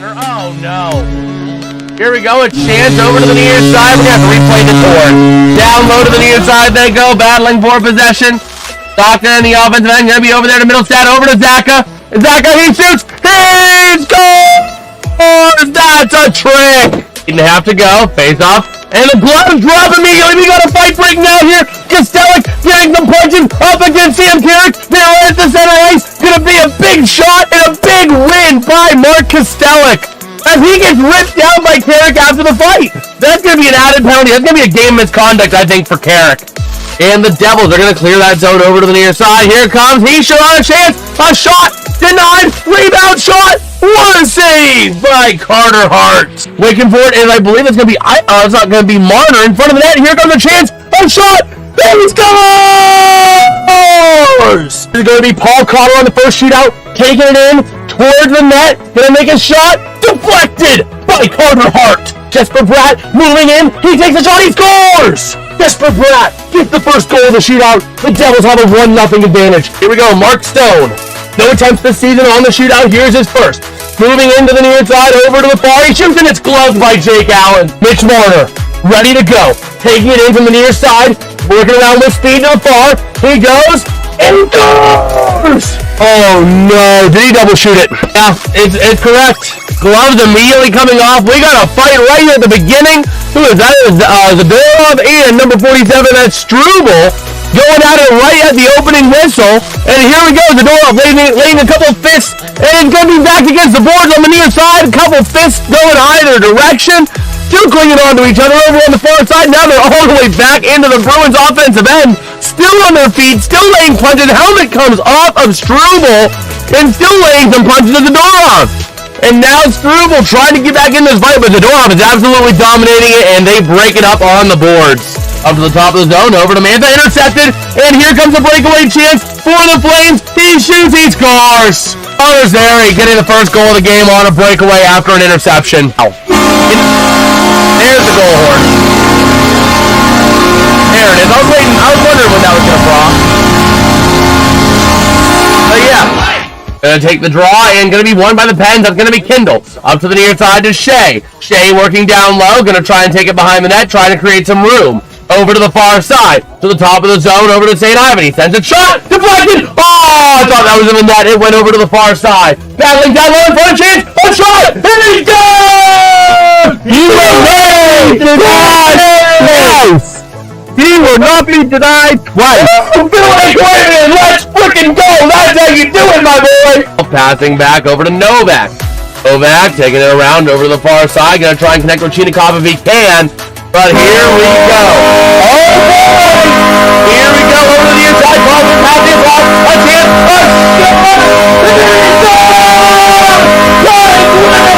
center. Oh, no. Here we go. A chance over to the near side. We're going to have to replay the board. Down low to the near side they go. Battling for possession. Stockton in the offensive end. Going to be over there to middle stat. Over to Zaka. Zaka, he shoots. He scores. That's a trick. Didn't have to go. Face off. And the gloves drop immediately. We got a fight breaking out here. Costellic getting some punches up against Sam Carrick. They're right at the center ice. Gonna be a big shot and a big win by Mark Costellic as he gets ripped down by Carrick after the fight. That's gonna be an added penalty. That's gonna be a game misconduct, I think, for Carrick. And the Devils are gonna clear that zone over to the near side. Here comes he shot on a chance. A shot denied. Rebound shot. What a save by Carter Hart. Waiting for it, and I believe it's going to be, it's not going to be Marner in front of the net. Here comes a chance. A shot. He scores. It's going to be Paul Cotter on the first shootout. Taking it in towards the net. Going to make a shot. Deflected by Carter Hart. Jesper Bratt moving in. He takes a shot. He scores. Jesper Bratt gets the first goal of the shootout. The Devils have a 1-0 advantage. Here we go. Mark Stone. No attempts this season on the shootout. Here's his first. Moving into the near side, over to the far. He shoots and it's gloved by Jake Allen. Mitch Marner, ready to go. Taking it in from the near side. Working around with speed to the far. He goes and scores! Oh no, did he double shoot it? Yeah, it's correct. Gloves immediately coming off. We got a fight right here at the beginning. Who is that? Zadorov and number 47, that's Struble. Going at it right at the opening whistle. And here we go. Zadorov laying a couple fists. And it's going to be back against the boards on the near side. A couple fists going either direction. Still clinging onto each other over on the far side. Now they're all the way back into the Bruins offensive end. Still on their feet. Still laying punches. Helmet comes off of Struble. And still laying some punches at Zadorov. And now Struble trying to get back in this fight. But Zadorov is absolutely dominating it. And they break it up on the boards. Up to the top of the zone, over to Mantha, intercepted, and here comes a breakaway chance for the Flames. He shoots, he scores. Connor's there, getting the first goal of the game on a breakaway after an interception. There's the goal horn. There it is. I was wondering when that was going to draw. But yeah, gonna take the draw and gonna be won by the Pens. That's gonna be Kindle. Up to the near side to Shea. Shea working down low, gonna try and take it behind the net, trying to create some room. Over to the far side, to the top of the zone, over to St. Ivan. He sends a shot, deflected. Oh, I thought that was in the net. It went over to the far side. Battling down low for a chance, a shot, and he's done! You will twice! He will not be denied twice. Billy Quinn, let's freaking go! That's how you do it, my boy! Passing back over to Novak. Novak taking it around over to the far side, gonna try and connect with Chinikov if he can. But here we go. Oh, boy! Here we go over to the inside. Boston passing block. A chance. A shot! There he goes! Right winner!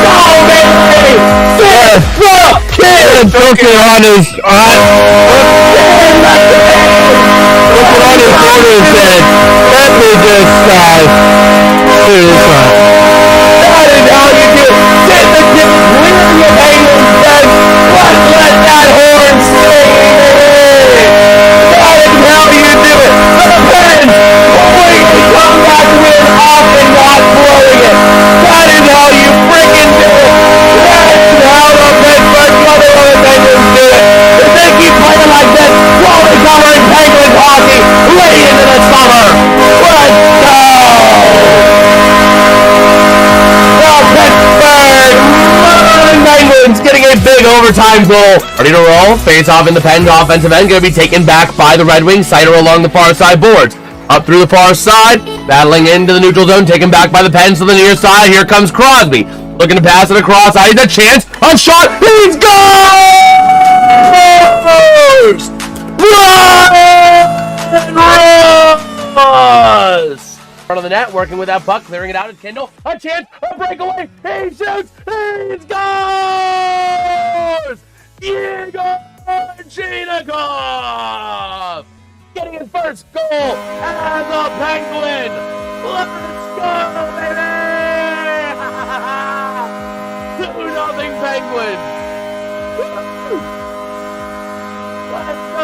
What a baby! Yes! The kid took it on his... Took it on his shoulder and said, let me just, do this one. That is how you do it. Get the kid clear your angle. Let that horn sing! That is how you do it! The Pens completely come back to win off and not blowing it! That is how you freaking do it! That is how the Pittsburgh Mother Penguins do it! If they keep playing like this, slowly covering Penguins hockey late into the summer! Let's go! Penguins getting a big overtime goal. Ready to roll. Face off in the Pens offensive end. Going to be taken back by the Red Wings. Sider along the far side boards. Up through the far side. Battling into the neutral zone. Taken back by the Pens to the near side. Here comes Crosby. Looking to pass it across. He's a chance. A shot. He's gone! Front of the net, working with that puck, clearing it out at Kindle. A chance, a breakaway, he shoots, he scores! Igor Chinikov! Getting his first goal as a Penguin! Let's go, baby! 2-0 Penguins! Let's go!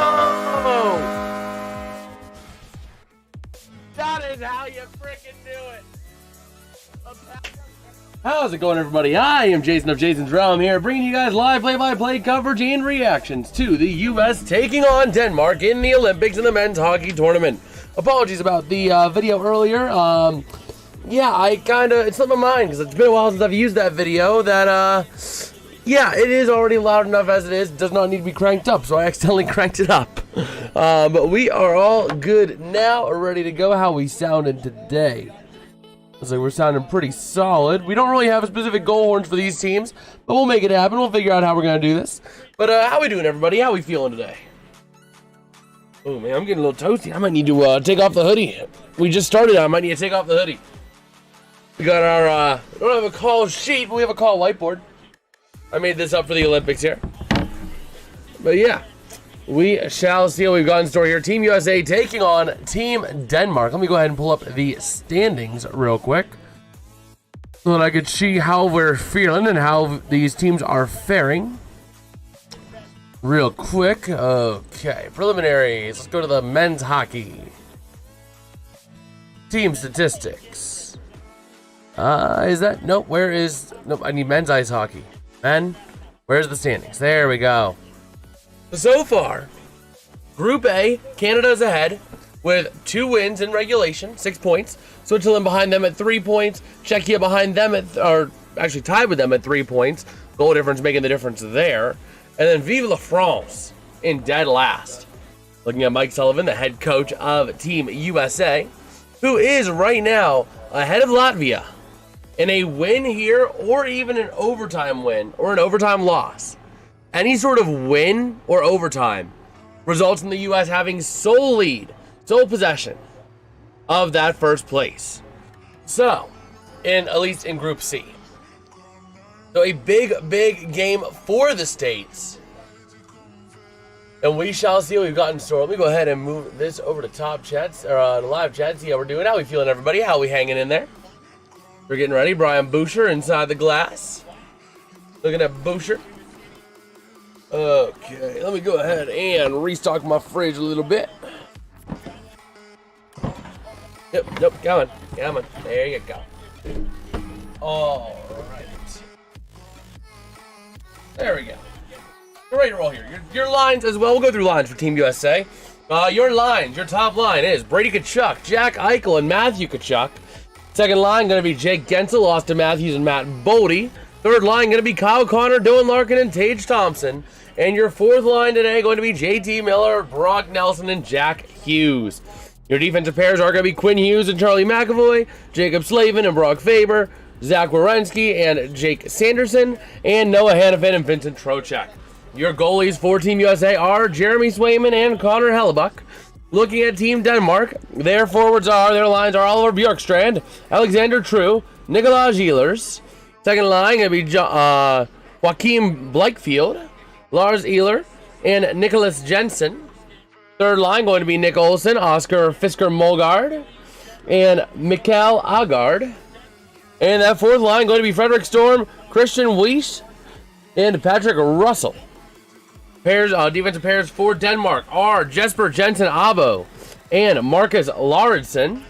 That is how you freaking do it. How's it going, everybody? I am Jason of Jason's Realm here, bringing you guys live play-by-play coverage and reactions to the U.S. taking on Denmark in the Olympics in the men's hockey tournament. Apologies about the video earlier. Yeah, it slipped my mind because it's been a while since I've used that video. Yeah, it is already loud enough as it is. It does not need to be cranked up, so I accidentally cranked it up. But we are all good now, ready to go. How we sounded today? Looks like we're sounding pretty solid. We don't really have a specific goal horns for these teams, but we'll make it happen. We'll figure out how we're going to do this. But how we doing, everybody? How we feeling today? Oh, man, I'm getting a little toasty. I might need to take off the hoodie. We just started. I might need to take off the hoodie. We got our, we don't have a call sheet, but we have a call whiteboard. I made this up for the Olympics here. But, yeah. We shall see what we've got in store here. Team USA taking on Team Denmark. Let me go ahead and pull up the standings real quick so that I could see how we're feeling and how these teams are faring. Real quick. Okay, preliminaries. Let's go to the men's hockey. Team statistics. Is that? Nope, where is... Nope, I need men's ice hockey. Men, where's the standings? There we go. So far, Group A, Canada's ahead with 2 wins in regulation, 6 points. Switzerland behind them at 3 points. Czechia behind them or actually tied with them at 3 points. Goal difference making the difference there. And then Vive la France in dead last. Looking at Mike Sullivan, the head coach of Team USA, who is right now ahead of Latvia in a win here or even an overtime win or an overtime loss. Any sort of win or overtime results in the U.S. having sole lead, sole possession of that first place. So, at least in Group C. So a big game for the States. And we shall see what we've got in store. Let me go ahead and move this over to top chats, or live chat, see how we're doing. How we feeling, everybody? How we hanging in there? We're getting ready. Brian Boucher inside the glass. Looking at Boucher. Okay, let me go ahead and restock my fridge a little bit. Yep, come on. There you go. All right. There we go. We're ready to roll here. Your lines as well. We'll go through lines for Team USA. Your top line is Brady Tkachuk, Jack Eichel, and Matthew Tkachuk. Second line going to be Jake Gensel, Austin Matthews, and Matt Bodie. Third line going to be Kyle Connor, Dylan Larkin, and Tage Thompson. And your fourth line today going to be JT Miller, Brock Nelson, and Jack Hughes. Your defensive pairs are going to be Quinn Hughes and Charlie McAvoy, Jacob Slavin and Brock Faber, Zach Werenski and Jake Sanderson, and Noah Hannafin and Vincent Trocheck. Your goalies for Team USA are Jeremy Swayman and Connor Hellebuck. Looking at Team Denmark, their lines are Oliver Bjorkstrand, Alexander True, Nicolas Ehlers. Second line going to be Joaquim Blakefield, Lars Ehler, and Nicholas Jensen. Third line going to be Nick Olsen, Oscar Fisker-Molgaard, and Mikael Agard. And that fourth line going to be Frederick Storm, Christian Weiss, and Patrick Russell. Defensive pairs for Denmark are Jesper Jensen-Abo and Marcus Lauridsen.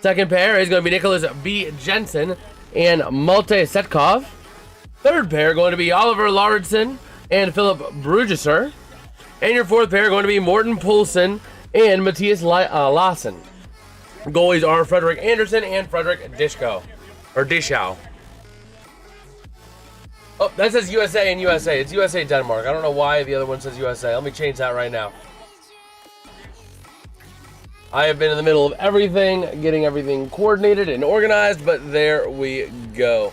Second pair is going to be Nicholas B. Jensen and Malte Setkov. Third pair going to be Oliver Lauridsen and Philip Brugesser. And your fourth pair going to be Morten Poulsen and Matthias Lassen. Goalies are Frederick Anderson and Frederick Dischau. Oh, that says USA and USA. It's USA Denmark. I don't know why the other one says USA. Let me change that right now. I have been in the middle of everything, getting everything coordinated and organized, but there we go.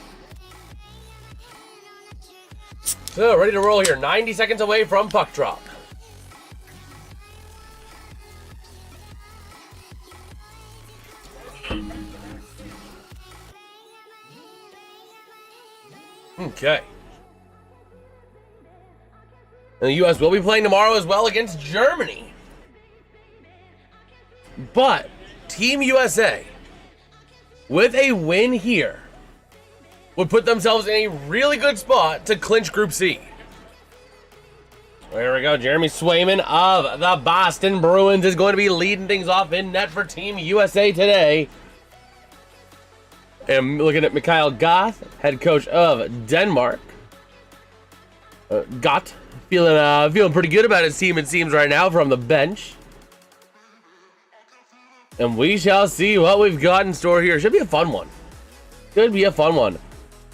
So, ready to roll here. 90 seconds away from puck drop. Okay. And the U.S. will be playing tomorrow as well against Germany. But Team USA, with a win here, would put themselves in a really good spot to clinch Group C. There we go. Jeremy Swayman of the Boston Bruins is going to be leading things off in net for Team USA today. am looking at Mikhail Goth, head coach of Denmark. Got feeling pretty good about his team, it seems, right now from the bench. And we shall see what we've got in store here. Should be a fun one. Should be a fun one.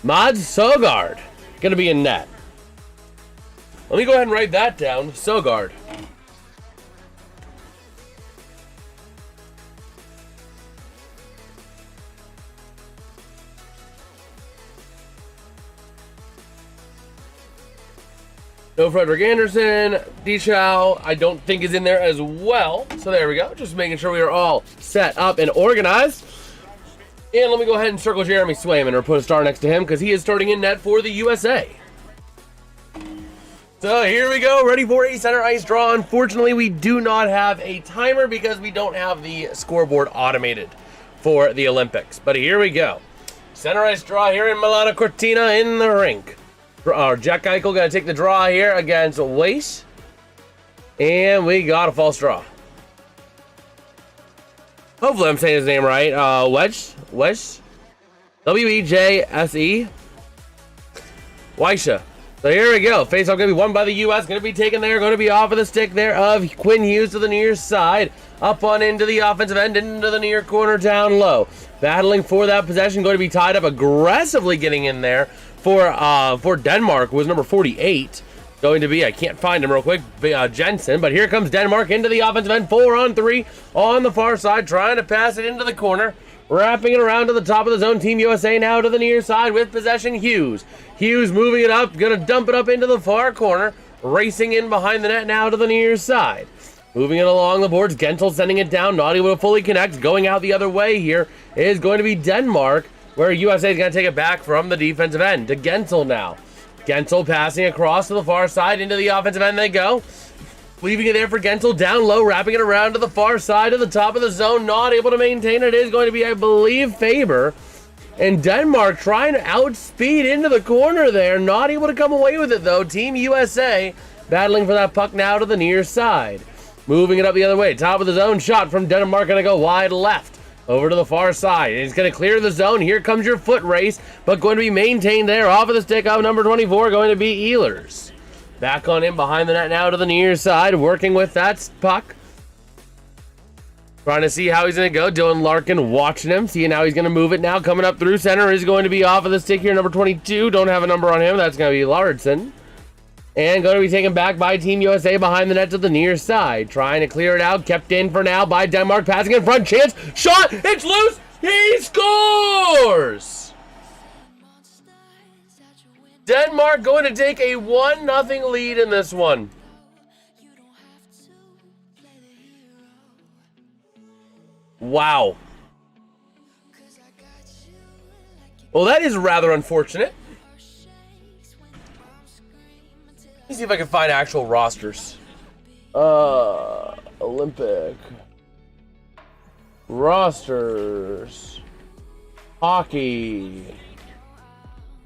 Mads Søgaard gonna be in net. Let me go ahead and write that down. Søgaard. No Frederick Anderson. Deschaux, I don't think is in there as well. So there we go. Just making sure we are all set up and organized. And let me go ahead and circle Jeremy Swayman or put a star next to him because he is starting in net for the USA. So here we go, ready for a center ice draw. Unfortunately, we do not have a timer because we don't have the scoreboard automated for the Olympics. But here we go. Center ice draw here in Milan Cortina in the rink. Jack Eichel going to take the draw here against Weiss. And we got a false draw. Hopefully I'm saying his name right. Wejse. W-E-J-S-E. Weisha. So here we go. Face-off going to be won by the U.S. Going to be taken there. Going to be off of the stick there of Quinn Hughes to the near side. Up on into the offensive end, into the near corner, down low. Battling for that possession. Going to be tied up aggressively getting in there for Denmark was number 48. Going to be, I can't find him real quick, Jensen. But here comes Denmark into the offensive end. 4-on-3 on the far side. Trying to pass it into the corner. Wrapping it around to the top of the zone. Team USA now to the near side with possession. Hughes moving it up. Going to dump it up into the far corner. Racing in behind the net now to the near side. Moving it along the boards. Gensel sending it down. Not able to fully connect. Going out the other way here is going to be Denmark, where USA is going to take it back from the defensive end to Gensel now. Gensel passing across to the far side. Into the offensive end they go. Leaving it there for Gensel down low, wrapping it around to the far side to the top of the zone. Not able to maintain it. It is going to be, I believe, Faber. And Denmark trying to outspeed into the corner there. Not able to come away with it, though. Team USA battling for that puck now to the near side. Moving it up the other way. Top of the zone shot from Denmark. Going to go wide left. Over to the far side. He's going to clear the zone. Here comes your foot race. But going to be maintained there. Off of the stick of number 24. Going to be Ehlers. Back on in behind the net now to the near side. Working with that puck. Trying to see how he's going to go. Dylan Larkin watching him. Seeing how he's going to move it now. Coming up through center is going to be off of the stick here. Number 22. Don't have a number on him. That's going to be Lauritsen. And going to be taken back by Team USA behind the net to the near side. Trying to clear it out. Kept in for now by Denmark. Passing in front. Chance. Shot. It's loose. He scores. Denmark going to take a 1-0 lead in this one. Wow. Well, that is rather unfortunate. Let me see if I can find actual rosters. Olympic rosters. Hockey.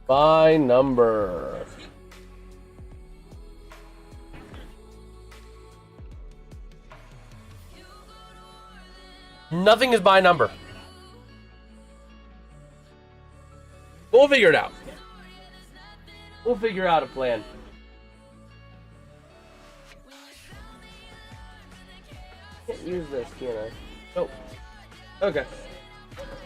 By number. Nothing is by number. We'll figure it out. We'll figure out a plan. Can't use this, can I? Nope. Okay.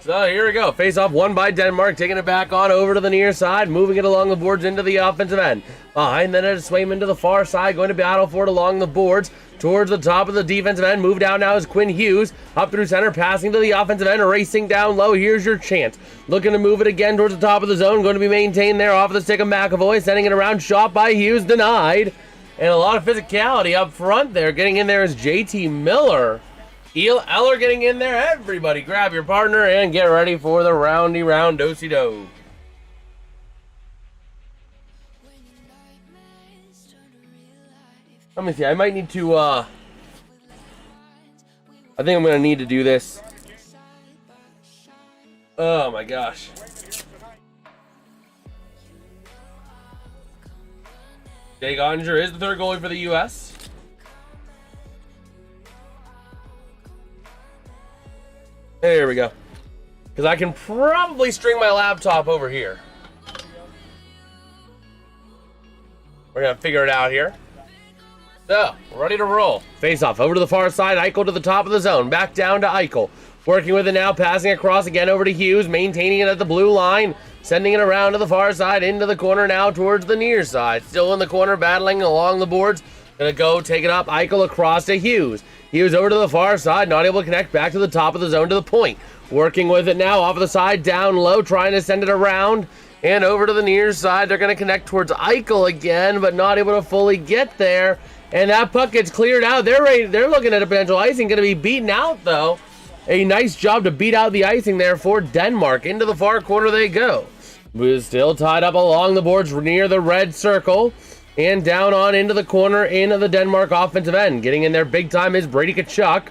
So here we go. Face off won by Denmark. Taking it back on over to the near side. Moving it along the boards into the offensive end. Behind the net is Swayman to the far side. Going to battle for it along the boards. Towards the top of the defensive end. Moved out now is Quinn Hughes. Up through center. Passing to the offensive end. Racing down low. Here's your chance. Looking to move it again towards the top of the zone. Going to be maintained there off the stick of McAvoy. Sending it around. Shot by Hughes. Denied. And a lot of physicality up front there. Getting in there is JT Miller. Eller getting in there. Everybody grab your partner and get ready for the roundy round do-si-do. Let me see. I might need to, I think I'm going to need to do this. Oh my gosh. Jake Ottinger is the third goalie for the U.S. There we go. because I can probably string my laptop over here. We're going to figure it out here. So, ready to roll. Face off over to the far side. Eichel to the top of the zone. Back down to Eichel. Working with it now. Passing across again over to Hughes. Maintaining it at the blue line. Sending it around to the far side. Into the corner now towards the near side. Still in the corner. Battling along the boards. Gonna go take it up. Eichel across to Hughes. Hughes over to the far side. Not able to connect. Back to the top of the zone to the point. Working with it now. Off of the side. Down low. Trying to send it around. And over to the near side. They're going to connect towards Eichel again. But not able to fully get there. And that puck gets cleared out. They're looking at a potential icing. Going to be beaten out, though. A nice job to beat out the icing there for Denmark. Into the far corner they go. We're still tied up along the boards near the red circle. And down on into the corner into the Denmark offensive end. Getting in there big time is Brady Tkachuk.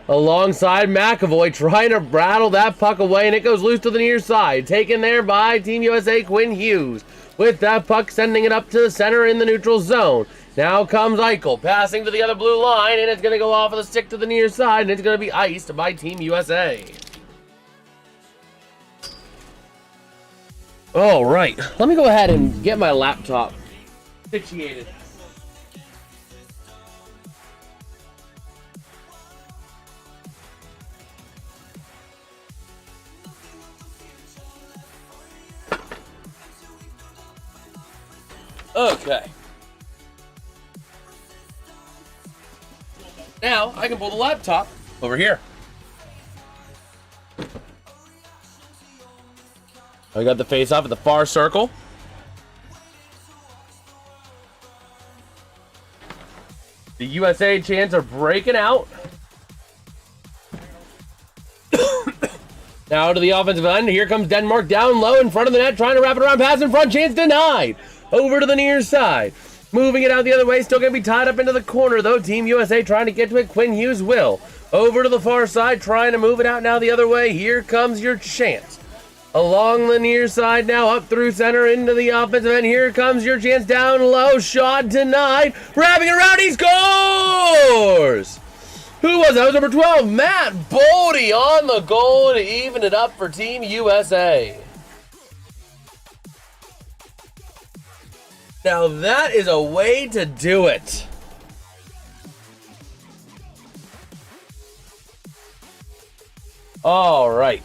Alongside McAvoy, trying to rattle that puck away. And it goes loose to the near side. Taken there by Team USA Quinn Hughes. With that puck sending it up to the center in the neutral zone. Now comes Eichel, passing to the other blue line, and it's going to go off of the stick to the near side, and it's going to be iced by Team USA. All right, let me go ahead and get my laptop situated. Okay. Now, I can pull the laptop over here. I got the face-off at the far circle. The USA chants are breaking out. Now to the offensive end. Here comes Denmark down low in front of the net, trying to wrap it around, pass in front, chance denied. Over to the near side. Moving it out the other way, still going to be tied up into the corner, though. Team USA trying to get to it. Quinn Hughes will. Over to the far side, trying to move it out now the other way. Here comes your chance. Along the near side now, up through center into the offensive end. Here comes your chance down low. Shot denied. Wrapping it around, he scores! Who was that? That was number 12, Matt Boldy on the goal to even it up for Team USA. Now that is a way to do it. All right.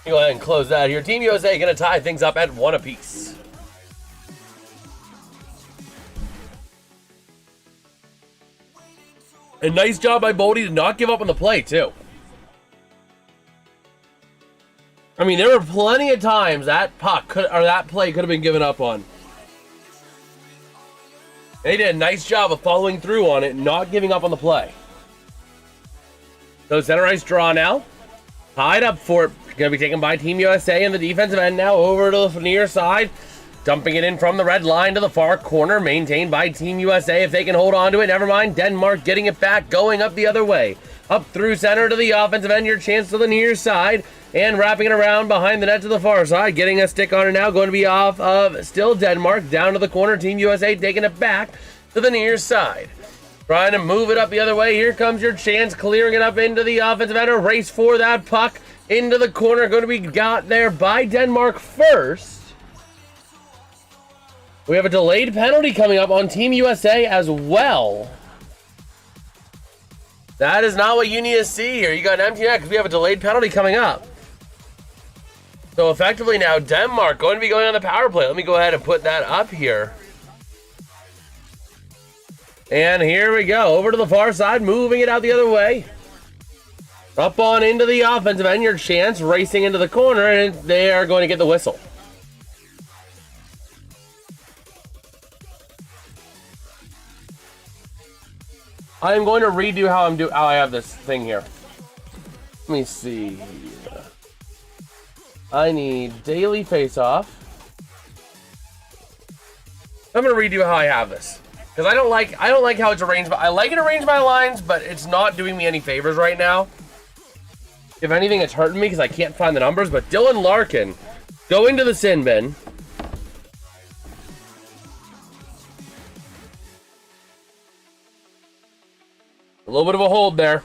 Go ahead and close that here. Team USA going to tie things up at 1 apiece. A nice job by Boldy to not give up on the play, too. I mean, there were plenty of times that that play could have been given up on. They did a nice job of following through on it, not giving up on the play. So center ice draw now. Tied up for it. Going to be taken by Team USA in the defensive end now over to the near side. Dumping it in from the red line to the far corner. Maintained by Team USA if they can hold on to it. Never mind. Denmark getting it back. Going up the other way. Up through center to the offensive end. Your chance to the near side. And wrapping it around behind the net to the far side. Getting a stick on it now. Going to be off of still Denmark. Down to the corner. Team USA taking it back to the near side. Trying to move it up the other way. Here comes your chance. Clearing it up into the offensive end. A race for that puck. Into the corner. Going to be got there by Denmark first. We have a delayed penalty coming up on Team USA as well. That is not what you need to see here. You got an empty net because we have a delayed penalty coming up. So effectively now, Denmark going to be going on the power play. Let me go ahead and put that up here. And here we go. Over to the far side, moving it out the other way. Up on into the offensive end. Your chance racing into the corner, and they are going to get the whistle. I am going to redo how I have this thing here. Let me see. I need daily face-off. I'm going to redo how I have this because I don't like how it's arranged. But I like it arranged by lines, but it's not doing me any favors right now. If anything, it's hurting me because I can't find the numbers. But Dylan Larkin going to the sin bin. A little bit of a hold there.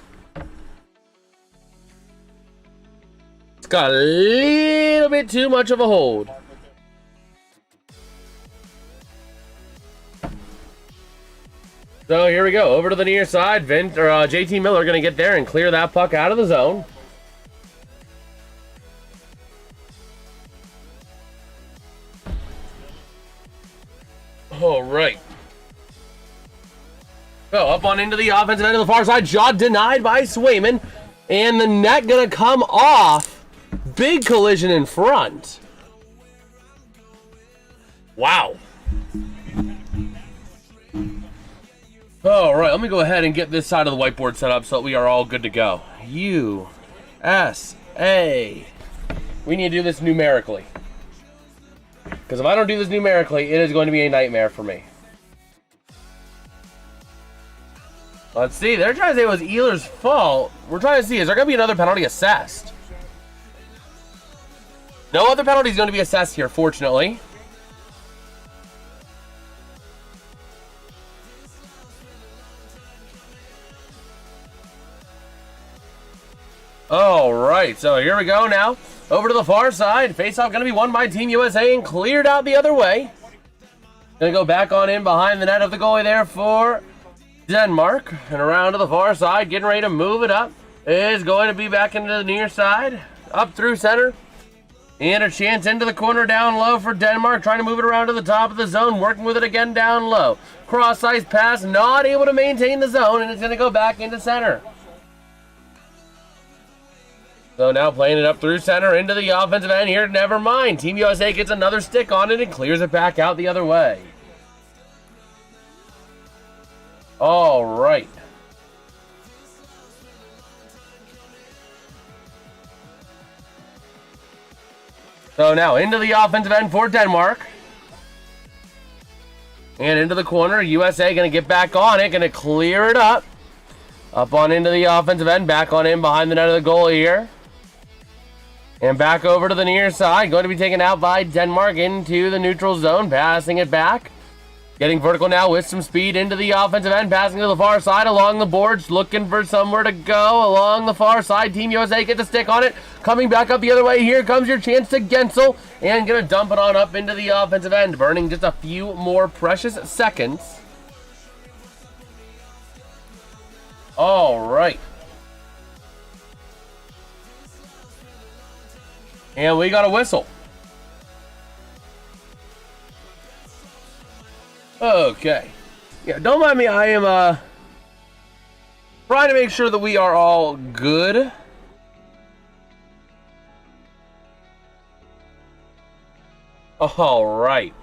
got a little bit too much of a hold. So here we go. Over to the near side. JT Miller going to get there and clear that puck out of the zone. All right. So up on into the offensive end of the far side. Shot denied by Swayman. And the net going to come off. Big collision in front. Wow. All right, let me go ahead and get this side of the whiteboard set up so that we are all good to go. USA. We need to do this numerically. Because if I don't do this numerically, it is going to be a nightmare for me. Let's see. They're trying to say it was Ehlers' fault. We're trying to see, is there going to be another penalty assessed? No other penalty is going to be assessed here, fortunately. All right, so here we go now. Over to the far side. Face-off going to be won by Team USA and cleared out the other way. Going to go back on in behind the net of the goalie there for Denmark. And around to the far side, getting ready to move it up. Is going to be back into the near side. Up through center. And a chance into the corner down low for Denmark. Trying to move it around to the top of the zone. Working with it again down low. Cross-ice pass. Not able to maintain the zone. And it's going to go back into center. So now playing it up through center into the offensive end here. Never mind. Team USA gets another stick on it and clears it back out the other way. All right. So now into the offensive end for Denmark. And into the corner. USA going to get back on it. Going to clear it up. Up on into the offensive end. Back on in behind the net of the goal here. And back over to the near side. Going to be taken out by Denmark into the neutral zone. Passing it back. Getting vertical now with some speed into the offensive end. Passing to the far side along the boards. Looking for somewhere to go along the far side. Team USA gets a stick on it. Coming back up the other way. Here comes your chance to Gensel. And going to dump it on up into the offensive end. Burning just a few more precious seconds. All right. And we got a whistle. Okay. Yeah, don't mind me. I am trying to make sure that we are all good. All right.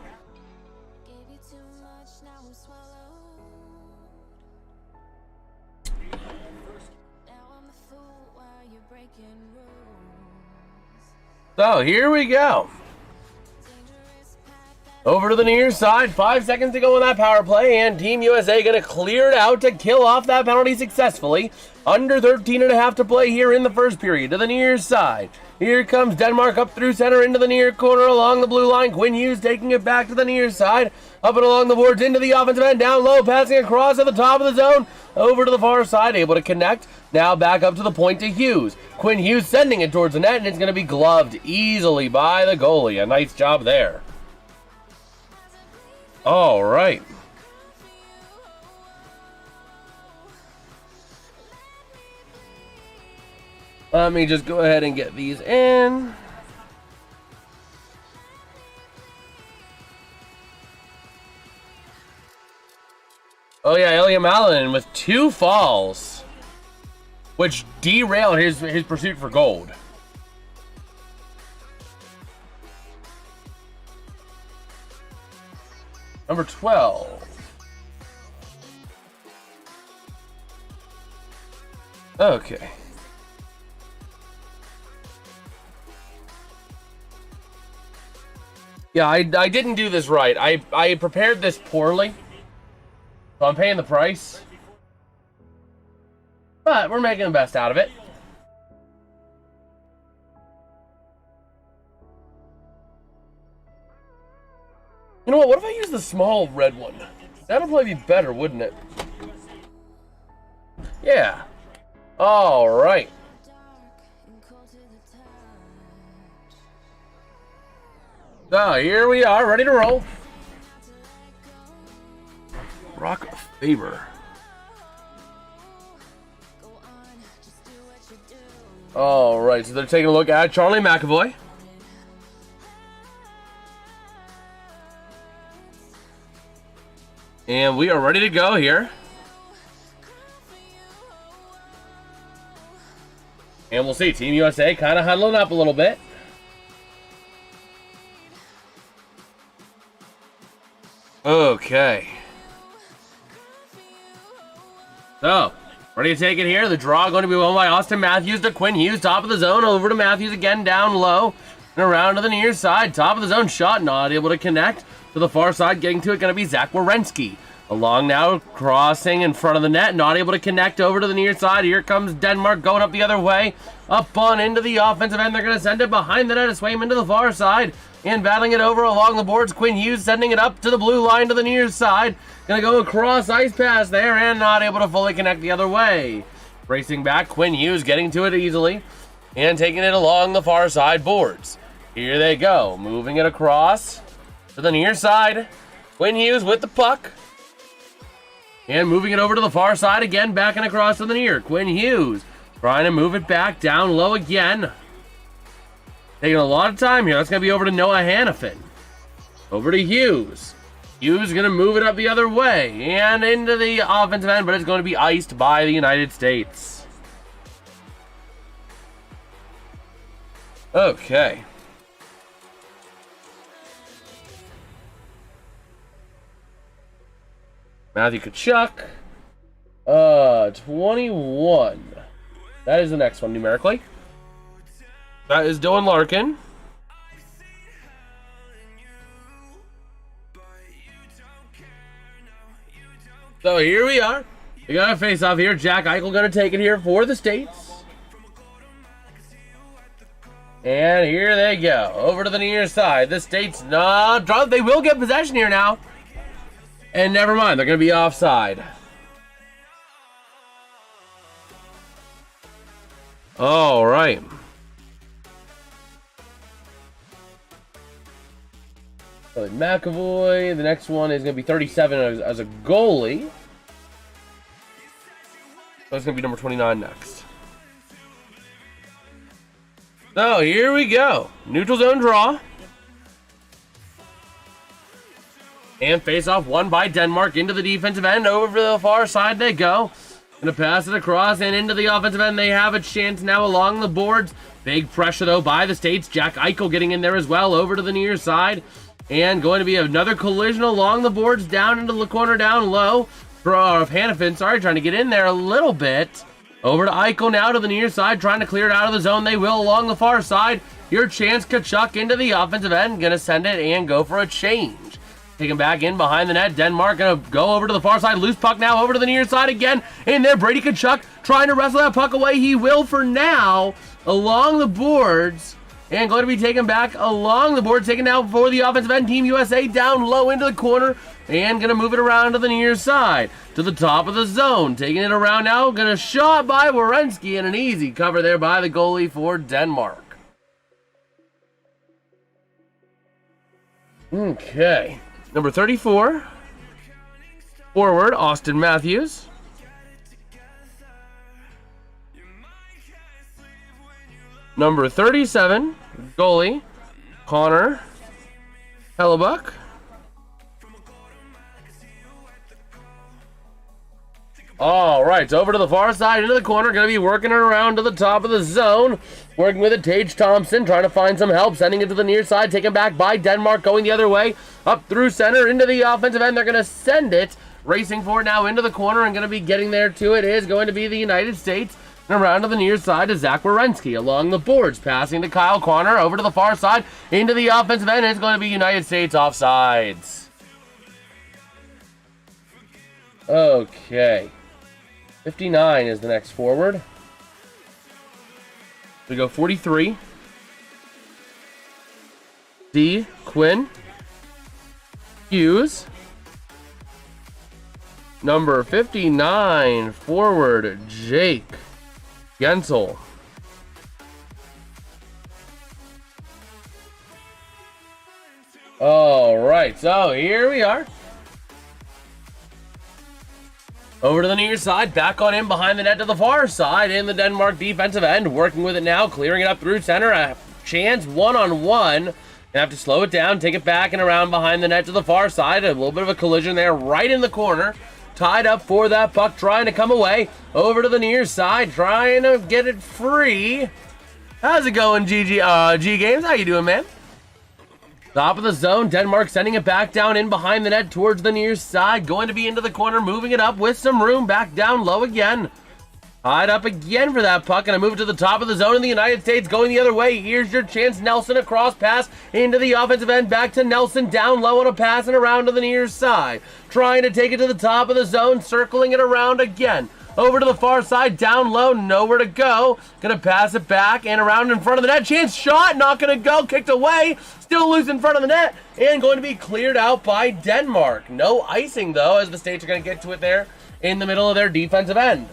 So here we go. Over to the near side. 5 seconds to go in that power play. And Team USA going to clear it out to kill off that penalty successfully. Under 13.5 to play here in the first period. To the near side. Here comes Denmark up through center into the near corner along the blue line. Quinn Hughes taking it back to the near side. Up and along the boards into the offensive end. Down low. Passing across at the top of the zone. Over to the far side. Able to connect. Now back up to the point to Hughes. Quinn Hughes sending it towards the net. And it's going to be gloved easily by the goalie. A nice job there. All right. Let me just go ahead and get these in. Oh yeah, Ilya Malin with 2 falls, which derailed his pursuit for gold. Number 12. Okay. Yeah, I didn't do this right. I prepared this poorly. So I'm paying the price. But we're making the best out of it. You know what? What if I use the small red one? That'll probably be better, wouldn't it? Yeah. All right. So here we are, ready to roll. Rock Faber. All right, so they're taking a look at Charlie McAvoy. And we are ready to go here. And we'll see, Team USA kind of huddling up a little bit. Okay. So, ready to take it here. The draw going to be won by Austin Matthews to Quinn Hughes. Top of the zone. Over to Matthews again. Down low. And around to the near side. Top of the zone shot. Not able to connect. To the far side. Getting to it. Going to be Zach Werenski. Along now. Crossing in front of the net. Not able to connect over to the near side. Here comes Denmark going up the other way. Up on into the offensive end. They're going to send it behind the net. To sway him into the far side. And battling it over along the boards. Quinn Hughes sending it up to the blue line to the near side. Gonna go across ice pass there and not able to fully connect the other way. Racing back, Quinn Hughes getting to it easily and taking it along the far side boards. Here they go, moving it across to the near side. Quinn Hughes with the puck. And moving it over to the far side again, backing across to the near. Quinn Hughes trying to move it back down low again. Taking a lot of time here. That's going to be over to Noah Hannafin. Over to Hughes. Hughes going to move it up the other way and into the offensive end, but it's going to be iced by the United States. Okay. Matthew Tkachuk. 21. That is the next one numerically. That is Dylan Larkin. So here we are. We got a face-off here. Jack Eichel going to take it here for the States. And here they go. Over to the near side. The States, they will get possession here now. And never mind, they're going to be offside. All right. McAvoy. The next one is going to be 37 as a goalie. So it's going to be number 29 next. So here we go. Neutral zone draw. And face off won by Denmark into the defensive end. Over to the far side they go. Going to pass it across and into the offensive end. They have a chance now along the boards. Big pressure though by the States. Jack Eichel getting in there as well. Over to the near side. And going to be another collision along the boards, down into the corner, down low. Of Hannafin, trying to get in there a little bit. Over to Eichel now to the near side, trying to clear it out of the zone. They will along the far side. Your chance, Tkachuk into the offensive end. Going to send it and go for a change. Taking back in behind the net. Denmark going to go over to the far side. Loose puck now over to the near side again. In there, Brady Tkachuk trying to wrestle that puck away. He will for now along the boards. And going to be taken back along the board, taken out for the offensive end. Team USA down low into the corner. And going to move it around to the near side. To the top of the zone. Taking it around now. Going to shot by Werenski. And an easy cover there by the goalie for Denmark. Okay. Number 34. Forward, Austin Matthews. Number 37, goalie, Connor Hellebuck. All right, over to the far side, into the corner, going to be working it around to the top of the zone. Working with it, Tage Thompson, trying to find some help, sending it to the near side, taken back by Denmark, going the other way, up through center, into the offensive end. They're going to send it, racing for it now into the corner, and going to be getting there to it is going to be the United States. And around to the near side to Zach Werenski along the boards, passing to Kyle Connor, over to the far side, into the offensive end. It's going to be United States offsides. Okay. 59 is the next forward. We go 43. D. Quinn Hughes. Number 59, forward Jake Gensel. All right, so here we are. Over to the near side, back on in behind the net to the far side in the Denmark defensive end, working with it now, clearing it up through center, a chance one-on-one. Gonna have to slow it down, take it back and around behind the net to the far side. A little bit of a collision there, right in the corner. Tied up for that puck, trying to come away. Over to the near side, trying to get it free. How's it going, G Games? How you doing, man? Top of the zone, Denmark sending it back down in behind the net towards the near side. Going to be into the corner, moving it up with some room. Back down low again. Tied up again for that puck. And I move it to the top of the zone in the United States. Going the other way. Here's your chance. Nelson across pass into the offensive end. Back to Nelson. Down low on a pass and around to the near side. Trying to take it to the top of the zone. Circling it around again. Over to the far side, down low, nowhere to go. Gonna pass it back and around in front of the net. Chance shot, not gonna go, kicked away. Still loose in front of the net and going to be cleared out by Denmark. No icing though, as the States are gonna get to it there in the middle of their defensive end.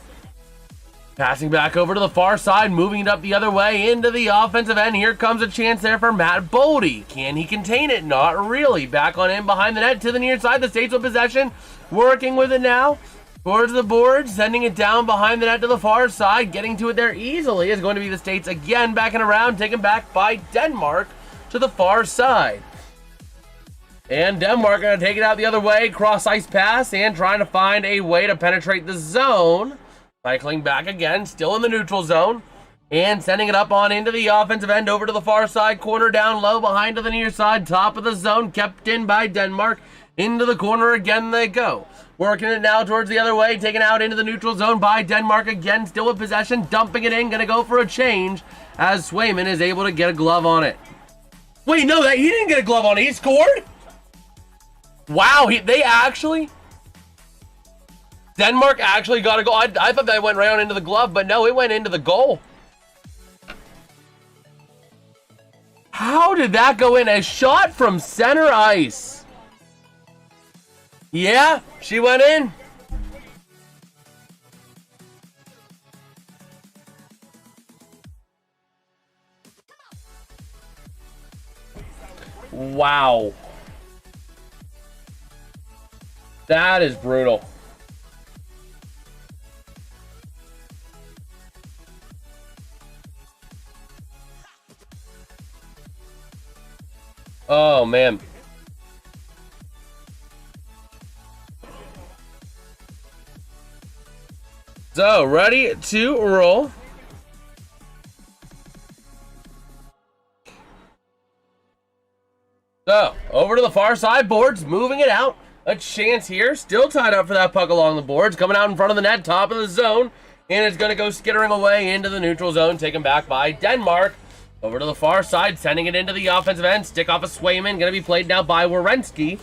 Passing back over to the far side, moving it up the other way into the offensive end. Here comes a chance there for Matt Bodie. Can he contain it? Not really. Back on in behind the net to the near side. The States with possession, working with it now. Towards the board, sending it down behind the net to the far side. Getting to it there easily is going to be the States again, backing around, taken back by Denmark to the far side. And Denmark going to take it out the other way, cross ice pass, and trying to find a way to penetrate the zone. Cycling back again, still in the neutral zone. And sending it up on into the offensive end, over to the far side corner, down low, behind to the near side, top of the zone, kept in by Denmark. Into the corner again they go. Working it now towards the other way, taken out into the neutral zone by Denmark again, still with possession, dumping it in, gonna go for a change as Swayman is able to get a glove on it. Wait, no, he didn't get a glove on it, he scored? Wow, Denmark actually got a goal. I thought that went right on into the glove, but no, it went into the goal. How did that go in? A shot from center ice. Yeah, she went in. Wow. That is brutal. Oh, man. So, ready to roll. So, over to the far side boards, moving it out. A chance here, still tied up for that puck along the boards, coming out in front of the net, top of the zone, and it's going to go skittering away into the neutral zone, taken back by Denmark. Over to the far side, sending it into the offensive end, stick off of Swayman, going to be played now by Werenski.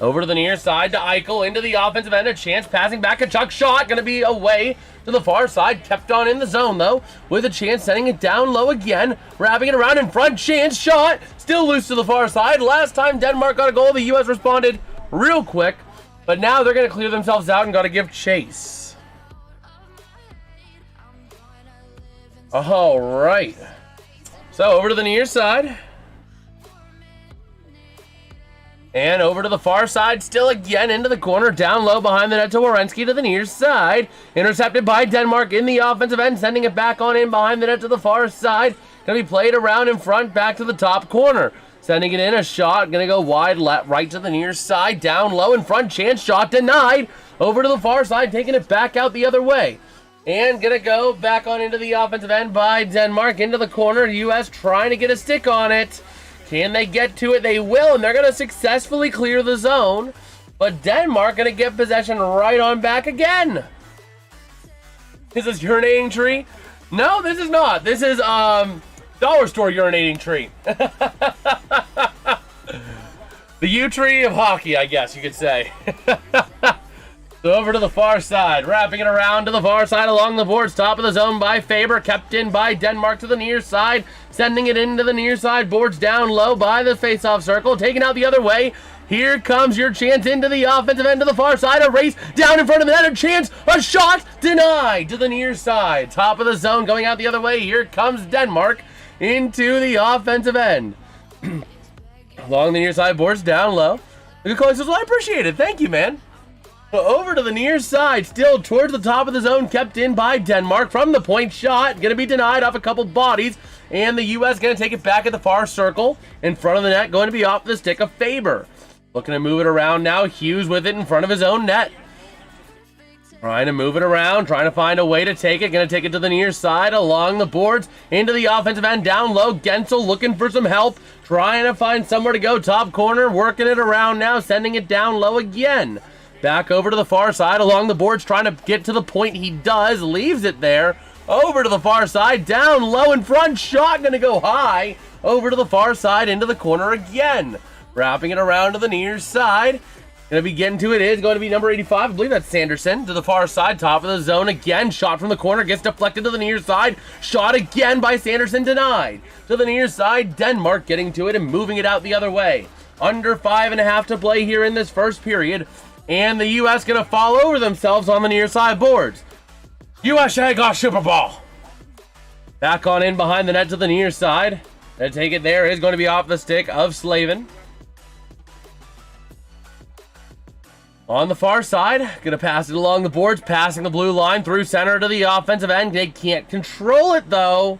Over to the near side to Eichel, into the offensive end, a chance, passing back, a Chuck shot, going to be away to the far side, kept on in the zone though, with a chance, sending it down low again, wrapping it around in front, chance, shot, still loose to the far side. Last time Denmark got a goal, the U.S. responded real quick, but now they're going to clear themselves out and got to give chase. All right. So over to the near side. And over to the far side, still again into the corner, down low behind the net to Werenski to the near side. Intercepted by Denmark in the offensive end, sending it back on in behind the net to the far side. Gonna be played around in front, back to the top corner. Sending it in, a shot, gonna go wide, right to the near side, down low in front, chance shot denied. Over to the far side, taking it back out the other way. And gonna go back on into the offensive end by Denmark, into the corner. U.S. trying to get a stick on it. Can they get to it? They will, and they're going to successfully clear the zone. But Denmark going to get possession right on back again. Is this urinating tree? No, this is not. This is dollar store urinating tree. The U tree of hockey, I guess you could say. So over to the far side, wrapping it around to the far side along the boards, top of the zone by Faber, kept in by Denmark to the near side, sending it into the near side boards, down low by the face-off circle, taken out the other way. Here comes your chance into the offensive end to the far side, a race down in front of the net, a chance, a shot, denied to the near side. Top of the zone going out the other way, here comes Denmark into the offensive end. Along the near side boards, down low. The good calling says, well, I appreciate it. Thank you, man. So over to the near side, still towards the top of the zone, kept in by Denmark from the point shot. Going to be denied off a couple bodies. And the U.S. going to take it back at the far circle. In front of the net, going to be off the stick of Faber. Looking to move it around now. Hughes with it in front of his own net. Trying to move it around, trying to find a way to take it. Going to take it to the near side, along the boards, into the offensive end, down low. Gensel looking for some help, trying to find somewhere to go. Top corner, working it around now, sending it down low again. Back over to the far side, along the boards, trying to get to the point. He does, leaves it there. Over to the far side, down low in front. Shot going to go high. Over to the far side, into the corner again. Wrapping it around to the near side. Going to be getting to it is going to be number 85. I believe that's Sanderson. To the far side, top of the zone again. Shot from the corner, gets deflected to the near side. Shot again by Sanderson, denied. To the near side, Denmark getting to it and moving it out the other way. Under 5.5 to play here in this first period. And the U.S. going to fall over themselves on the near side boards. USA got Super Ball. Back on in behind the net to the near side. Going to take it there is going to be off the stick of Slavin. On the far side, going to pass it along the boards, passing the blue line through center to the offensive end. They can't control it, though.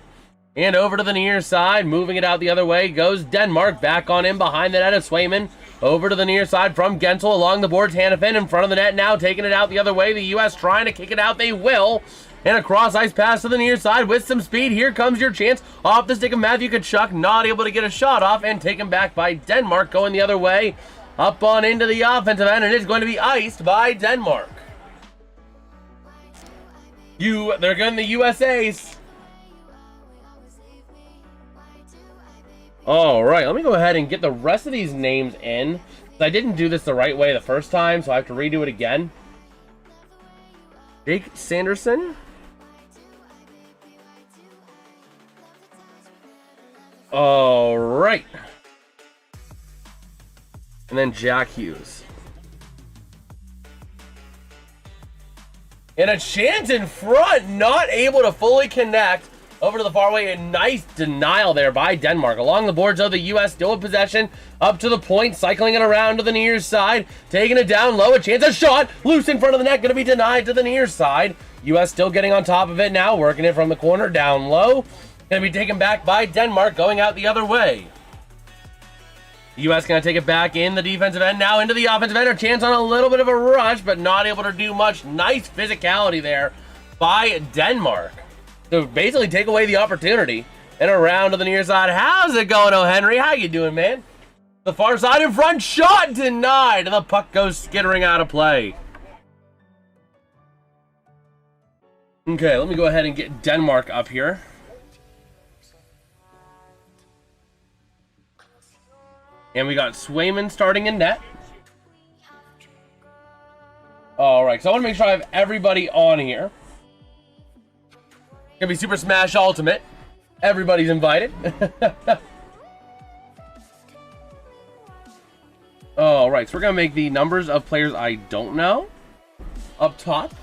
And over to the near side, moving it out the other way, goes Denmark. Back on in behind the net of Swayman. Over to the near side from Gensel, along the boards, Hannafin in front of the net now, taking it out the other way. The U.S. trying to kick it out, they will. And a cross-ice pass to the near side with some speed. Here comes your chance. Off the stick of Matthew Tkachuk, not able to get a shot off, and taken back by Denmark, going the other way. Up on into the offensive end, and it's going to be iced by Denmark. They're getting the USA's. All right, let me go ahead and get the rest of these names in. I didn't do this the right way the first time, so I have to redo it again. Jake Sanderson. All right. And then Jack Hughes. And a chance in front, not able to fully connect. Over to the far way, a nice denial there by Denmark. Along the boards of the U.S., still in possession. Up to the point, cycling it around to the near side. Taking it down low, a chance, a shot. Loose in front of the net, going to be denied to the near side. U.S. still getting on top of it now, working it from the corner, down low. Going to be taken back by Denmark, going out the other way. The U.S. going to take it back in the defensive end, now into the offensive end. A chance on a little bit of a rush, but not able to do much. Nice physicality there by Denmark to basically take away the opportunity. And around to the near side. How's it going, O. Henry? How you doing, man? The far side in front, shot denied, and the puck goes skittering out of play. Okay, let me go ahead and get Denmark up here. And we got Swayman starting in net. Alright, so I want to make sure I have everybody on here. Gonna be Super Smash Ultimate. Everybody's invited. Alright, so we're gonna make the numbers of players I don't know up top.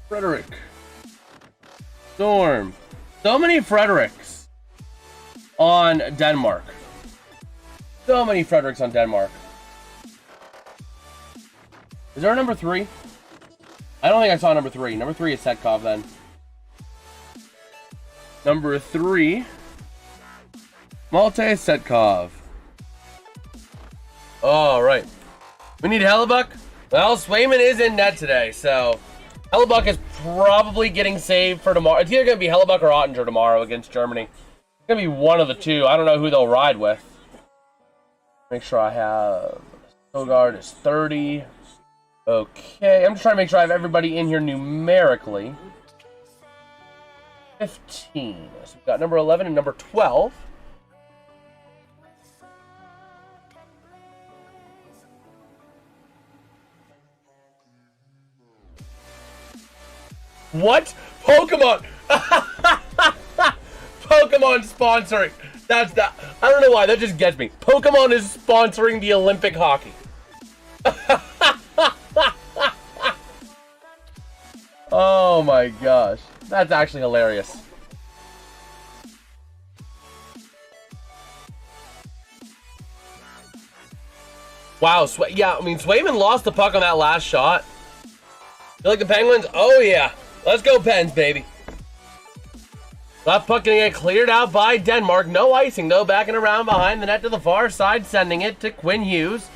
Frederick. Storm. So many Fredericks on Denmark. So many Fredericks on Denmark. Is there a number 3? I don't think I saw number 3. Number 3 is Setkov then. Number 3. Malte Setkov. Alright. We need Hellebuck. Well, Swayman is in net today, so Hellebuck is probably getting saved for tomorrow. It's either going to be Hellebuck or Ottinger tomorrow against Germany. It's going to be one of the two. I don't know who they'll ride with. Make sure I have... Sogard is 30. Okay, I'm just trying to make sure I have everybody in here numerically. 15. So we've got number 11 and number 12. What? Pokemon! Pokemon sponsoring. That's that. I don't know why. That just gets me. Pokemon is sponsoring the Olympic hockey. Oh my gosh. That's actually hilarious. Wow, yeah, I mean, Swayman lost the puck on that last shot. You like the Penguins? Oh, yeah. Let's go, Pens, baby. That puck gonna get cleared out by Denmark. No icing, though. Backing around behind the net to the far side, sending it to Quinn Hughes.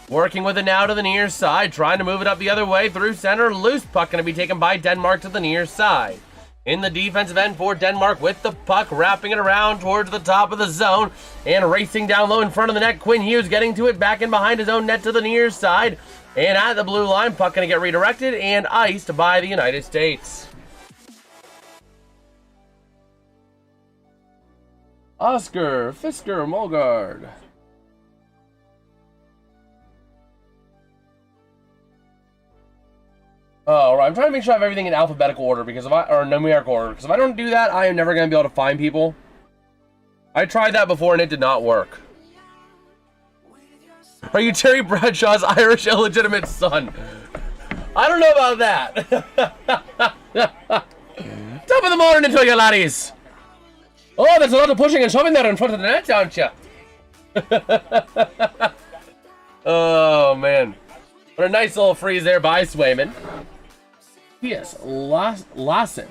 Working with it now to the near side, trying to move it up the other way through center. Loose puck gonna be taken by Denmark to the near side. In the defensive end for Denmark with the puck, wrapping it around towards the top of the zone and racing down low in front of the net. Quinn Hughes getting to it back in behind his own net to the near side. And at the blue line, puck gonna get redirected and iced by the United States. Oscar Fisker Molgaard. Oh, right. I'm trying to make sure I have everything in alphabetical order or numerical order, because if I don't do that, I am never going to be able to find people. I tried that before and it did not work. Are you Terry Bradshaw's Irish illegitimate son? I don't know about that. Top of the morning to you, laddies. Oh, there's a lot of pushing and shoving there in front of the net, aren't you? Oh, man. What a nice little freeze there by Swayman. Yes, Lawson.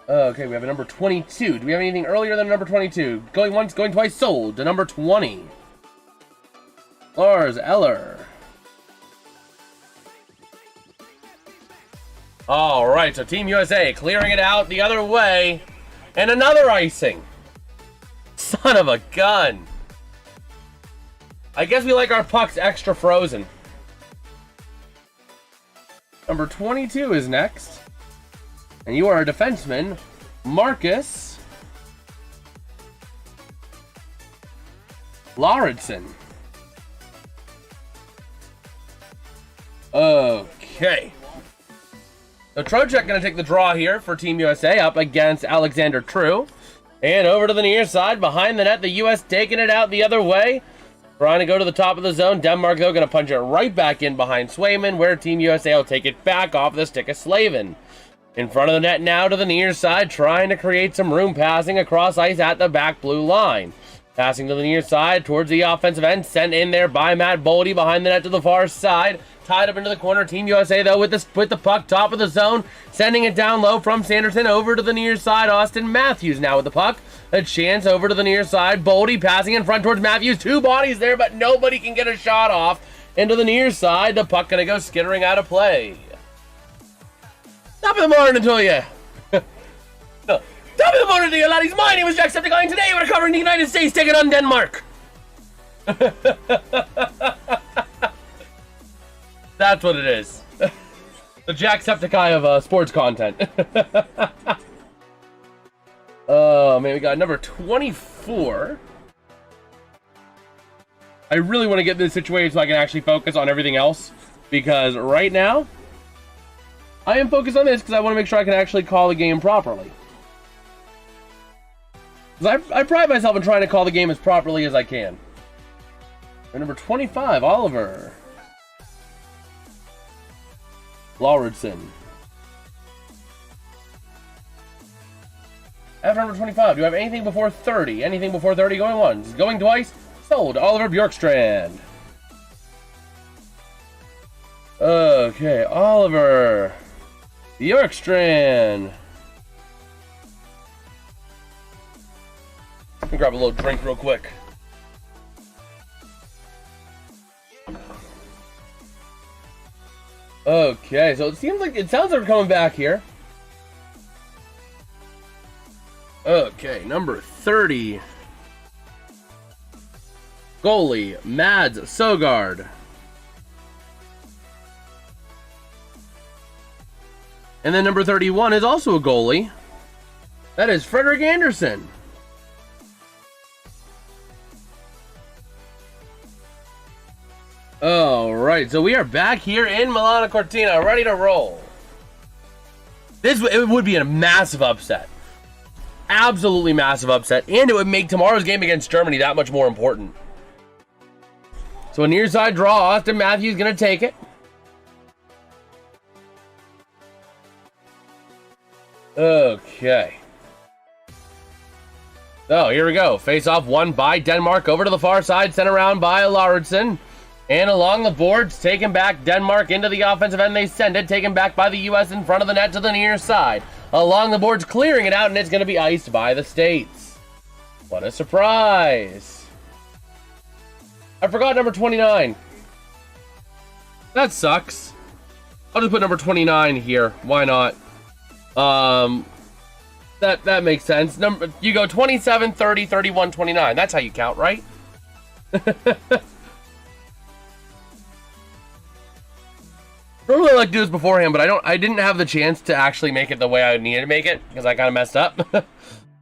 Okay, we have a number 22. Do we have anything earlier than number 22? Going once, going twice, sold to number 20. Lars Eller. All right, so Team USA clearing it out the other way. And another icing. Son of a gun. I guess we like our pucks extra frozen. Number 22 is next. And you are a defenseman, Marcus Lauritsen. Okay. So Trocheck going to take the draw here for Team USA up against Alexander True. And over to the near side, behind the net, the U.S. taking it out the other way. Trying to go to the top of the zone. Denmark, though, going to punch it right back in behind Swayman, where Team USA will take it back off the stick of Slavin. In front of the net now to the near side, trying to create some room, passing across ice at the back blue line. Passing to the near side towards the offensive end, sent in there by Matt Boldy behind the net to the far side. Tied up into the corner. Team USA, though, with the puck, top of the zone, sending it down low from Sanderson over to the near side. Austin Matthews now with the puck. A chance over to the near side. Boldy passing in front towards Matthews. Two bodies there, but nobody can get a shot off. Into the near side. The puck gonna go skittering out of play. Top of the morning to you. Top of the morning to you, laddies. My name is Jacksepticeye, and today we're covering the United States taking on Denmark. That's what it is. The Jacksepticeye of sports content. Oh, man, we got number 24. I really want to get this situated so I can actually focus on everything else. Because right now, I am focused on this because I want to make sure I can actually call the game properly. Because I pride myself in trying to call the game as properly as I can. And number 25, Oliver Lauritsen. After number 25, do you have anything before 30? Anything before 30 going once? Going twice? Sold. Oliver Bjorkstrand. Okay, Oliver Bjorkstrand. Let me grab a little drink real quick. Okay, so it sounds like we're coming back here. Okay, number 30. Goalie, Mads Sogard. And then number 31 is also a goalie. That is Frederick Anderson. Alright, so we are back here in Milan Cortina, ready to roll. It would be a massive upset. Absolutely massive upset. And it would make tomorrow's game against Germany that much more important. So a near side draw. Austin Matthews going to take it. Okay. So here we go. Face off won by Denmark. Over to the far side. Sent around by Lauritsen. And along the boards, taken back Denmark into the offensive end. They send it. Taken back by the U.S. in front of the net to the near side. Along the boards, clearing it out, and it's going to be iced by the States. What a surprise. I forgot number 29. That sucks. I'll just put number 29 here. Why not? That makes sense. You go 27, 30, 31, 29. That's how you count, right? Normally I like to do this beforehand, but I didn't have the chance to actually make it the way I needed to make it because I kind of messed up.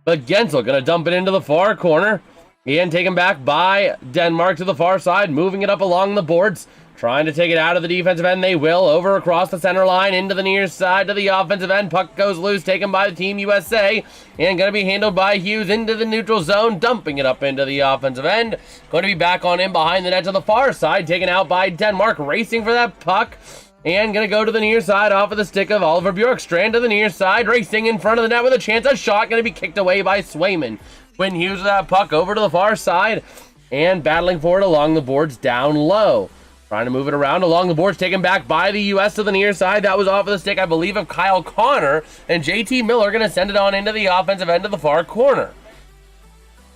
But Gensel gonna dump it into the far corner. Again, taken back by Denmark to the far side, moving it up along the boards, trying to take it out of the defensive end. They will, over across the center line into the near side to the offensive end. Puck goes loose, taken by the Team USA, and going to be handled by Hughes into the neutral zone, dumping it up into the offensive end. Going to be back on in behind the net to the far side, taken out by Denmark, racing for that puck. And going to go to the near side off of the stick of Oliver Bjorkstrand to the near side, racing in front of the net with a chance. A shot going to be kicked away by Swayman. Quinn Hughes with that puck over to the far side and battling for it along the boards down low. Trying to move it around along the boards, taken back by the U.S. to the near side. That was off of the stick, I believe, of Kyle Connor. And JT Miller going to send it on into the offensive end of the far corner.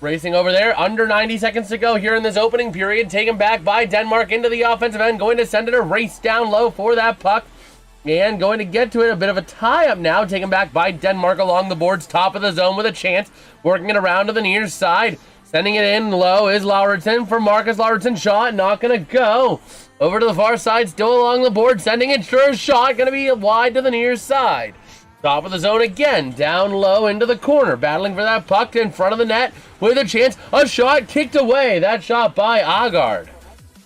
Racing over there, under 90 seconds to go here in this opening period. Taken back by Denmark into the offensive end. Going to send it a race down low for that puck. And going to get to it, a bit of a tie-up now. Taken back by Denmark along the boards, top of the zone with a chance. Working it around to the near side. Sending it in low is Lauritsen for Marcus Lauritsen. Shot, not going to go. Over to the far side, still along the board. Sending it for a shot, going to be wide to the near side. Top of the zone again, down low into the corner. Battling for that puck in front of the net with a chance. A shot kicked away. That shot by Agard.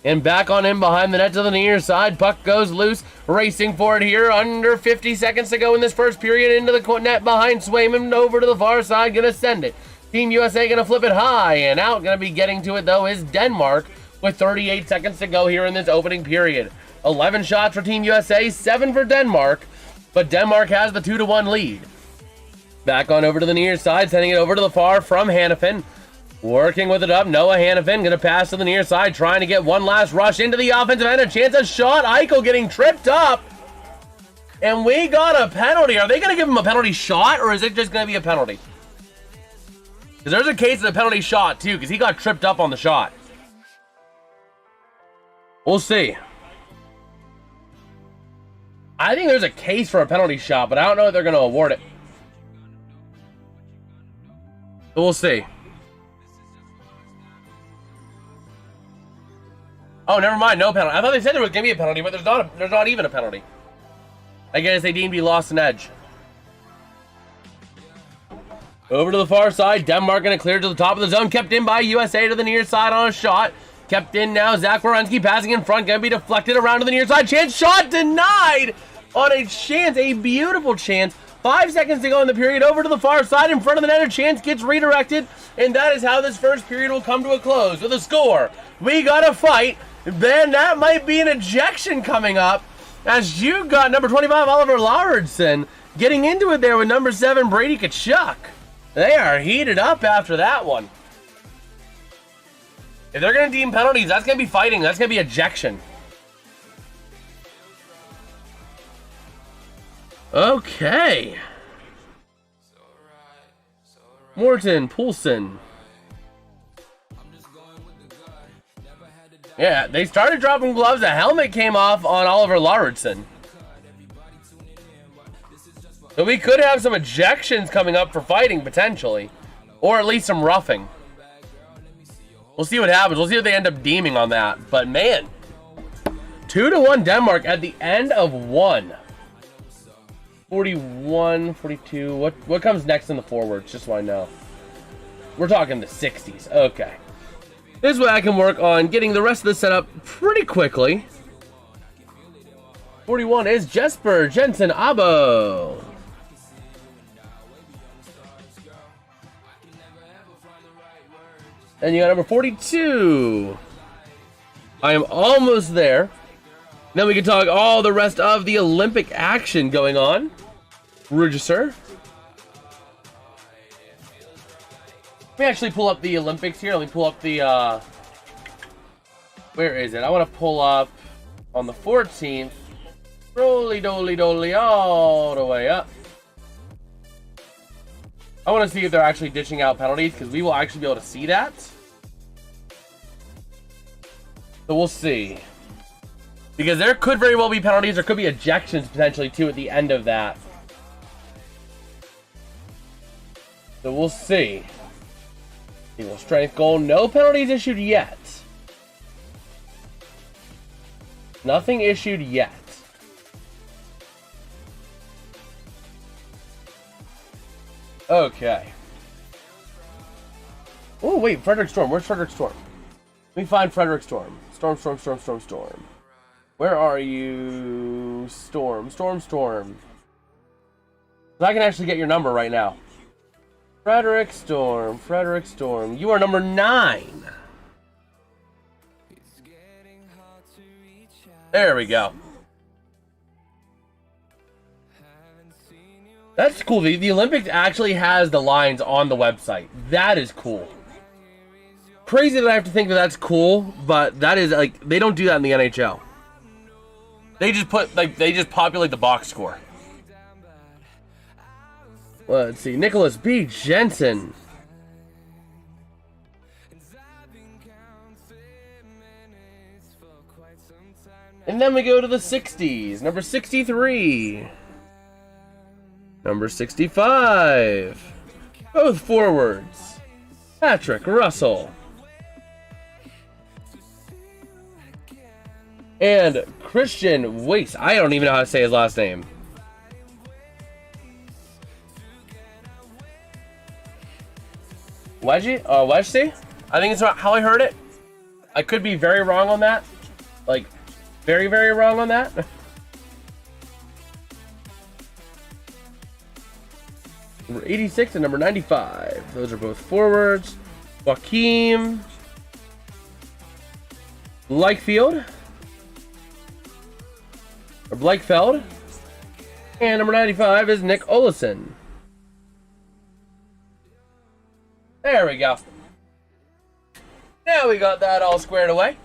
And back on in behind the net to the near side. Puck goes loose. Racing for it here. Under 50 seconds to go in this first period. Into the net behind Swayman. Over to the far side. Going to send it. Team USA going to flip it high and out. Going to be getting to it, though, is Denmark with 38 seconds to go here in this opening period. 11 shots for Team USA, 7 for Denmark. But Denmark has the 2-1 lead. Back on over to the near side. Sending it over to the far from Hannafin. Working with it up. Noah Hannafin going to pass to the near side. Trying to get one last rush into the offensive end. A chance, a shot. Eichel getting tripped up. And we got a penalty. Are they going to give him a penalty shot, or is it just going to be a penalty? Because there's a case of a penalty shot, too, because he got tripped up on the shot. We'll see. I think there's a case for a penalty shot, but I don't know if they're going to award it. But we'll see. Oh, never mind. No penalty. I thought they said there was going to be a penalty, but there's not even a penalty. I guess they deemed he lost an edge. Over to the far side. Denmark going to clear to the top of the zone. Kept in by USA to the near side on a shot. Kept in now. Zach Werenski passing in front. Going to be deflected around to the near side. Chance shot denied on a chance. A beautiful chance. 5 seconds to go in the period. Over to the far side in front of the net. A chance gets redirected. And that is how this first period will come to a close with a score. We got a fight. Then that might be an ejection coming up. As you got number 25 Oliver Lauritsen getting into it there with number 7 Brady Tkachuk. They are heated up after that one. If they're going to deem penalties, that's going to be fighting. That's going to be ejection. Okay. Morton, Poulsen. Yeah, they started dropping gloves. A helmet came off on Oliver Lauritsen. So we could have some ejections coming up for fighting, potentially. Or at least some roughing. We'll see what happens. We'll see what they end up deeming on that. But man, 2-1 Denmark at the end of one. 41, 42. What comes next in the forwards? Just so I know. We're talking the 60s. Okay. This way I can work on getting the rest of this set up pretty quickly. 41 is Jesper Jensen Abo. And you got number 42. I am almost there. Then we can talk all the rest of the Olympic action going on. Register. Let me actually pull up the Olympics here. Let me pull up the, where is it? I want to pull up on the 14th. Roly-doly-doly all the way up. I want to see if they're actually dishing out penalties, because we will actually be able to see that. So we'll see. Because there could very well be penalties. There could be ejections potentially too at the end of that. So we'll see. Equal strength goal. No penalties issued yet. Nothing issued yet. Okay. Oh, wait. Frederick Storm. Where's Frederick Storm? Let me find Frederick Storm. Storm. Where are you? Storm. So I can actually get your number right now. Frederick Storm. You are number 9. There we go. That's cool. The Olympics actually has the lines on the website. That is cool. Crazy that I have to think that that's cool, but that is like, they don't do that in the NHL. They just put, like, they just populate the box score. Let's see. Nicholas B. Jensen. And then we go to the 60s. Number 63. Number 65. Both forwards. Patrick Russell. And Christian Weiss. I don't even know how to say his last name. Wedgie? I think it's not how I heard it. I could be very wrong on that. Like, very, very wrong on that. Number 86 and number 95. Those are both forwards. Joaquim Blakefield. Or Blakefeld. And number 95 is Nick Olesen. There we go. Now we got that all squared away.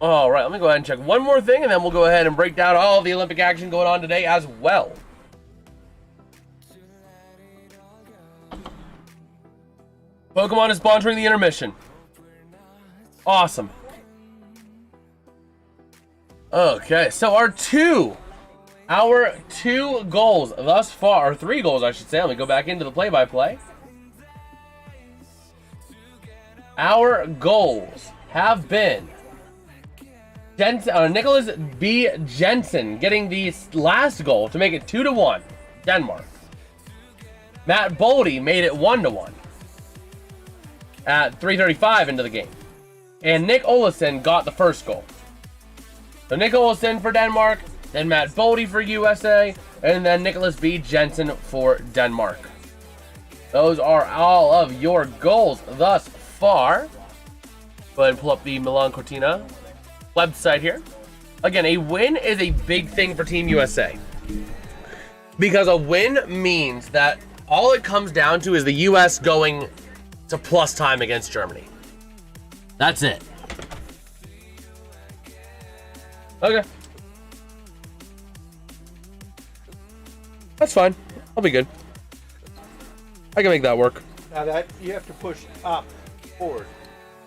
Alright, let me go ahead and check one more thing, and then we'll go ahead and break down all the Olympic action going on today as well. Pokemon is sponsoring the intermission. Awesome. Okay, so our two goals thus far, or 3 goals I should say. Let me go back into the play-by-play. Our goals have been Nicholas B. Jensen getting the last goal to make it 2-1, Denmark. Matt Boldy made it 1-1 at 3:35 into the game. And Nick Olesen got the first goal. So Nick Olesen for Denmark, then Matt Boldy for USA, and then Nicholas B. Jensen for Denmark. Those are all of your goals thus far. Go ahead and pull up the Milan Cortina website here. Again, a win is a big thing for Team USA. Because a win means that all it comes down to is the US going to plus time against Germany. That's it. Okay. That's fine. I'll be good. I can make that work. Now that you have to push up, forward.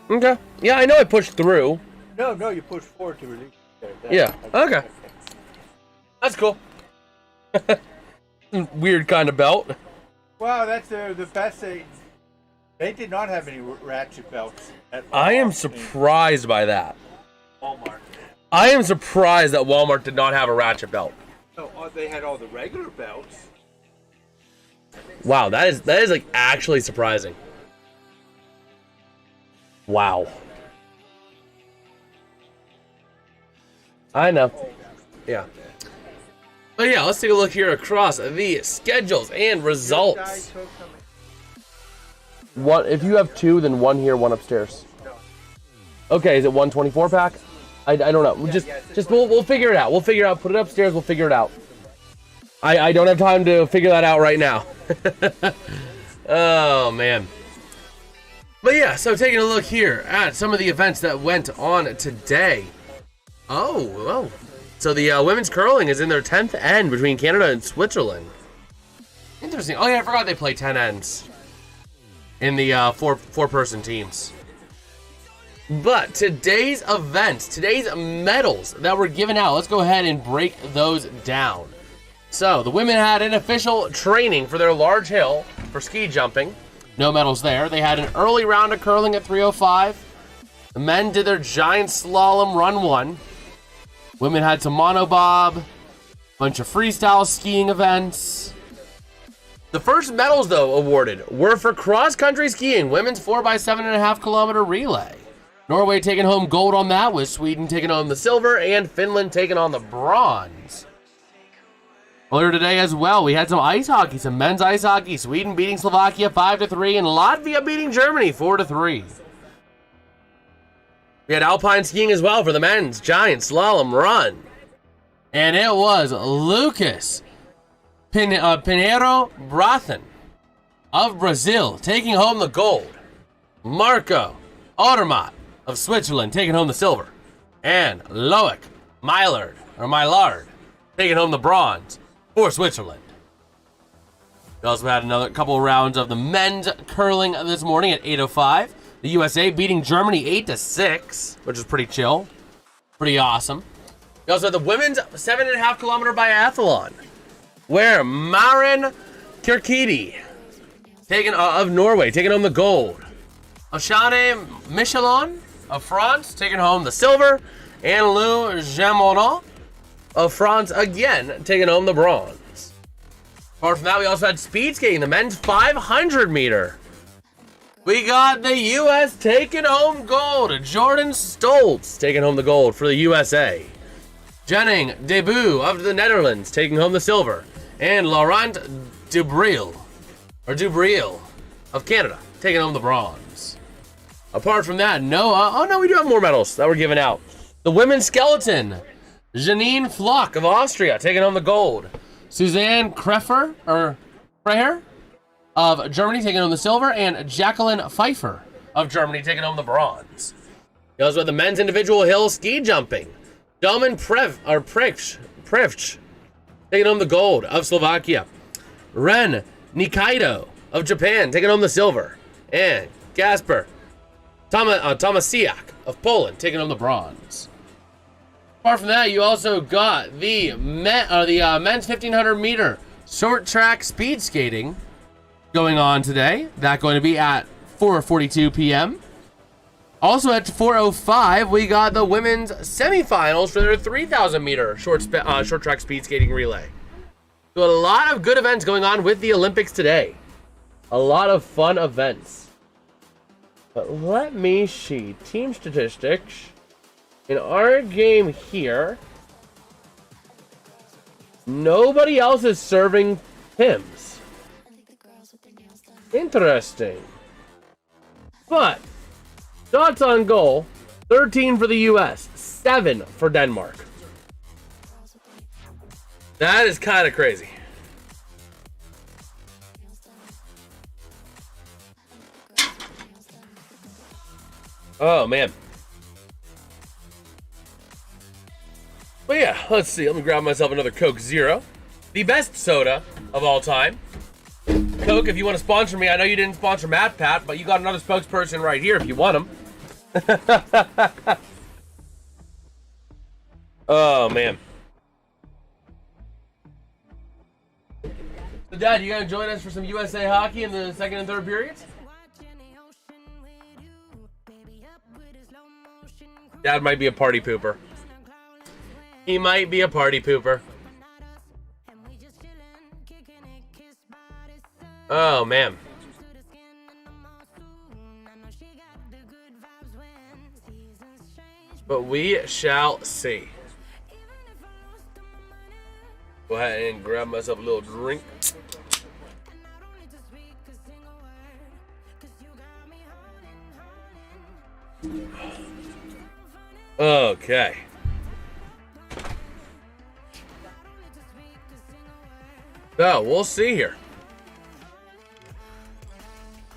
Okay. Yeah, I know I pushed through. No, you push forward to release. Yeah. Okay. That's cool. Weird kind of belt. Wow, that's the best thing. They did not have any ratchet belts at all. I am surprised by that. Walmart. I am surprised that Walmart did not have a ratchet belt. No, they had all the regular belts. Wow, that is like actually surprising. Wow. I know. Yeah. But yeah, let's take a look here across the schedules and results. One, if you have 2, then 1 here, 1 upstairs. Okay, is it 124 pack? I don't know. We'll figure it out. We'll figure it out. Put it upstairs. We'll figure it out. I don't have time to figure that out right now. Oh, man. But yeah, so taking a look here at some of the events that went on today. Oh. So the women's curling is in their 10th end between Canada and Switzerland. Interesting. Oh, yeah, I forgot they play 10 ends in the four-person teams. But today's events, today's medals that were given out, let's go ahead and break those down. So the women had an official training for their large hill for ski jumping. No medals there. They had an early round of curling at 3:05. The men did their giant slalom run 1. Women had some monobob, bunch of freestyle skiing events. The first medals, though, awarded were for cross-country skiing, women's 4x7.5 kilometer relay. Norway taking home gold on that, with Sweden taking home the silver and Finland taking on the bronze. Earlier today as well, we had some ice hockey, some men's ice hockey. Sweden beating Slovakia 5-3 and Latvia beating Germany 4-3. We had alpine skiing as well for the men's giant slalom run. And it was Lucas Pinheiro Brathen of Brazil taking home the gold. Marco Odermatt of Switzerland taking home the silver. And Loic Mylard taking home the bronze for Switzerland. We also had another couple of rounds of the men's curling this morning at 8:05. The USA beating Germany 8-6, which is pretty chill. Pretty awesome. We also had the women's 7.5 kilometer biathlon, where Maren Kirkidi of Norway taking home the gold. Oshane Michelon of France taking home the silver. And Lou Jamonot of France again taking home the bronze. Apart from that, we also had speed skating, the men's 500 meter. We got the U.S. taking home gold. Jordan Stoltz taking home the gold for the USA. Jenning Debu of the Netherlands taking home the silver. And Laurent Dubril of Canada taking home the bronze. Apart from that, we do have more medals that were given out. The women's skeleton, Janine Flock of Austria taking home the gold. Suzanne Kreher of Germany taking home the silver, and Jacqueline Pfeiffer of Germany taking home the bronze. We also had the men's individual hill ski jumping. Domin Prevch taking home the gold of Slovakia. Ren Nikaido of Japan taking home the silver, and Gasper Tomasiak of Poland taking home the bronze. Apart from that, you also got the men's 1500 meter short track speed skating going on today. That going to be at 4:42 p.m. Also at 4:05, we got the women's semifinals for their 3,000 meter short track speed skating relay. So a lot of good events going on with the Olympics today. A lot of fun events. But let me see team statistics. In our game here, nobody else is serving Pims. Interesting. But shots on goal, 13 for the US, 7 for Denmark. That is kind of crazy. Oh, man. But yeah, let's see. Let me grab myself another Coke Zero. The best soda of all time. Coke, if you want to sponsor me, I know you didn't sponsor Matt Pat, but you got another spokesperson right here if you want him. Oh, man. So, Dad, you gonna join us for some USA hockey in the second and third periods? Dad might be a party pooper. He might be a party pooper. Oh, man. But we shall see. Go ahead and grab myself a little drink. Okay. So, we'll see here.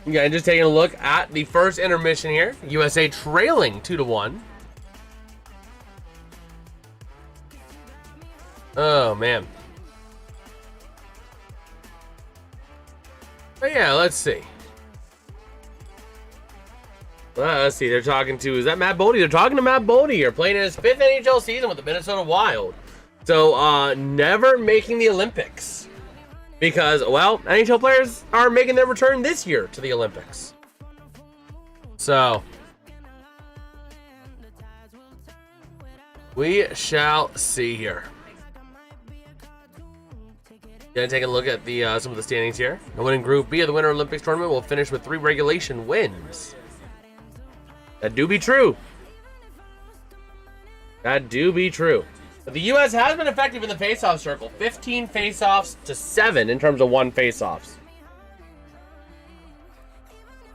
Yeah, just taking a look at the first intermission here. USA trailing 2-1. Oh, man. But yeah, let's see. Let's see. They're talking to, is that Matt Bodie? They're talking to Matt Bodie here, playing in his 5th NHL season with the Minnesota Wild. So, never making the Olympics. Because, well, NHL players are making their return this year to the Olympics. So, we shall see here. Gonna take a look at the some of the standings here. The winning Group B of the Winter Olympics tournament will finish with 3 regulation wins. That do be true. That do be true. But the U.S. has been effective in the faceoff circle. 15 faceoffs to 7 in terms of 1 faceoffs.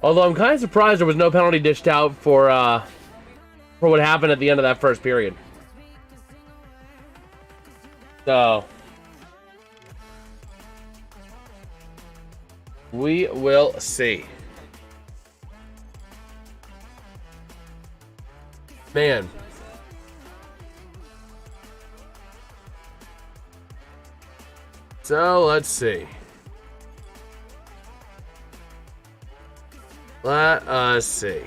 Although I'm kind of surprised there was no penalty dished out for what happened at the end of that first period. So we will see. Man. So let's see. Let us see.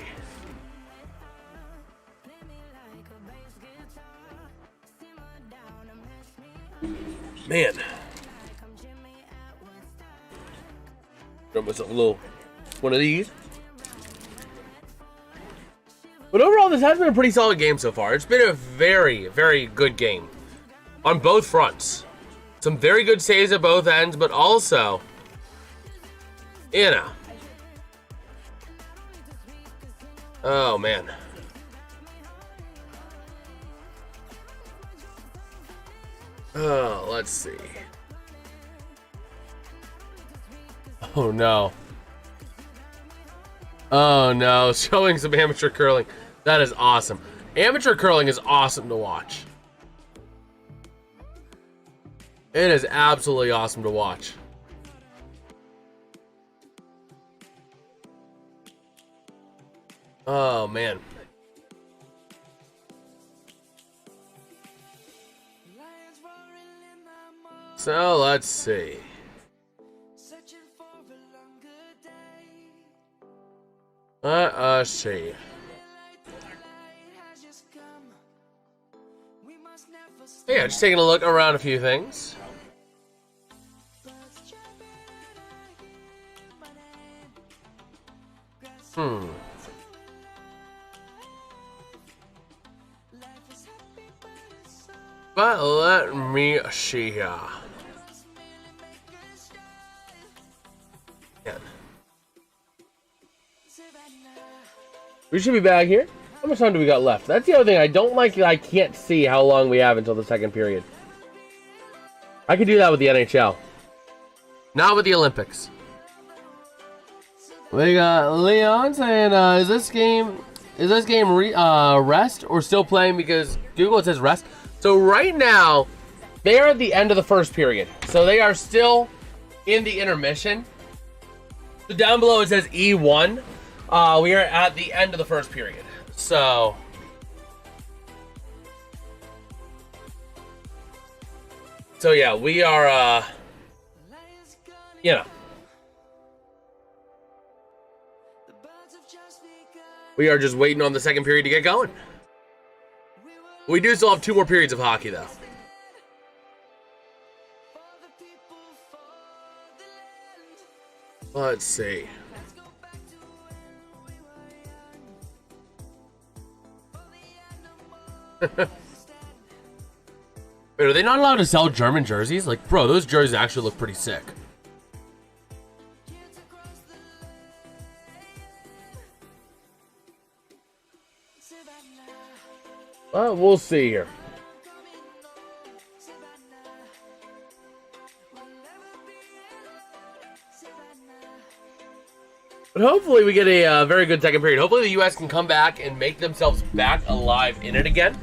Man. Got myself a little one of these. But overall, this has been a pretty solid game so far. It's been a very, very good game on both fronts. Some very good saves at both ends, but also, you know. Oh, man. Oh, let's see. Oh, no. Oh, no. Showing some amateur curling. That is awesome. Amateur curling is awesome to watch. It is absolutely awesome to watch. Oh, man. So, let's see. Let us see. Yeah, just taking a look around a few things. But let me see here. Yeah. We should be back here. How much time do we got left? That's the other thing I don't like. I can't see how long we have until the second period. I could do that with the NHL. Not with the Olympics. We got Leon saying, is this game rest or still playing? Because Google, it says rest. So right now, they are at the end of the first period. So they are still in the intermission. So down below it says E1. We are at the end of the first period. So yeah, we are, you know. We are just waiting on the second period to get going. We do still have 2 more periods of hockey, though. Let's see. Wait, are they not allowed to sell German jerseys? Like, bro, those jerseys actually look pretty sick. Well, we'll see here. But hopefully we get a very good second period. Hopefully the U.S. can come back and make themselves back alive in it again.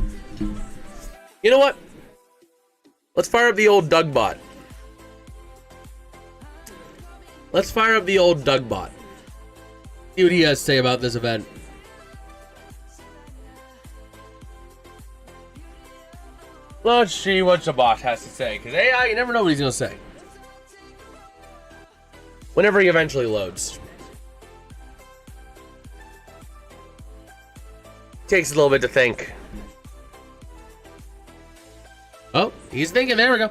You know what? Let's fire up the old Doug bot. Let's fire up the old Doug bot. See what he has to say about this event. Let's see what the bot has to say, because AI, you never know what he's going to say. Whenever he eventually loads. Takes a little bit to think. Oh, he's thinking. There we go.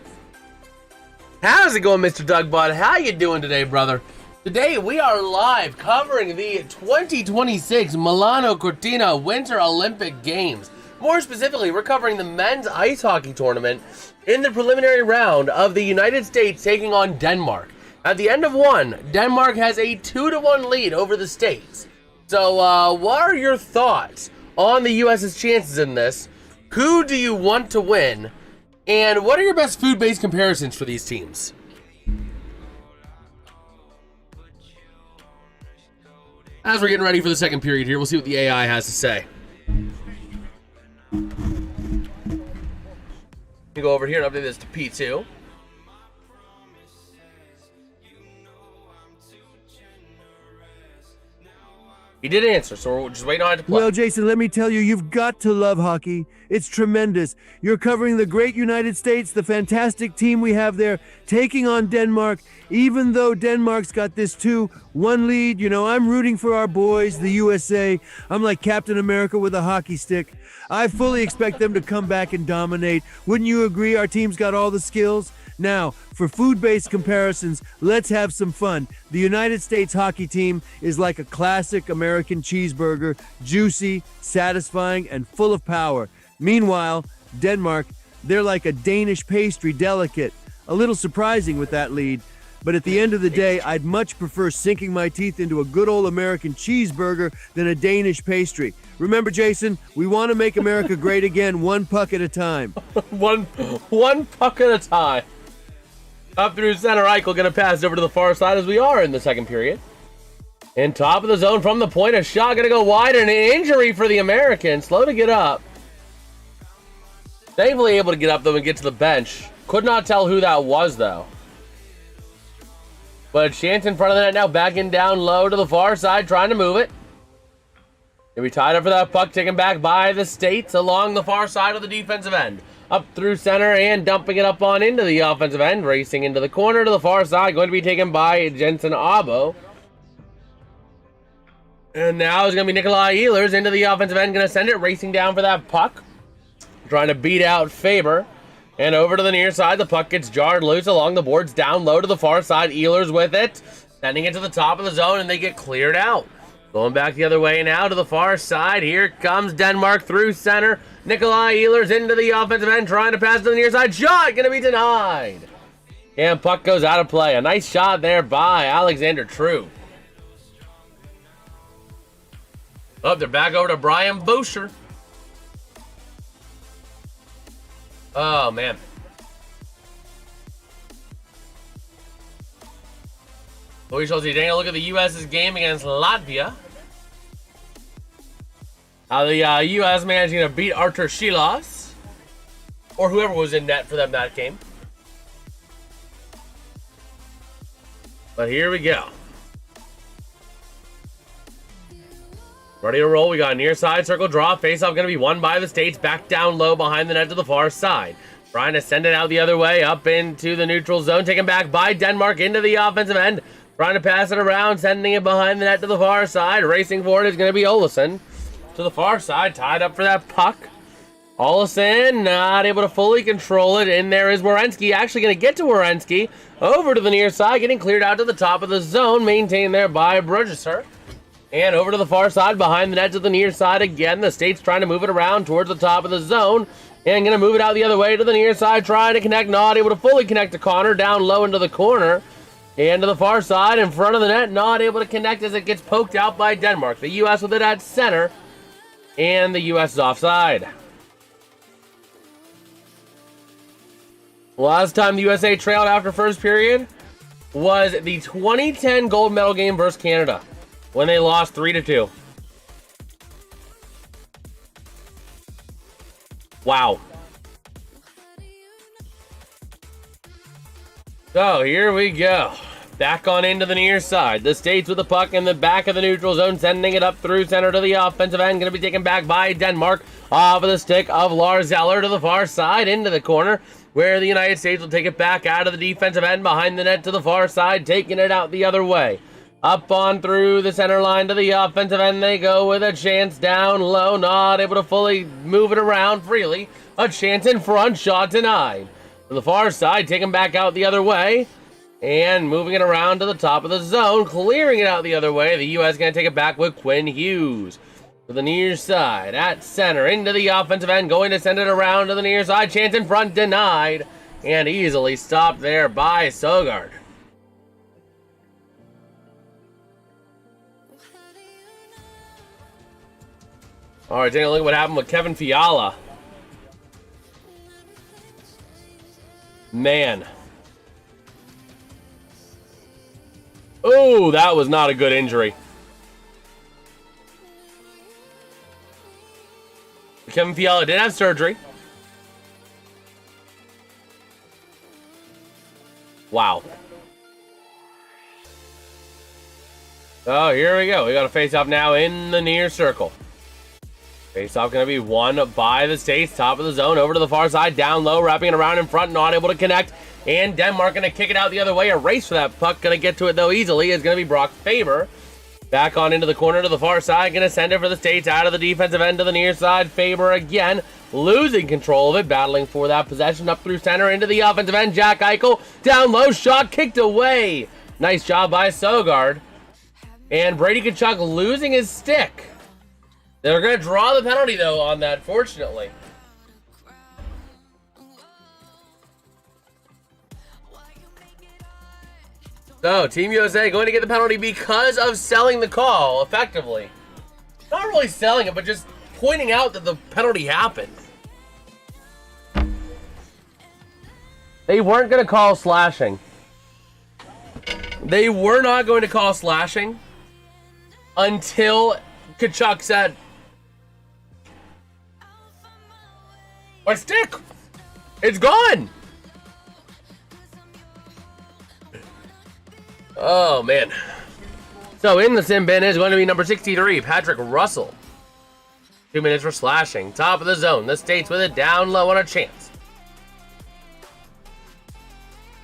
How's it going, Mr. Dougbot? How you doing today, brother? Today we are live covering the 2026 Milan Cortina Winter Olympic Games. More specifically, we're covering the men's ice hockey tournament in the preliminary round of the United States taking on Denmark. At the end of one, Denmark has a 2-1 lead over the States. So, what are your thoughts on the U.S.'s chances in this? Who do you want to win? And what are your best food-based comparisons for these teams? As we're getting ready for the second period here, we'll see what the AI has to say. You go over here and update this to P2. He did answer, so we're just waiting on it to play. Well, Jason, let me tell you, you've got to love hockey. It's tremendous. You're covering the great United States, the fantastic team we have there, taking on Denmark. Even though Denmark's got this 2-1 lead, you know, I'm rooting for our boys, the USA. I'm like Captain America with a hockey stick. I fully expect them to come back and dominate. Wouldn't you agree? Our team's got all the skills. Now, for food-based comparisons, let's have some fun. The United States hockey team is like a classic American cheeseburger, juicy, satisfying, and full of power. Meanwhile, Denmark, they're like a Danish pastry delicate. A little surprising with that lead, but at the end of the day, I'd much prefer sinking my teeth into a good old American cheeseburger than a Danish pastry. Remember, Jason, we want to make America great again, one puck at a time. one puck at a time. Up through center, Eichel going to pass over to the far side as we are in the second period. In top of the zone from the point, a shot going to go wide, and an injury for the American. Slow to get up. Thankfully able to get up, though, and get to the bench. Could not tell who that was, though. But a chance in front of the net now, backing down low to the far side, trying to move it. They'll be tied up for that puck, taken back by the States along the far side of the defensive end. Up through center and dumping it up on into the offensive end. Racing into the corner to the far side. Going to be taken by Jensen Abo. And now it's going to be Nikolai Ehlers into the offensive end. Going to send it racing down for that puck. Trying to beat out Faber. And over to the near side. The puck gets jarred loose along the boards. Down low to the far side. Ehlers with it. Sending it to the top of the zone and they get cleared out. Going back the other way now to the far side. Here comes Denmark through center. Nikolai Ehlers into the offensive end, trying to pass to the near side. Shot going to be denied. And puck goes out of play. A nice shot there by Alexander True. Oh, they're back over to Brian Boucher. Oh, man. We shall see. Taking a look at the U.S.'s game against Latvia. How the U.S. managing to beat Artur Shilas. Or whoever was in net for them that game. But here we go. Ready to roll. We got a near side circle draw. Face-off going to be won by the States. Back down low behind the net to the far side. Trying to send it out the other way. Up into the neutral zone. Taken back by Denmark into the offensive end. Trying to pass it around. Sending it behind the net to the far side. Racing forward is going to be Olesen. To the far side. Tied up for that puck. Olesen not able to fully control it. And there is Werenski. Actually going to get to Werenski. Over to the near side. Getting cleared out to the top of the zone. Maintained there by Burgesser. And over to the far side. Behind the net to the near side again. The States trying to move it around towards the top of the zone. And going to move it out the other way to the near side. Trying to connect. Not able to fully connect to Connor. Down low into the corner. And to the far side in front of the net. Not able to connect as it gets poked out by Denmark. The U.S. with it at center. And the U.S. is offside. Last time the USA trailed after first period was the 2010 gold medal game versus Canada when they lost 3-2. Wow. So here we go. Back on into the near side. The States with the puck in the back of the neutral zone, sending it up through center to the offensive end. Going to be taken back by Denmark. Off of the stick of Lars Eller to the far side into the corner, where the United States will take it back out of the defensive end behind the net to the far side, taking it out the other way. Up on through the center line to the offensive end they go with a chance down low, not able to fully move it around freely. A chance in front, shot denied. To the far side, taken back out the other way, and moving it around to the top of the zone, clearing it out the other way. The U.S. going to take it back with Quinn Hughes. To the near side, at center, into the offensive end, going to send it around to the near side. Chance in front, denied, and easily stopped there by Sogard. All right, taking a look at what happened with Kevin Fiala. Man. Oh, that was not a good injury. Kevin Fiala did have surgery. Wow. Oh, here we go. We got a face-off now in the near circle. Face-off going to be won by the States. Top of the zone, over to the far side, down low, wrapping it around in front, not able to connect. And Denmark going to kick it out the other way. A race for that puck. Going to get to it, though, easily. Is going to be Brock Faber. Back on into the corner to the far side. Going to send it for the States out of the defensive end to the near side. Faber again, losing control of it, battling for that possession up through center into the offensive end. Jack Eichel, down low, shot kicked away. Nice job by Sogard. And Brady Tkachuk losing his stick. They're going to draw the penalty, though, on that, fortunately. So, Team USA going to get the penalty because of selling the call, effectively. Not really selling it, but just pointing out that the penalty happened. They weren't going to call slashing. They were not going to call slashing until Tkachuk said, "My stick! It's gone!" Oh, man. So, in the sin bin is going to be number 63, Patrick Russell. 2 minutes for slashing. Top of the zone. The States with it down low on a chance.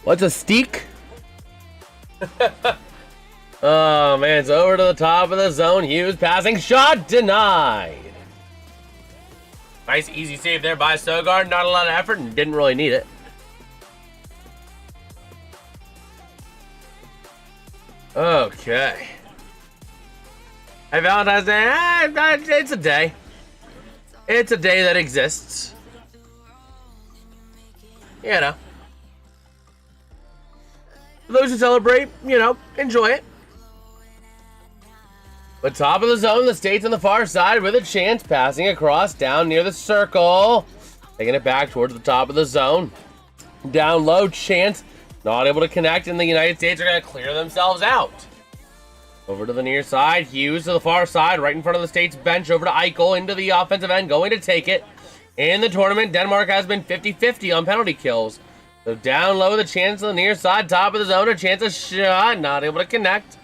What's a steak? Oh, man. It's over to the top of the zone. Hughes passing. Shot denied. Nice, easy save there by Sogard. Not a lot of effort and didn't really need it. Okay. Hey, Valentine's Day. It's a day. It's a day that exists. You know. For those who celebrate, you know, enjoy it. But top of the zone, the States on the far side with a chance, passing across down near the circle. Taking it back towards the top of the zone. Down low, chance. Not able to connect, and the United States are going to clear themselves out. Over to the near side. Hughes to the far side, right in front of the States bench. Over to Eichel into the offensive end, going to take it. In the tournament, Denmark has been 50-50 on penalty kills. So down low, the chance on the near side, top of the zone, a chance of shot. Not able to connect.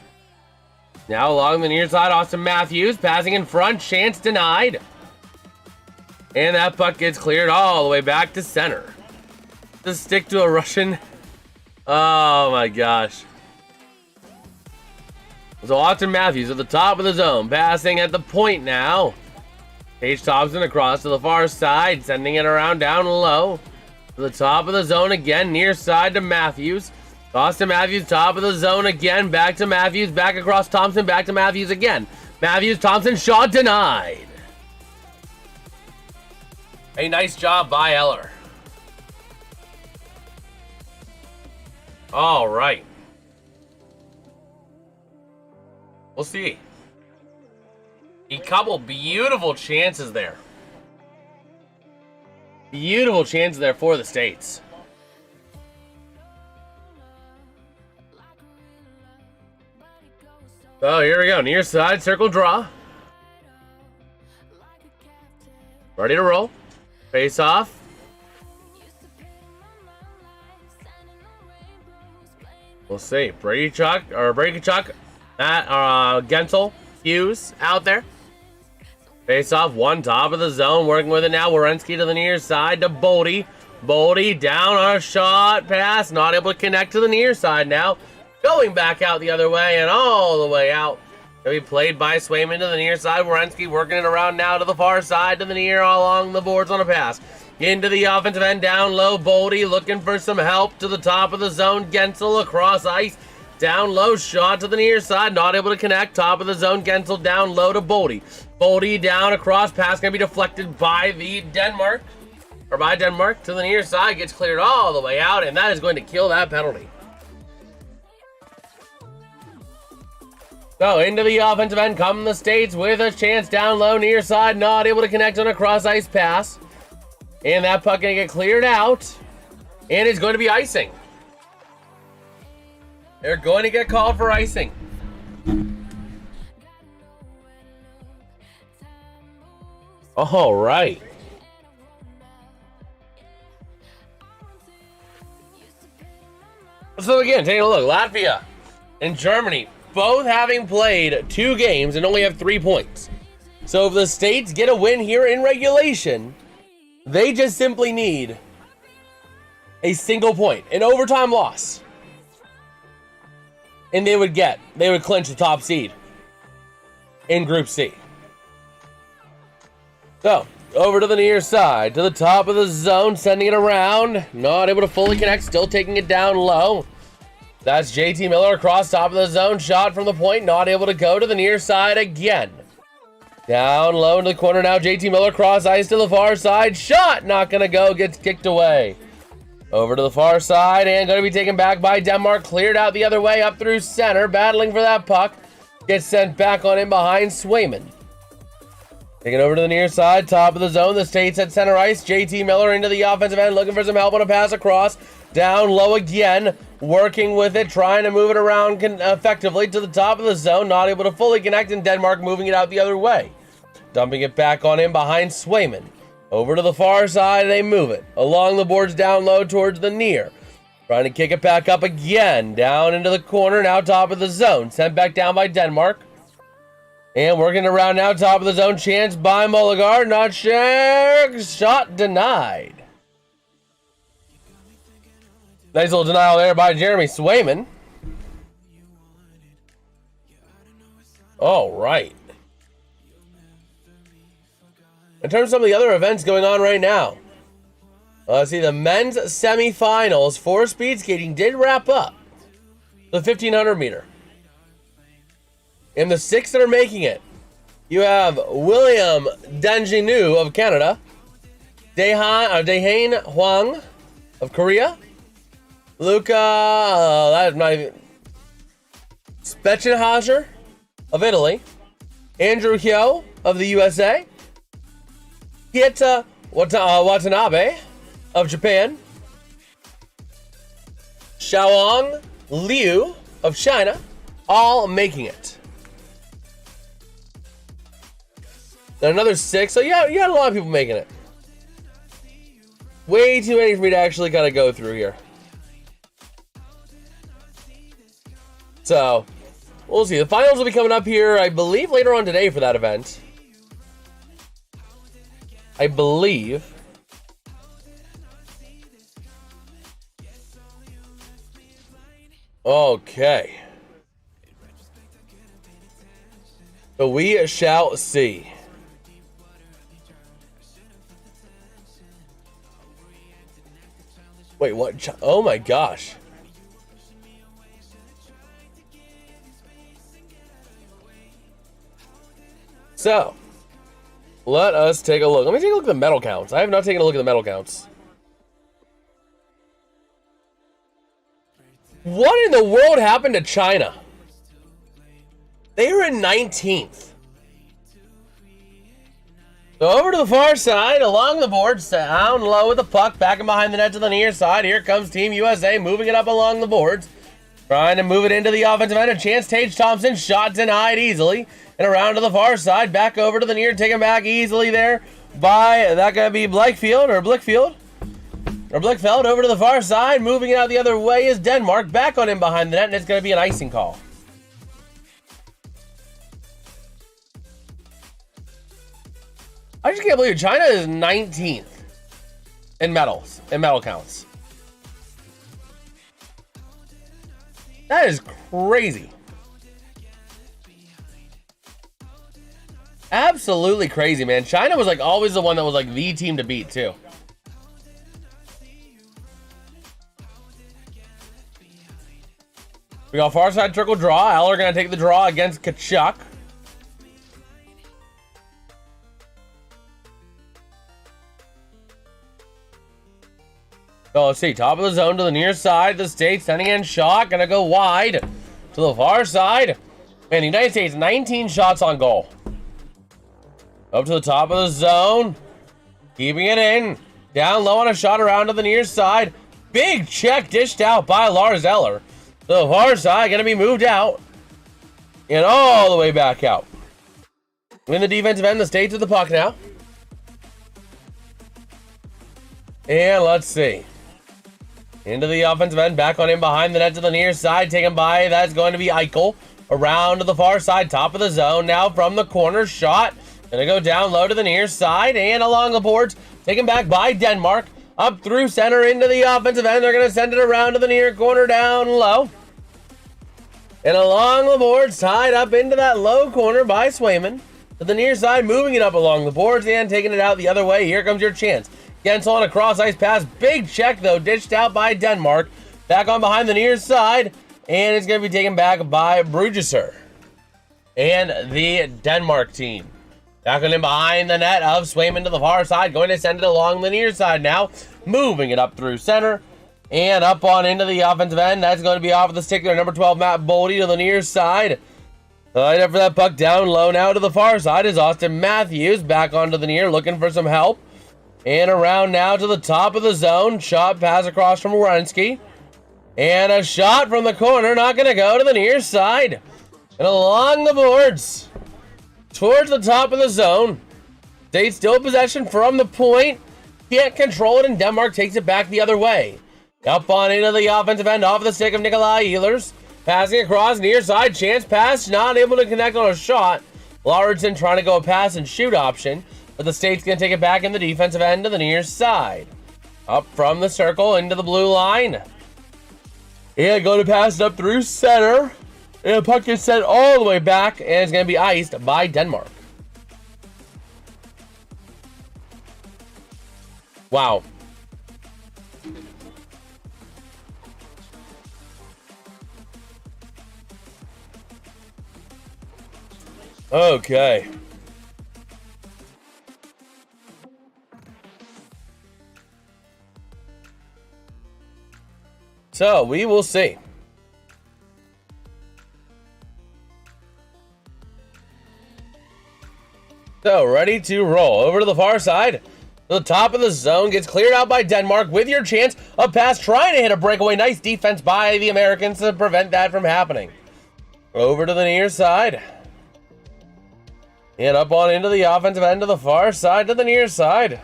Now along the near side, Austin Matthews passing in front, chance denied. And that puck gets cleared all the way back to center. To stick to a Russian. Oh my gosh. So Austin Matthews at the top of the zone, passing at the point now. Paige Thompson across to the far side, sending it around down low. To the top of the zone again, near side to Matthews. Austin Matthews, top of the zone again, back to Matthews, back across Thompson, back to Matthews again. Matthews, Thompson, shot denied. A nice job by Eller. All right. We'll see. A couple beautiful chances there. Beautiful chances there for the States. So here we go. Near side, circle draw. Ready to roll. Face off. We'll see. Brady Kachuk, Gensel, Hughes out there. Face off, one top of the zone, working with it now. Werenski to the near side to Boldy. Boldy down on a shot pass, not able to connect to the near side now. Going back out the other way and all the way out. Gonna be played by Swayman to the near side. Werenski working it around now to the far side to the near along the boards on a pass. Into the offensive end, down low. Boldy looking for some help to the top of the zone. Gensel across ice. Down low, shot to the near side, not able to connect. Top of the zone, Gensel down low to Boldy. Boldy down across, pass gonna be deflected by Denmark to the near side, gets cleared all the way out, and that is going to kill that penalty. So into the offensive end come the States with a chance down low, near side, not able to connect on a cross ice pass. And that puck gonna get cleared out, and it's going to be icing. They're going to get called for icing. All right. So again, taking a look, Latvia and Germany both having played 2 games and only have 3 points. So if the States get a win here in regulation, they just simply need a single point, an overtime loss. And they would clinch the top seed in Group C. So, over to the near side, to the top of the zone, sending it around. Not able to fully connect, still taking it down low. That's JT Miller across top of the zone, shot from the point, not able to go to the near side again. Down low into the corner now, JT Miller cross ice to the far side, shot, not gonna go, gets kicked away. Over to the far side, and going to be taken back by Denmark. Cleared out the other way, up through center. Battling for that puck. Gets sent back on in behind Swayman. Taking over to the near side, top of the zone. The States at center ice. JT Miller into the offensive end, looking for some help on a pass across. Down low again. Working with it, trying to move it around effectively to the top of the zone. Not able to fully connect, and Denmark moving it out the other way. Dumping it back on in behind Swayman. Over to the far side, they move it. Along the boards down low towards the near. Trying to kick it back up again. Down into the corner, now top of the zone. Sent back down by Denmark. And working around now, top of the zone. Chance by Mulligar. Not sure. Shot denied. Nice little denial there by Jeremy Swayman. All right. In terms of some of the other events going on right now, let's see, the men's semifinals for speed skating did wrap up the 1500 meter. In the 6 that are making it, you have William Danjinu of Canada, Daehane Hwang of Korea, Luca, that is not even, Spechenhauser of Italy, Andrew Hyo of the USA, Hieta Watanabe of Japan, Xiaoang Liu of China, all making it. Then another 6, so you had a lot of people making it. Way too many for me to actually kind of go through here. So, we'll see. The finals will be coming up here, I believe, later on today for that event. I believe. Okay. So we shall see. Wait, what? Oh my gosh. So, let us take a look. Let me take a look at the medal counts. I have not taken a look at the medal counts. What in the world happened to China? They were in 19th. So over to the far side, along the boards, down low with the puck, back and behind the net to the near side. Here comes Team USA, moving it up along the boards. Trying to move it into the offensive end. A chance, Tage Thompson, shot denied easily. And around to the far side, back over to the near, taken back easily there by, that gonna be Blickfield. Blickfeld over to the far side. Moving out the other way is Denmark. Back on him behind the net, and it's going to be an icing call. I just can't believe China is 19th in medals, in medal counts. That is crazy. Absolutely crazy, man. China was like always the one that was like the team to beat too. We got far side trickle draw. Eller gonna take the draw against Kachuk. So let's see, top of the zone to the near side. The States sending in shot, gonna go wide to the far side. And the United States, 19 shots on goal. Up to the top of the zone, keeping it in. Down low on a shot around to the near side. Big check dished out by Lars Eller. The far side gonna be moved out. And all the way back out. In the defensive end, the States with the puck now. And let's see. Into the offensive end, back on him behind the net to the near side, taken by, that's going to be Eichel. Around to the far side, top of the zone, now from the corner, shot. Gonna go down low to the near side, and along the boards, taken back by Denmark. Up through center into the offensive end, they're gonna send it around to the near corner, down low. And along the boards, tied up into that low corner by Swayman. To the near side, moving it up along the boards, and taking it out the other way. Here comes your chance. Gensel on a cross ice pass. Big check, though, dished out by Denmark. Back on behind the near side. And it's going to be taken back by Brugesser. And the Denmark team. Back on him behind the net of Swayman to the far side. Going to send it along the near side now. Moving it up through center. And up on into the offensive end. That's going to be off of the stick there. Number 12, Matt Boldy to the near side. Right up for that puck down low now to the far side is Austin Matthews. Back onto the near, looking for some help. And around now to the top of the zone. Shot pass across from Wierenski. And a shot from the corner. Not going to go to the near side. And along the boards. Towards the top of the zone. States still possession from the point. Can't control it, and Denmark takes it back the other way. Up on into the offensive end. Off the stick of Nikolai Ehlers. Passing across near side. Chance pass. Not able to connect on a shot. Lauritsen trying to go a pass and shoot option. But the State's going to take it back in the defensive end to the near side. Up from the circle into the blue line. Yeah, going to pass it up through center. And the puck gets sent all the way back. And it's going to be iced by Denmark. Wow. Okay. So, we will see. So, ready to roll. Over to the far side. The top of the zone gets cleared out by Denmark with your chance. A pass trying to hit a breakaway. Nice defense by the Americans to prevent that from happening. Over to the near side. And up on into the offensive end to the far side to the near side.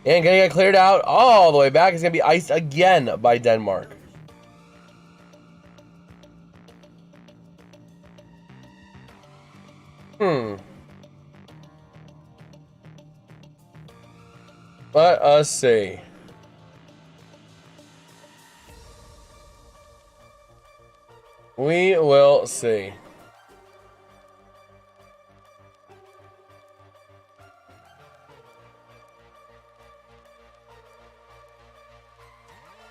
And gonna get cleared out all the way back. It's gonna be iced again by Denmark. Let us see. We will see.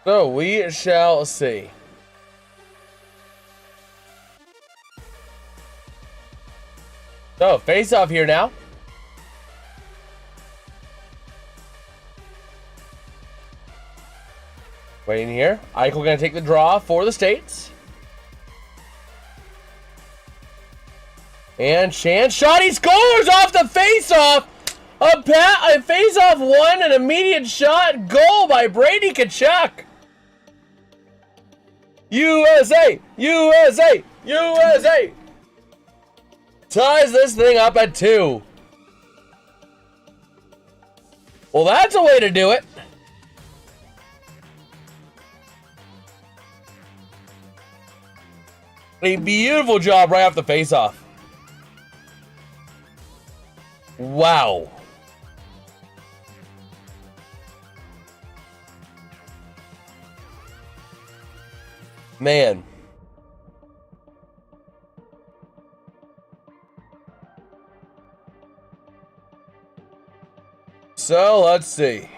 So we shall see. So face off here now. Waiting here. Eichel going to take the draw for the States. And chance shot. He scores off the face-off. A face-off one, an immediate shot. Goal by Brady Tkachuk. USA! USA! USA! Ties this thing up at 2. Well, that's a way to do it. A beautiful job right off the face-off. Wow. Man. So, let's see.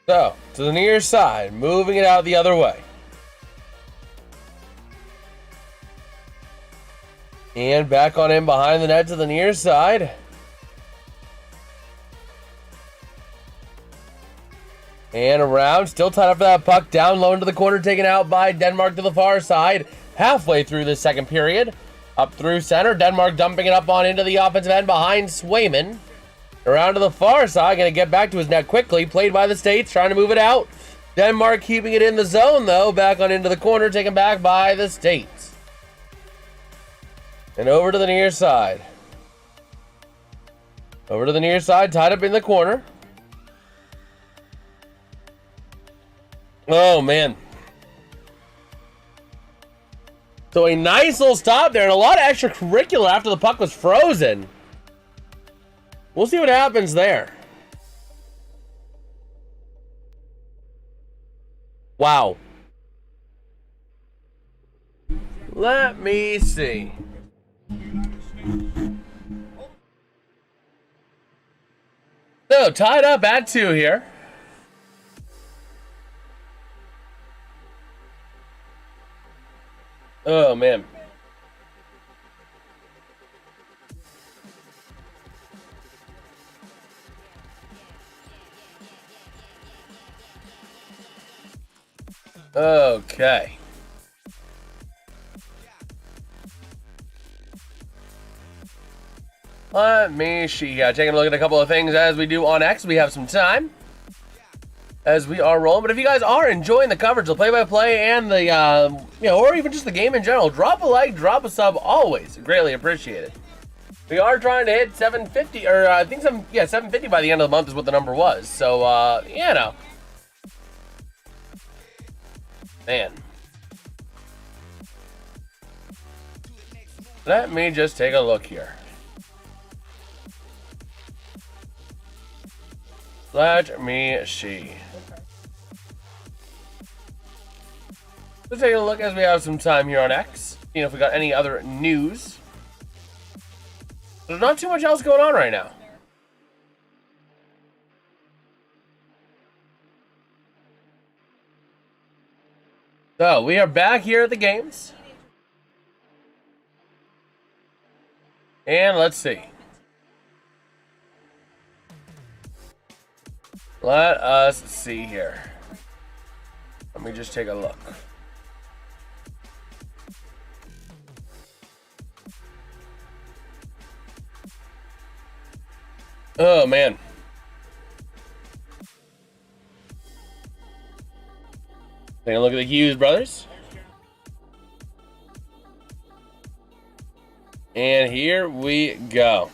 So, to the near side, moving it out the other way. And back on in behind the net to the near side. And around, still tied up for that puck, down low into the corner, taken out by Denmark to the far side. Halfway through the second period. Up through center, Denmark dumping it up on into the offensive end behind Swayman. Around to the far side, going to get back to his net quickly. Played by the States, trying to move it out. Denmark keeping it in the zone, though. Back on into the corner, taken back by the States. And over to the near side. Over to the near side, tied up in the corner. Oh, man. So a nice little stop there and a lot of extracurricular after the puck was frozen. We'll see what happens there. Wow. Let me see. So, tied up at 2 here. Oh, man. Okay. Let me see. Taking a look at a couple of things as we do on X. We have some time as we are rolling. But if you guys are enjoying the coverage, the play-by-play, and the, or even just the game in general, drop a like, drop a sub, always greatly appreciated. We are trying to hit 750, or I think 750 by the end of the month is what the number was. So, man. Let me just take a look here. Let me see. Let's take a look as we have some time here on X. See if we got any other news. There's not too much else going on right now. So, we are back here at the games. And let's see. Let us see here. Let me just take a look. Oh, man. Take a look at the Hughes brothers. And here we go.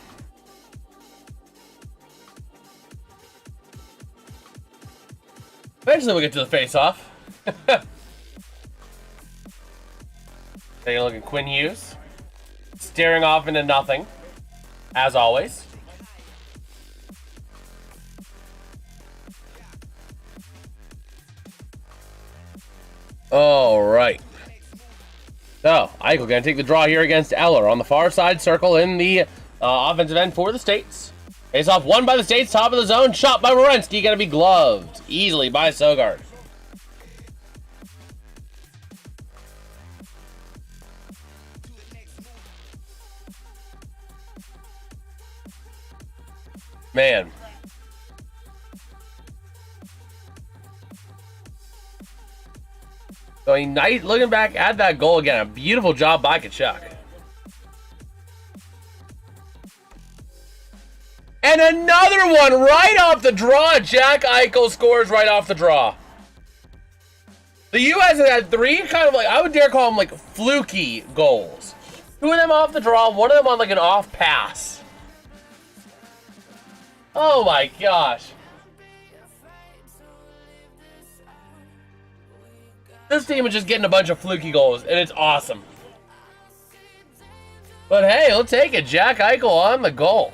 Eventually we'll get to the face-off. Take a look at Quinn Hughes. Staring off into nothing. As always. All right. So, Eichel going to take the draw here against Eller on the far side circle in the offensive end for the States. Face off won by the States, top of the zone, shot by Werenski, going to be gloved easily by Sogard. Man. So a nice, looking back at that goal again, a beautiful job by Tkachuk. And another one right off the draw. Jack Eichel scores right off the draw. The U.S. has had 3 kind of like, I would dare call them like fluky goals. 2 of them off the draw, 1 of them on like an off pass. Oh my gosh. This team is just getting a bunch of fluky goals, and it's awesome. But hey, we'll take it. Jack Eichel on the goal.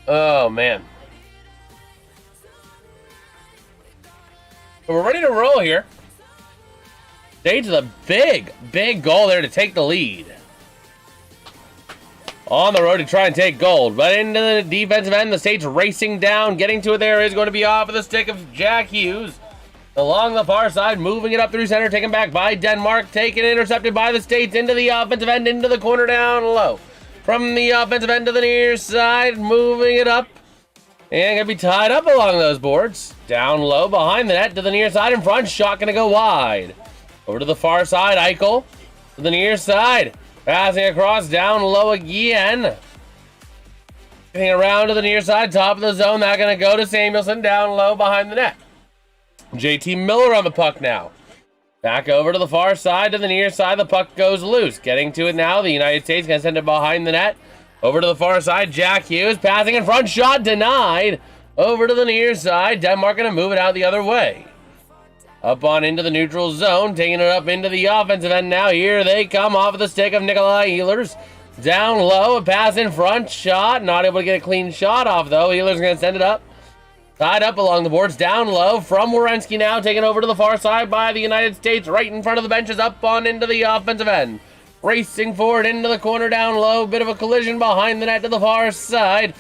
Oh, man. So we're ready to roll here. Stage the big goal there to take the lead. On the road to try and take gold, but into the defensive end, the State's racing down. Getting to it there is going to be off of the stick of Jack Hughes. Along the far side, moving it up through center, taken back by Denmark, taken intercepted by the States into the offensive end, into the corner down low. From the offensive end to the near side, moving it up. And going to be tied up along those boards. Down low, behind the net to the near side, in front, shot going to go wide. Over to the far side, Eichel to the near side. Passing across, down low again. Getting around to the near side, top of the zone. That's going to go to Samuelson, down low behind the net. JT Miller on the puck now. Back over to the far side, to the near side. The puck goes loose. Getting to it now. The United States going to send it behind the net. Over to the far side, Jack Hughes. Passing in front, shot denied. Over to the near side. Denmark going to move it out the other way. Up on into the neutral zone, taking it up into the offensive end now. Here they come off of the stick of Nikolai Ehlers. Down low, a pass in front, shot. Not able to get a clean shot off, though. Ehlers going to send it up. Tied up along the boards, down low from Werenski now, taken over to the far side by the United States, right in front of the benches, up on into the offensive end. Racing forward into the corner, down low. Bit of a collision behind the net to the far side.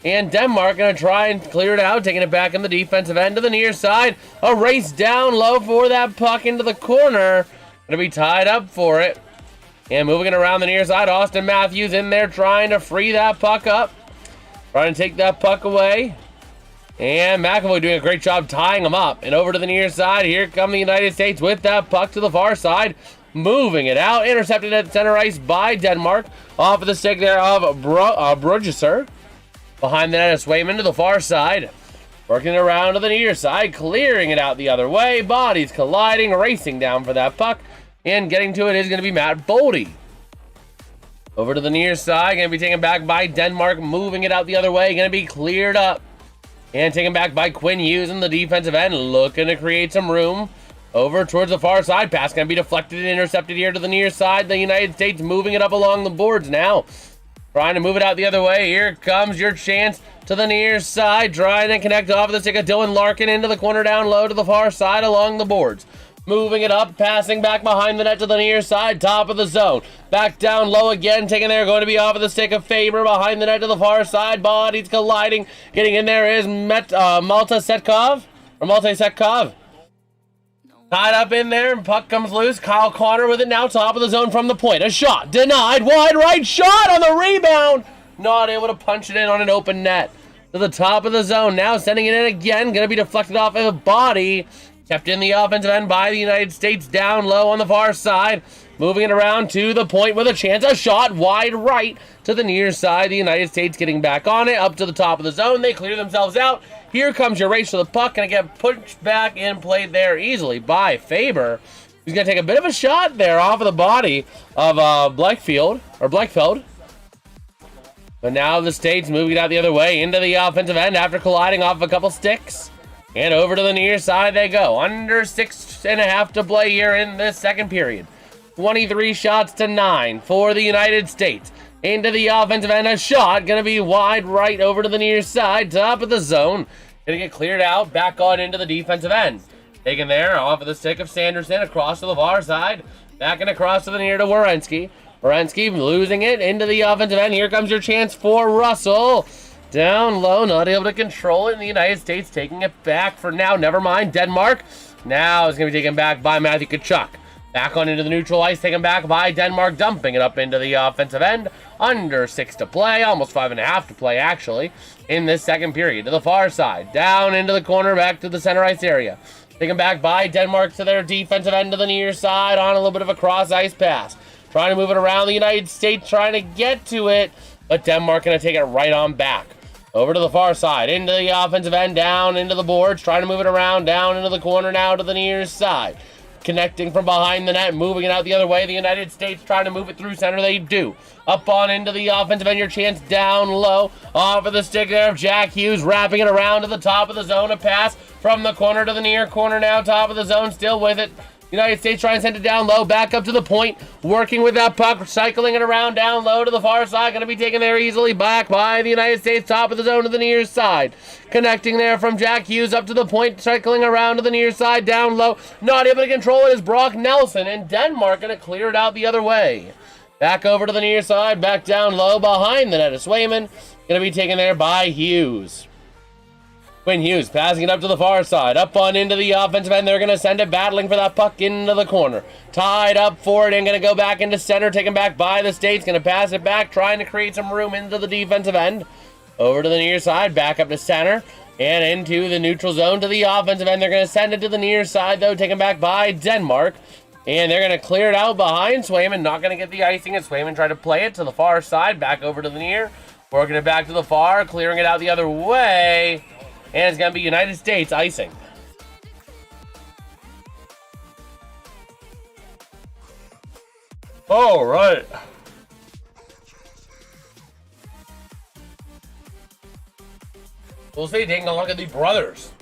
And Denmark going to try and clear it out, taking it back in the defensive end to the near side. A race down low for that puck into the corner. Going to be tied up for it. And moving it around the near side, Austin Matthews in there trying to free that puck up. Trying to take that puck away. And McAvoy doing a great job tying him up. And over to the near side, here come the United States with that puck to the far side. Moving it out, intercepted at center ice by Denmark. Off of the stick there of Bruggeser. Behind the net is Swayman to the far side. Working it around to the near side, clearing it out the other way. Bodies colliding, racing down for that puck. And getting to it is going to be Matt Boldy. Over to the near side, going to be taken back by Denmark. Moving it out the other way, going to be cleared up. And taken back by Quinn Hughes in the defensive end. Looking to create some room. Over towards the far side. Pass going to be deflected and intercepted here to the near side. The United States moving it up along the boards now. Trying to move it out the other way. Here comes your chance to the near side. Trying to connect off of the stick of Dylan Larkin into the corner down low to the far side along the boards. Moving it up, passing back behind the net to the near side, top of the zone. Back down low again, taking there, going to be off of the stick of Faber behind the net to the far side. Bodies colliding. Getting in there is Malta Setkov. Tied up in there, and puck comes loose. Kyle Connor with it now, top of the zone from the point. A shot, denied, wide right shot on the rebound. Not able to punch it in on an open net. To the top of the zone, now sending it in again. Going to be deflected off of the body. Kept in the offensive end by the United States, down low on the far side. Moving it around to the point with a chance. A shot wide right to the near side. The United States getting back on it, up to the top of the zone. They clear themselves out. Here comes your race to the puck, and get pushed back and played there easily by Faber. He's going to take a bit of a shot there off of the body of Blackfeld. But now the States moving it out the other way into the offensive end after colliding off a couple sticks. And over to the near side they go. Under 6.5 to play here in this second period. 23 shots to 9 for the United States. Into the offensive end, a shot. Going to be wide right over to the near side, top of the zone. Going to get cleared out, back on into the defensive end. Taken there, off of the stick of Sanderson, across to the far side. Back and across to the near to Werenski. Werenski losing it into the offensive end. Here comes your chance for Russell. Down low, not able to control it, and the United States taking it back for now. Never mind, Denmark. Now is going to be taken back by Matthew Tkachuk. Back on into the neutral ice, taken back by Denmark, dumping it up into the offensive end. Under 6 to play, almost 5.5 to play, actually, in this second period. To the far side, down into the corner, back to the center ice area. Taken back by Denmark to their defensive end to the near side on a little bit of a cross-ice pass. Trying to move it around the United States, trying to get to it, but Denmark going to take it right on back. Over to the far side, into the offensive end, down into the boards, trying to move it around, down into the corner now to the near side. connecting from behind the net, moving it out the other way. The United States trying to move it through center. They do. Up on into the offensive end. Your chance down low. Off of the stick there of Jack Hughes, wrapping it around to the top of the zone. A pass from the corner to the near corner now. Top of the zone, still with it. United States trying to send it down low, back up to the point, working with that puck, cycling it around down low to the far side, going to be taken there easily back by the United States, top of the zone to the near side. Connecting there from Jack Hughes up to the point, cycling around to the near side, down low. Not able to control it is Brock Nelson, and Denmark going to clear it out the other way. Back over to the near side, back down low behind the net of Swayman, going to be taken there by Hughes. Quinn Hughes passing it up to the far side, up on into the offensive end. They're going to send it battling for that puck into the corner. Tied up for it and going to go back into center, taken back by the States. Going to pass it back, trying to create some room into the defensive end. Over to the near side, back up to center, and into the neutral zone to the offensive end. They're going to send it to the near side, though, taken back by Denmark. And they're going to clear it out behind Swayman. Not going to get the icing, and Swayman tried to play it to the far side, back over to the near. Working it back to the far, clearing it out the other way. And it's going to be United States icing. All right. We'll see, taking a look at the brothers.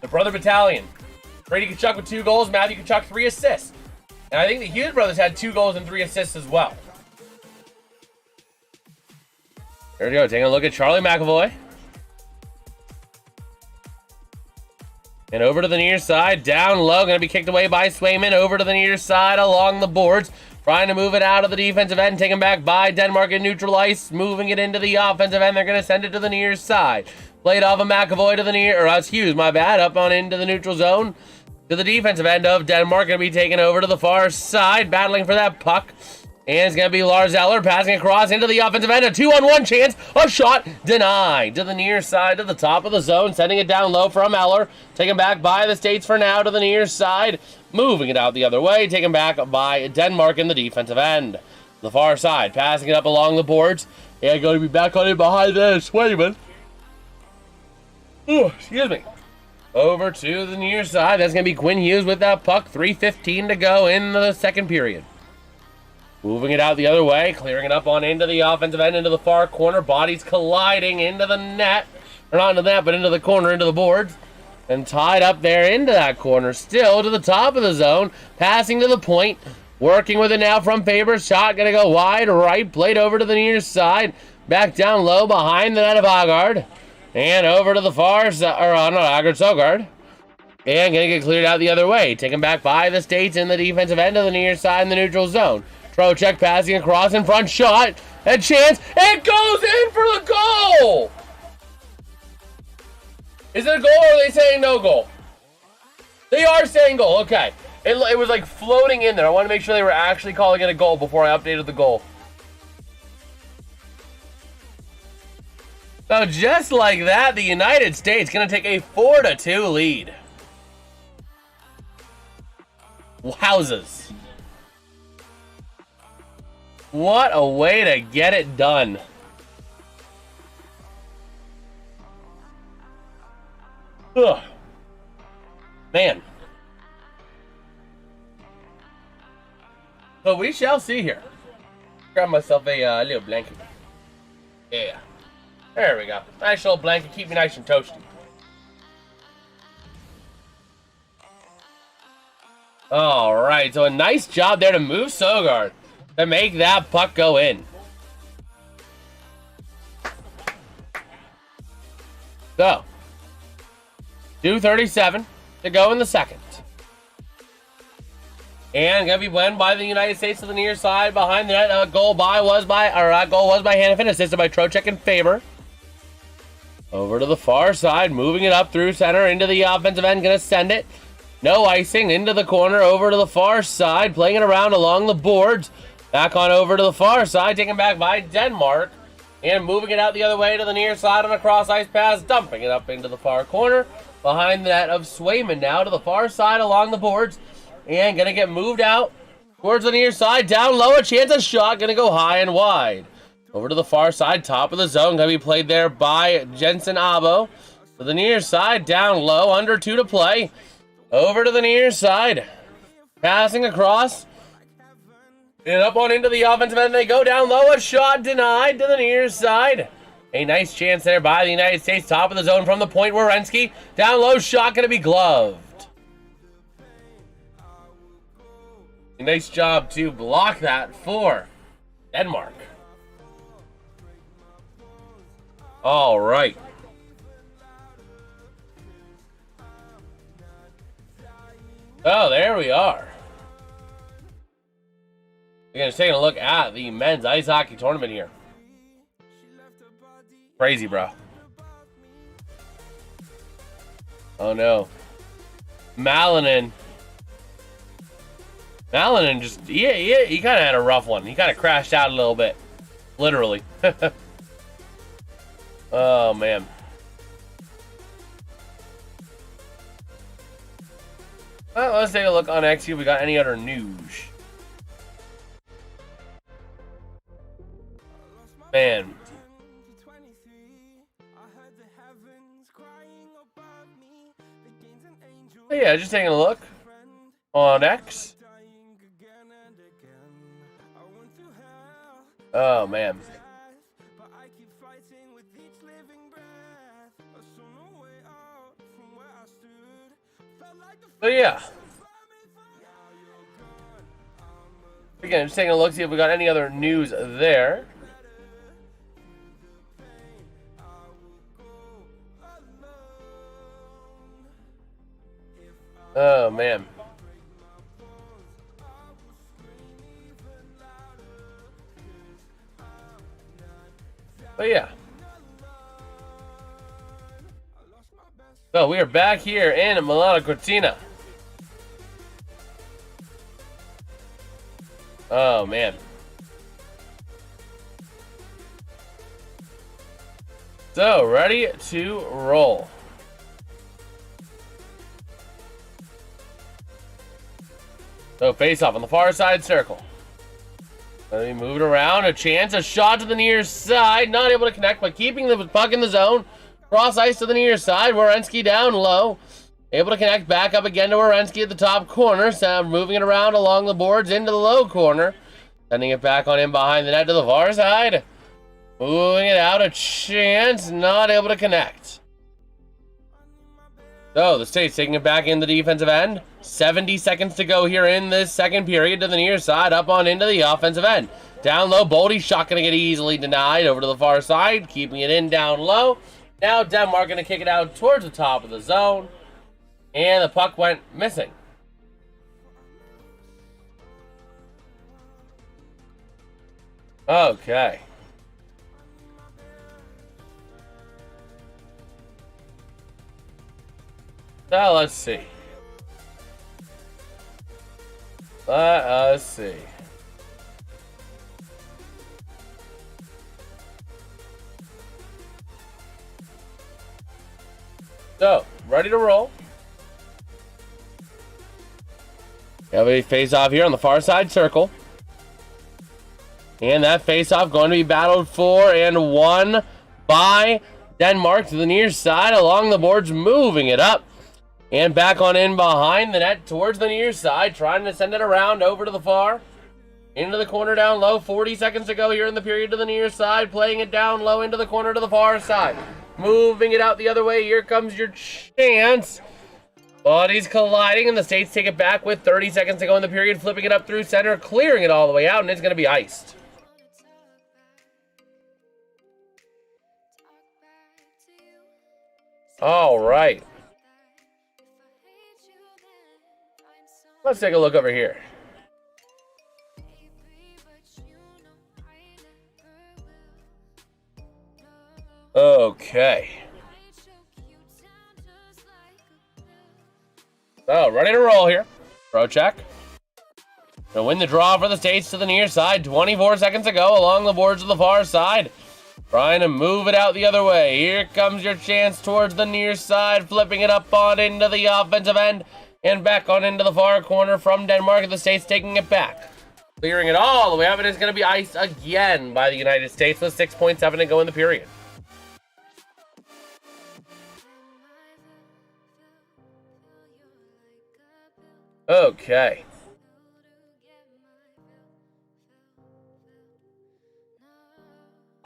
The brother battalion. Brady Tkachuk with 2 goals, Matthew Tkachuk 3 assists. And I think the Hughes brothers had 2 goals and 3 assists as well. There we go, taking a look at Charlie McAvoy. And over to the near side, down low, going to be kicked away by Swayman. Over to the near side, along the boards, trying to move it out of the defensive end, taken back by Denmark in neutral ice, moving it into the offensive end. They're going to send it to the near side. Played off of McAvoy to the near, or that's Hughes, my bad, up on into the neutral zone. To the defensive end of Denmark, going to be taken over to the far side, battling for that puck. And it's going to be Lars Eller passing across into the offensive end. A 2-on-1 chance. A shot denied to the near side, to the top of the zone. Sending it down low from Eller. Taken back by the States for now to the near side. Moving it out the other way. Taken back by Denmark in the defensive end. The far side. Passing it up along the boards. And going to be back on it behind there. Swayman. Ooh, excuse me. Over to the near side. That's going to be Quinn Hughes with that puck. 3:15 to go in the second period. Moving it out the other way, clearing it up on into the offensive end, into the far corner. Bodies colliding into the net. Or not into the net, but into the corner, into the boards. And tied up there into that corner. Still to the top of the zone. Passing to the point. Working with it now from Faber. Shot going to go wide right. Played over to the near side. Back down low behind the net of Agard. And over to the far side. Or not Agard, Sogard. And going to get cleared out the other way. Taken back by the States in the defensive end of the near side in the neutral zone. Trocheck passing across in front, shot, a chance, it goes in for the goal! Is it a goal or are they saying no goal? They are saying goal, okay. It was like floating in there. I want to make sure they were actually calling it a goal before I updated the goal. So just like that, the United States going to take a 4-2 lead. Wowzers. What a way to get it done. Ugh. Man. So we shall see here. Grab myself a little blanket. Yeah. There we go. Nice little blanket. Keep me nice and toasty. Alright, so a nice job there to move Sogard to make that puck go in. So, 2:37 to go in the second. And gonna be won by the United States to the near side behind the net. Goal was by Hannafin, assisted by Trocheck and Faber. Over to the far side, moving it up through center into the offensive end, gonna send it. No icing, into the corner, over to the far side, playing it around along the boards. Back on over to the far side, taken back by Denmark. And moving it out the other way to the near side on a cross ice pass, dumping it up into the far corner. Behind the net of Swayman now to the far side along the boards. And going to get moved out towards the near side, down low, a chance of shot, going to go high and wide. Over to the far side, top of the zone, going to be played there by Jensen Abo. To the near side, down low, under 2 to play. Over to the near side. Passing across. And up on into the offensive end. They go down low. A shot denied to the near side. A nice chance there by the United States. Top of the zone from the point. Werenski. Down low. Shot going to be gloved. A nice job to block that for Denmark. All right. Oh, there we are. We're going to take a look at the men's ice hockey tournament here. Crazy, bro. Oh, no. Milan just, he kind of had a rough one. He kind of crashed out a little bit. Literally. Oh, man. Well, let's take a look on X, see if we got any other news. Man. But yeah, just taking a look on X. Oh, man. So yeah. Again, just taking a look, see if we got any other news there. Oh, man. But yeah. So we are back here in Milan Cortina. Oh, man. So, ready to roll. So, face off on the far side circle. Let me move it around. A chance. A shot to the near side. Not able to connect, but keeping the puck in the zone. Cross ice to the near side. Werenski down low. Able to connect back up again to Werenski at the top corner. So moving it around along the boards into the low corner. Sending it back on in behind the net to the far side. Moving it out. A chance. Not able to connect. So the States taking it back in the defensive end. 70 seconds to go here in this second period to the near side. Up on into the offensive end. Down low. Boldy shot going to get easily denied over to the far side. Keeping it in down low. Now Denmark going to kick it out towards the top of the zone. And the puck went missing. Okay. So let's see. Let us see. So, ready to roll. Have a face-off here on the far side circle. And that face-off going to be battled for and won by Denmark to the near side along the boards, moving it up. And back on in behind the net towards the near side, trying to send it around over to the far. Into the corner down low, 40 seconds to go here in the period to the near side, playing it down low into the corner to the far side. Moving it out the other way, here comes your chance. Bodies colliding, and the States take it back with 30 seconds to go in the period, flipping it up through center, clearing it all the way out, and it's going to be iced. All right. Let's take a look over here. Okay. So, ready to roll here. Throw check. To win the draw for the States to the near side. 24 seconds to go along the boards of the far side. Trying to move it out the other way. Here comes your chance towards the near side. Flipping it up on into the offensive end. And back on into the far corner from Denmark. The States taking it back. Clearing it all the way up. It is going to be iced again by the United States with 6.7 to go in the period. Okay.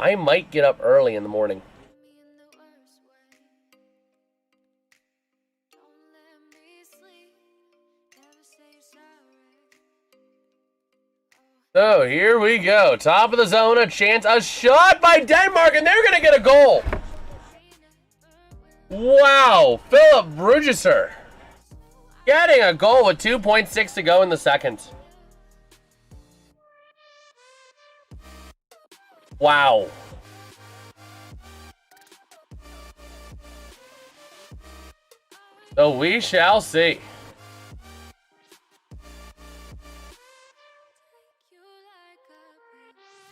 I might get up early in the morning. So here we go. Top of the zone, a chance, a shot by Denmark, and they're going to get a goal. Wow, Philip Brugiser getting a goal with 2.6 to go in the second. Wow. So we shall see.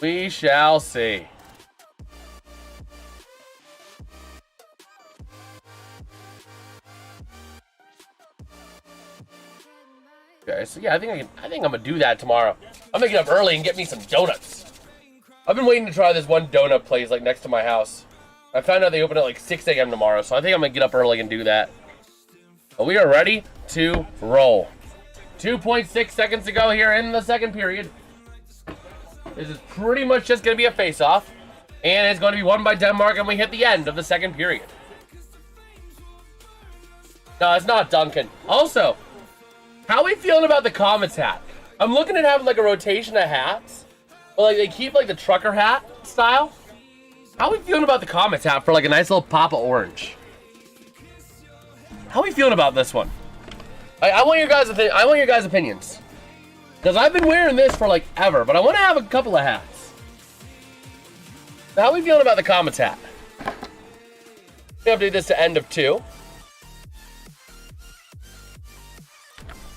We shall see. Okay, so yeah, I think I'm gonna do that tomorrow. I'm gonna get up early and get me some donuts. I've been waiting to try this one donut place like next to my house. I found out they open at like 6 a.m. tomorrow, so I think I'm gonna get up early and do that. But we are ready to roll. 2.6 seconds to go here in the second period. This is pretty much just going to be a face-off. And it's going to be won by Denmark, and we hit the end of the second period. No, it's not Duncan. Also, how are we feeling about the Comets hat? I'm looking at having like a rotation of hats. But like they keep like the trucker hat style. How are we feeling about the Comets hat for like a nice little pop of orange? How are we feeling about this one? I want your guys' opinions. Because I've been wearing this for like ever, but I want to have a couple of hats. So how are we feeling about the Comets hat? We have to do this to end of 2.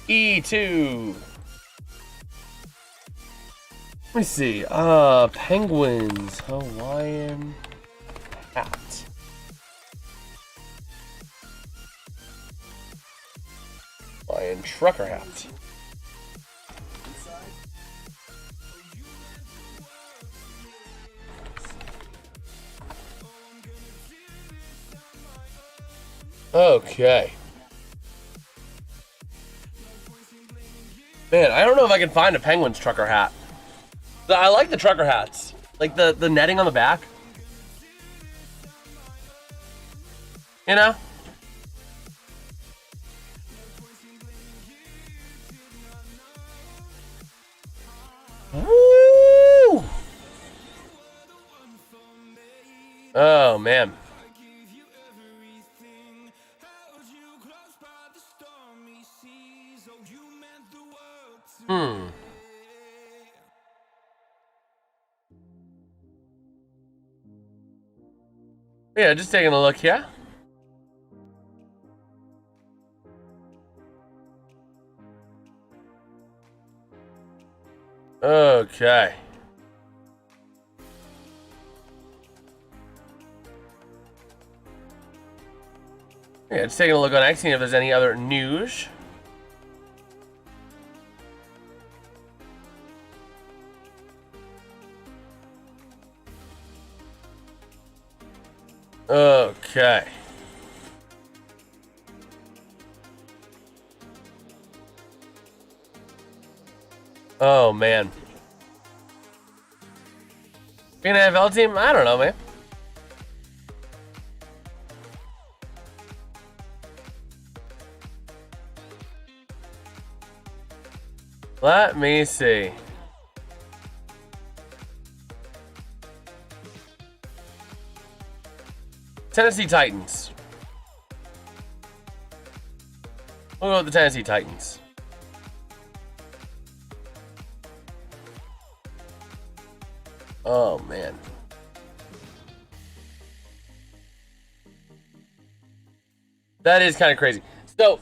E2. Let me see. Penguins. Hawaiian hat. Hawaiian trucker hat. Okay. Man, I don't know if I can find a Penguins trucker hat. I like the trucker hats. Like the netting on the back. You know? Woo! Oh, man. Yeah, just taking a look here. Okay. Yeah, just taking a look on X, seeing if there's any other news. Okay. Oh, man. Being an NFL team? I don't know, man. Let me see. Tennessee Titans. We'll go with the Tennessee Titans. Oh, man. That is kind of crazy. So,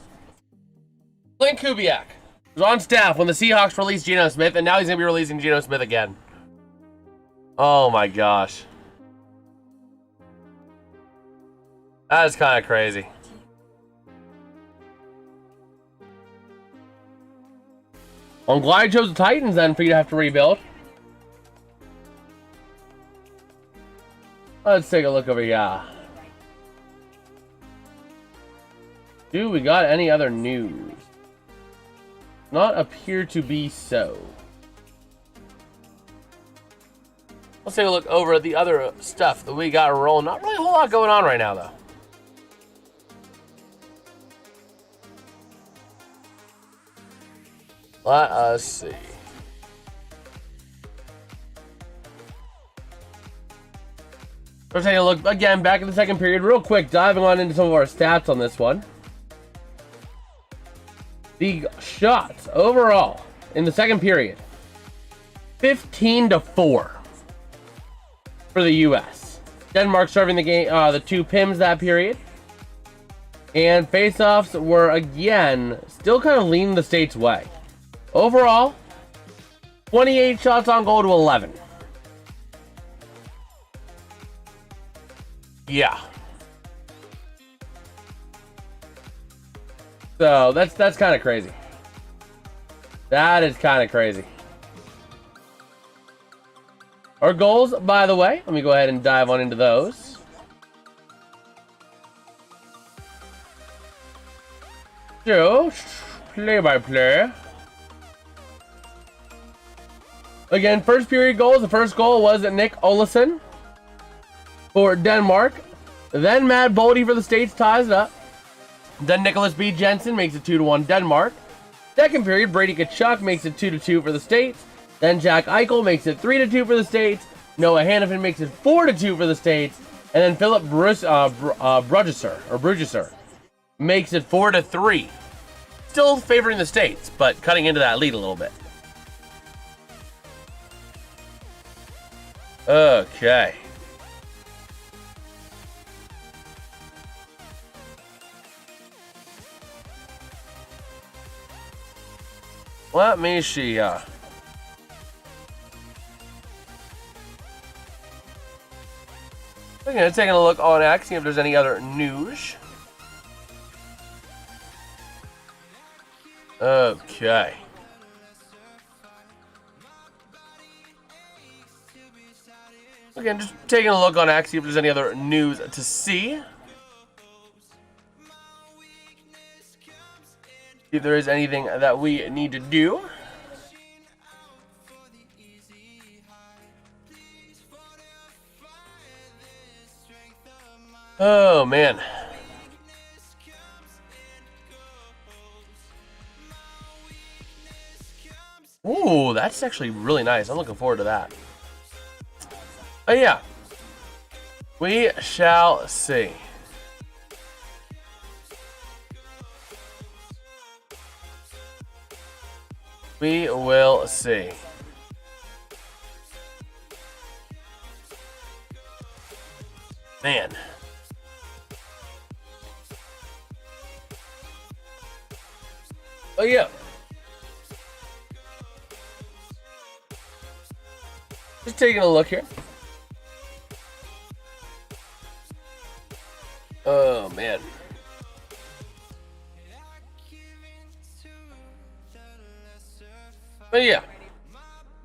Clint Kubiak was on staff when the Seahawks released Geno Smith, and now he's going to be releasing Geno Smith again. Oh, my gosh. That is kind of crazy. I'm glad I chose the Titans then for you to have to rebuild. Let's take a look over here. Do we got any other news? Not appear to be so. Let's take a look over at the other stuff that we got rolling. Not really a whole lot going on right now, though. Let us see. We're taking a look again back in the second period, real quick, diving on into some of our stats on this one. The shots overall in the second period, 15-4 for the U.S. Denmark serving the game, the two PIMs that period, and face-offs were again still kind of leaning the States' way. Overall, 28 shots on goal to 11. Yeah. So that's kind of crazy. That is kind of crazy. Our goals, by the way, let me go ahead and dive on into those. So, play by play. Again, first period goals. The first goal was Nick Olesen for Denmark. Then Matt Boldy for the States ties it up. Then Nicholas B. Jensen makes it 2-1 Denmark. Second period, Brady Tkachuk makes it 2-2 for the States. Then Jack Eichel makes it 3-2 for the States. Noah Hannafin makes it 4-2 for the States. And then Philip Brugiser makes it 4-3. Still favoring the States, but cutting into that lead a little bit. Okay. Let me see. Again, taking a look on X, see if there's any other news. Okay. Again, just taking a look on X, see if there's any other news to see. See if there is anything that we need to do. Oh, man. Ooh, that's actually really nice. I'm looking forward to that. Oh, yeah. We shall see. We will see. Man. Oh, yeah. Just taking a look here. Oh, man. But yeah.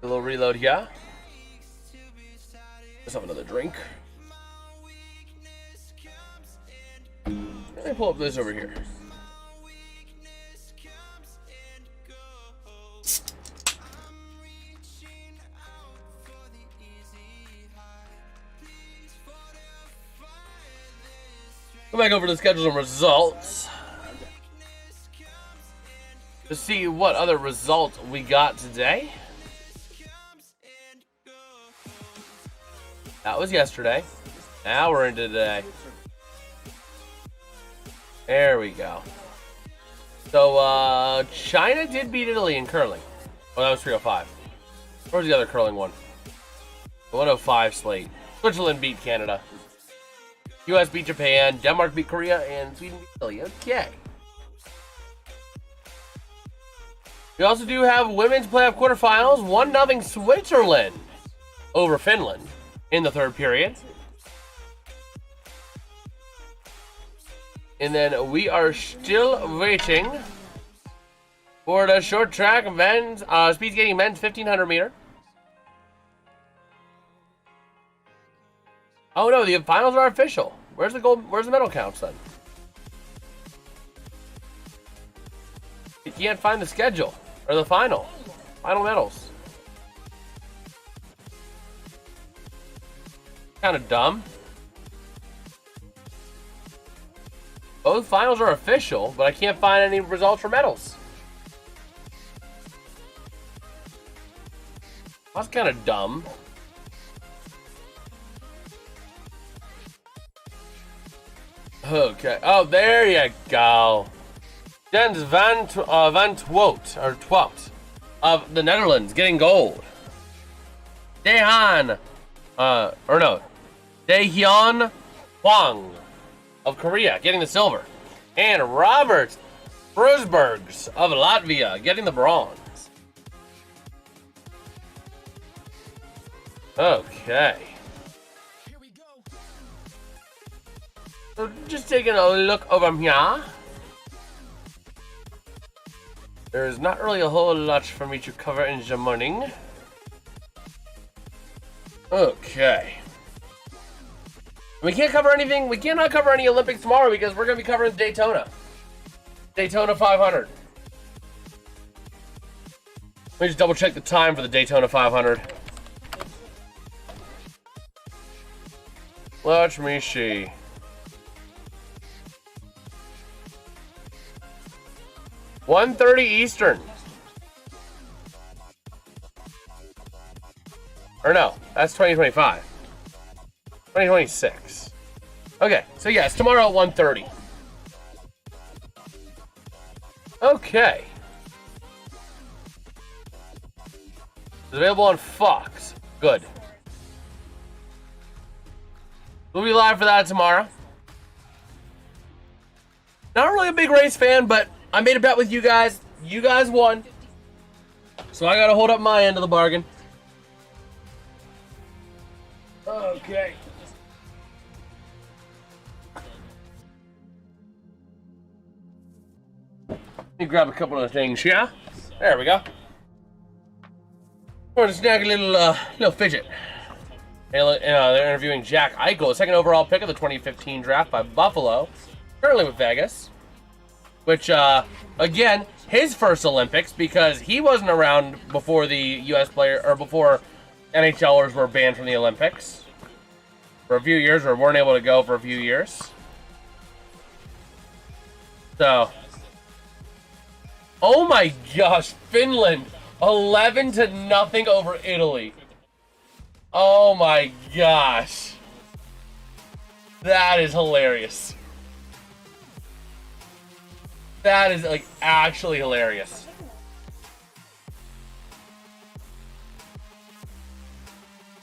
A little reload here. Let's have another drink. Let me pull up this over here. Go back over to the schedules and results to see what other results we got today. That was yesterday. Now we're into today. There we go. So, China did beat Italy in curling. Oh, that was 305. Where's the other curling one? The 105 slate. Switzerland beat Canada. US beat Japan. Denmark beat Korea. And Sweden beat Italy. Okay. We also do have women's playoff quarterfinals. 1-0 Switzerland over Finland in the third period. And then we are still waiting for the short track men's, speed skating men's 1500 meter. Oh no, the finals are official. Where's the gold? Where's the medal counts then? You can't find the schedule or the final medals. Kind of dumb. Both finals are official, but I can't find any results for medals. That's kind of dumb. Okay. Oh, there you go. Jens van Twout of the Netherlands getting gold. Daehyun Hwang of Korea getting the silver. And Robert Brusbergs of Latvia getting the bronze. Okay. So just taking a look over here. There's not really a whole lot for me to cover in the morning. Okay. We can't cover anything. We cannot cover any Olympics tomorrow because we're going to be covering Daytona. Daytona 500. Let me just double check the time for the Daytona 500. Let me see. $1:30 Eastern. Or no, that's 2025. 2026. Okay, so yes, tomorrow at 1:30. Okay. It's available on Fox. Good. We'll be live for that tomorrow. Not really a big race fan, but I made a bet with you guys. You guys won. So I gotta hold up my end of the bargain. Okay. Let me grab a couple of things here. There we go. We're gonna snag a little fidget. And, they're interviewing Jack Eichel, second overall pick of the 2015 draft by Buffalo, currently with Vegas. Which, again, his first Olympics because he wasn't around before the U.S. player or before NHLers were banned from the Olympics for a few years or weren't able to go for a few years. So, oh my gosh, Finland 11-0 over Italy. Oh my gosh, that is hilarious. That is, like, actually hilarious.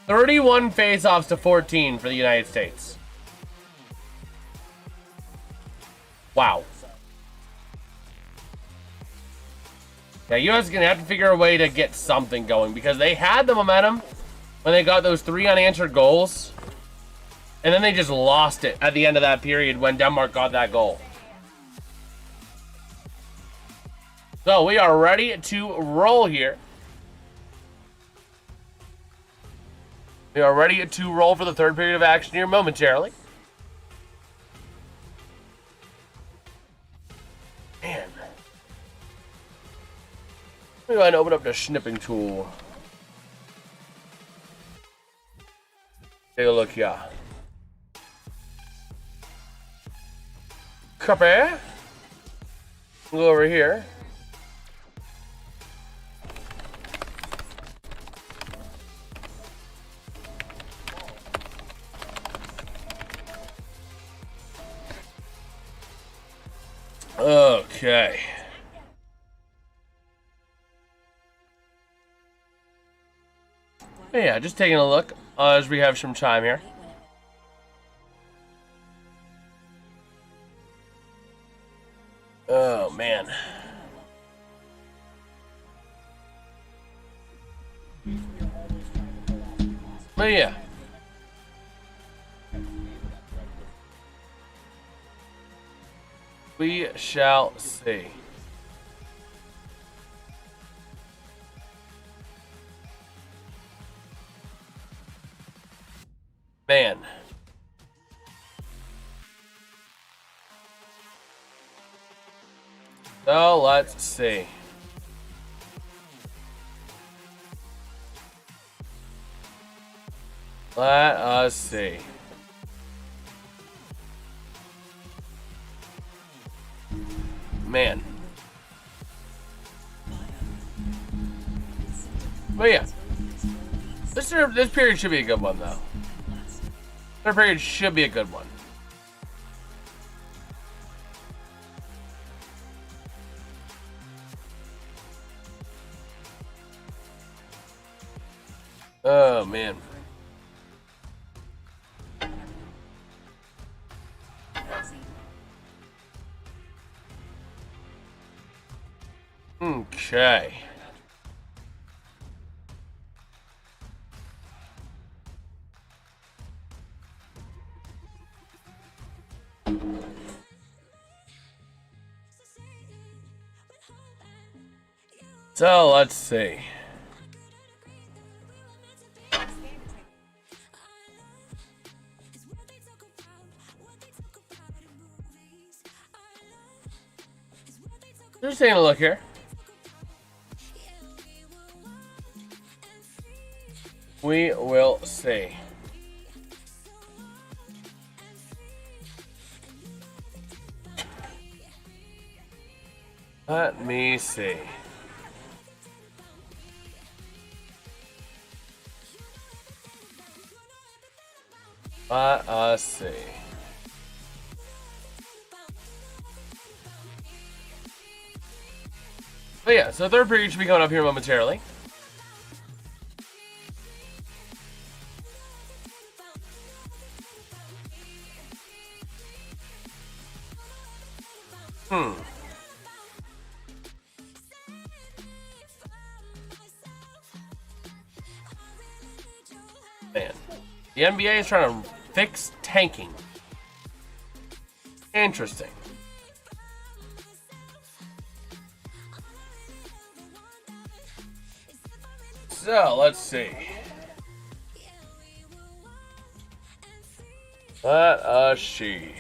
"31 face-offs to 14 for the United States. Wow. Yeah, U.S. is going to have to figure a way to get something going because they had the momentum when they got those 3 unanswered goals. And then they just lost it at the end of that period when Denmark got that goal. So we are ready to roll here. We are ready to roll for the third period of action here momentarily. Man. Let me go ahead and open up the snipping tool. Take a look here. Copy. We'll go over here. Okay. Yeah, just taking a look as we have some time here. Oh, man. But yeah. We shall see. Man. So let's see. Let us see. Man. But yeah. This period should be a good one, though. Third period should be a good one. Oh, man. Okay. So, let's see. Just taking a look here. We will see. Let me see. Let us see. But yeah, so third period should be coming up here momentarily. Man, the NBA is trying to fix tanking. Interesting. So, let's see. Let us see.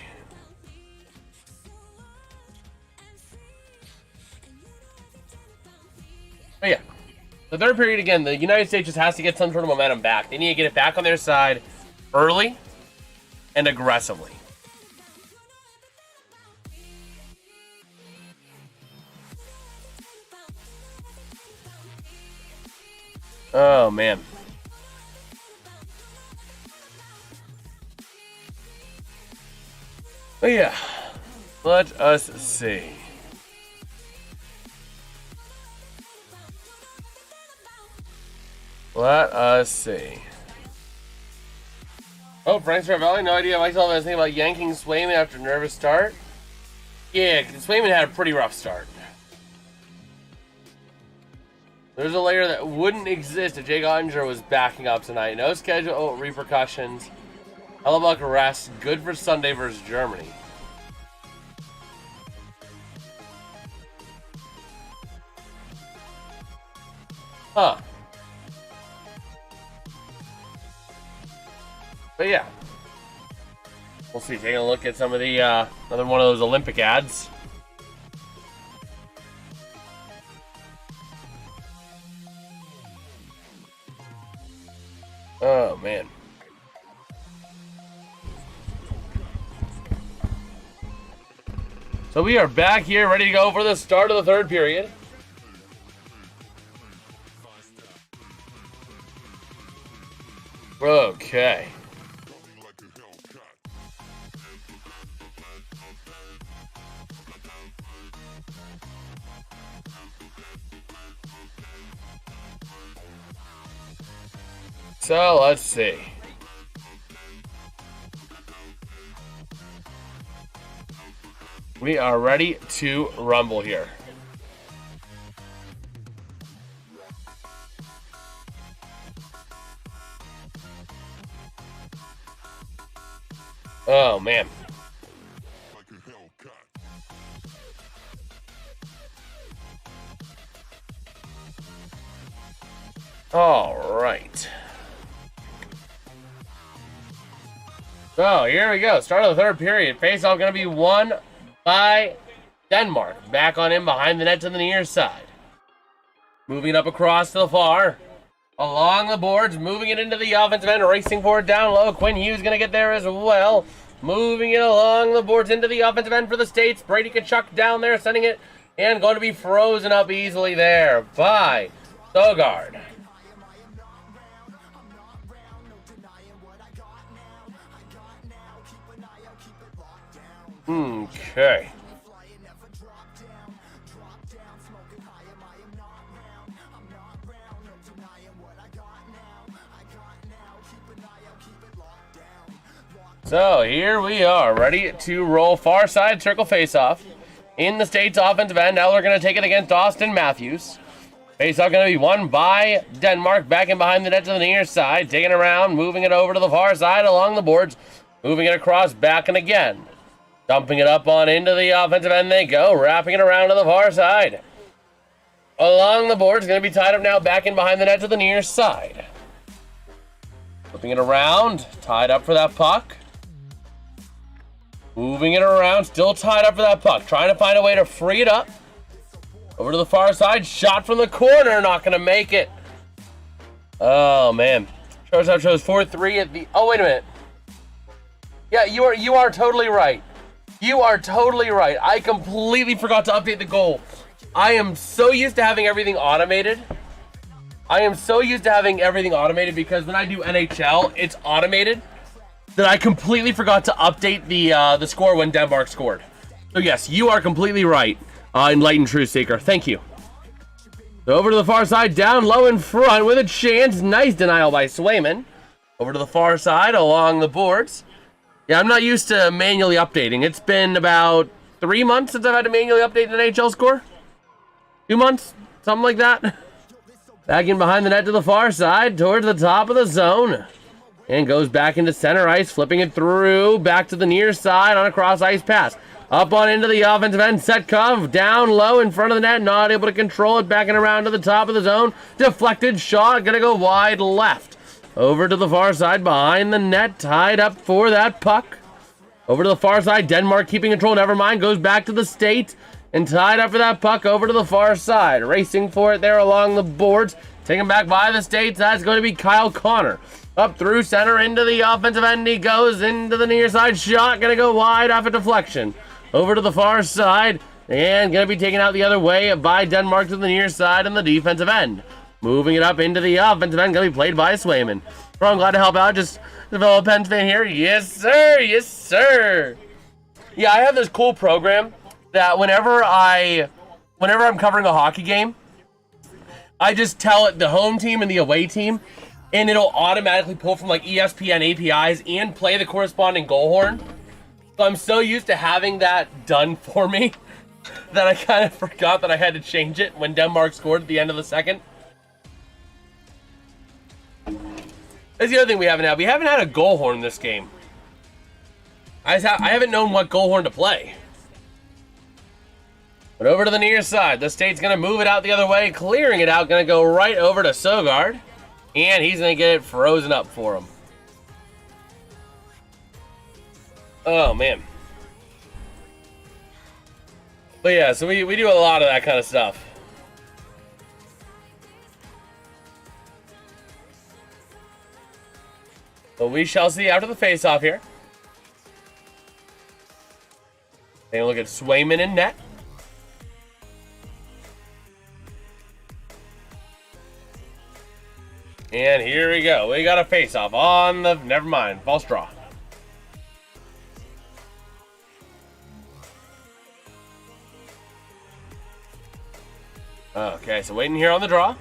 But yeah, the third period again, the United States just has to get some sort of momentum back. They need to get it back on their side early and aggressively. Oh, man. But yeah, let us see. Let us see. Oh, Frank Stravelli, no idea. Myself has anything about yanking Swayman after nervous start. Yeah, Swayman had a pretty rough start. There's a layer that wouldn't exist if Jake Ottinger was backing up tonight. No schedule repercussions. Hellebuck rest. Good for Sunday versus Germany. Huh. But yeah. We'll see. Taking a look at some of the, another one of those Olympic ads. Oh, man. So we are back here, ready to go for the start of the third period. Okay. So, let's see. We are ready to rumble here. Oh, man. All right. So, here we go. Start of the third period. Face-off going to be won by Denmark. Back on him behind the net to the near side. Moving up across to the far. Along the boards, moving it into the offensive end, racing forward down low. Quinn Hughes going to get there as well. Moving it along the boards into the offensive end for the States. Brady Kachuk down there, sending it, and going to be frozen up easily there by Sogard. Okay. So here we are, ready to roll far side circle face-off. In the States offensive end, now they're going to take it against Austin Matthews. Face-off going to be won by Denmark, back in behind the net to the near side, taking it around, moving it over to the far side along the boards, moving it across, back and again. Dumping it up on into the offensive end they go, wrapping it around to the far side. Along the boards, going to be tied up now, back in behind the net to the near side. Flipping it around, tied up for that puck. Moving it around, still tied up for that puck. Trying to find a way to free it up. Over to the far side, shot from the corner, not going to make it. Oh, man. Shows 4-3 at the... Oh, wait a minute. Yeah, you are totally right. You are totally right. I completely forgot to update the goal. I am so used to having everything automated. Because when I do NHL, it's automated. That I completely forgot to update the score when Denmark scored. So yes, you are completely right, Enlightened Truth Seeker. Thank you. So over to the far side, down low in front with a chance. Nice denial by Swayman. Over to the far side, along the boards. Yeah, I'm not used to manually updating. It's been about 3 months since I've had to manually update an NHL score. 2 months, something like that. Back in behind the net to the far side, towards the top of the zone. And goes back into center ice, flipping it through, back to the near side on a cross ice pass. Up on into the offensive end, Setkov down low in front of the net, not able to control it, backing around to the top of the zone. Deflected shot, gonna go wide left. Over to the far side, behind the net, tied up for that puck. Over to the far side, Denmark keeping control, never mind, goes back to the State. And tied up for that puck over to the far side. Racing for it there along the boards. Taken back by the States, that's going to be Kyle Connor. Up through center into the offensive end. He goes into the near side shot. Going to go wide off a deflection. Over to the far side. And going to be taken out the other way by Denmark to the near side in the defensive end. Moving it up into the offensive end. Going to be played by Swayman. Bro, I'm glad to help out. Just a fellow Pens fan here. Yes, sir. Yes, sir. Yeah, I have this cool program that whenever I'm covering a hockey game, I just tell it the home team and the away team, and it'll automatically pull from like ESPN APIs and play the corresponding goal horn. So I'm so used to having that done for me that I kind of forgot that I had to change it when Denmark scored at the end of the second. That's the other thing we haven't had. We haven't had a goal horn in this game. I haven't known what goal horn to play. But over to the near side. The State's going to move it out the other way. Clearing it out. Going to go right over to Sogard. And he's going to get it frozen up for him. Oh, man. But yeah, so we do a lot of that kind of stuff. But we shall see after the face-off here. Take a look at Swayman in net. And here we go. We got a face-off on the... Never mind. False draw. Okay, so waiting here on the draw.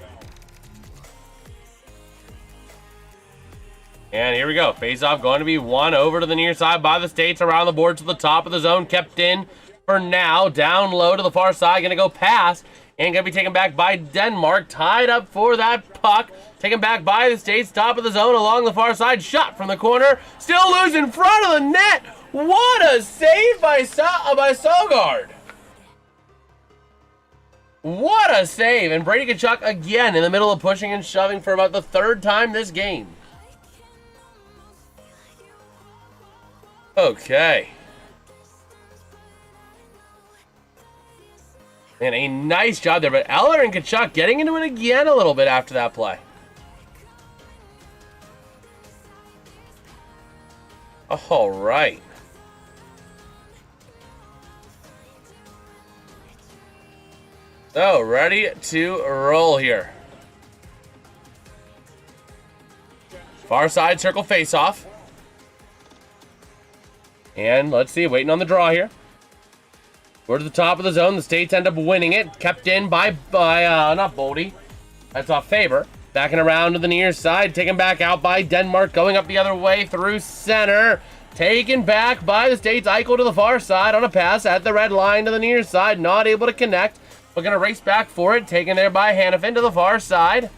And here we go. Face-off going to be won over to the near side by the States. Around the board to the top of the zone. Kept in for now. Down low to the far side. Going to go past. And going to be taken back by Denmark. Tied up for that puck. Taken back by the States. Top of the zone along the far side. Shot from the corner. Still loose in front of the net. What a save by Sogard. What a save. And Brady Kachuk again in the middle of pushing and shoving for about the third time this game. Okay. And a nice job there. But Eller and Kachuk getting into it again a little bit after that play. All right. So, ready to roll here. Far side circle face off. And let's see, waiting on the draw here. We're to the top of the zone. The States end up winning it. Kept in by not Boldy. That's off Faber. Backing around to the near side. Taken back out by Denmark. Going up the other way through center. Taken back by the States. Eichel to the far side on a pass at the red line to the near side. Not able to connect. We're going to race back for it. Taken there by Hannafin to the far side.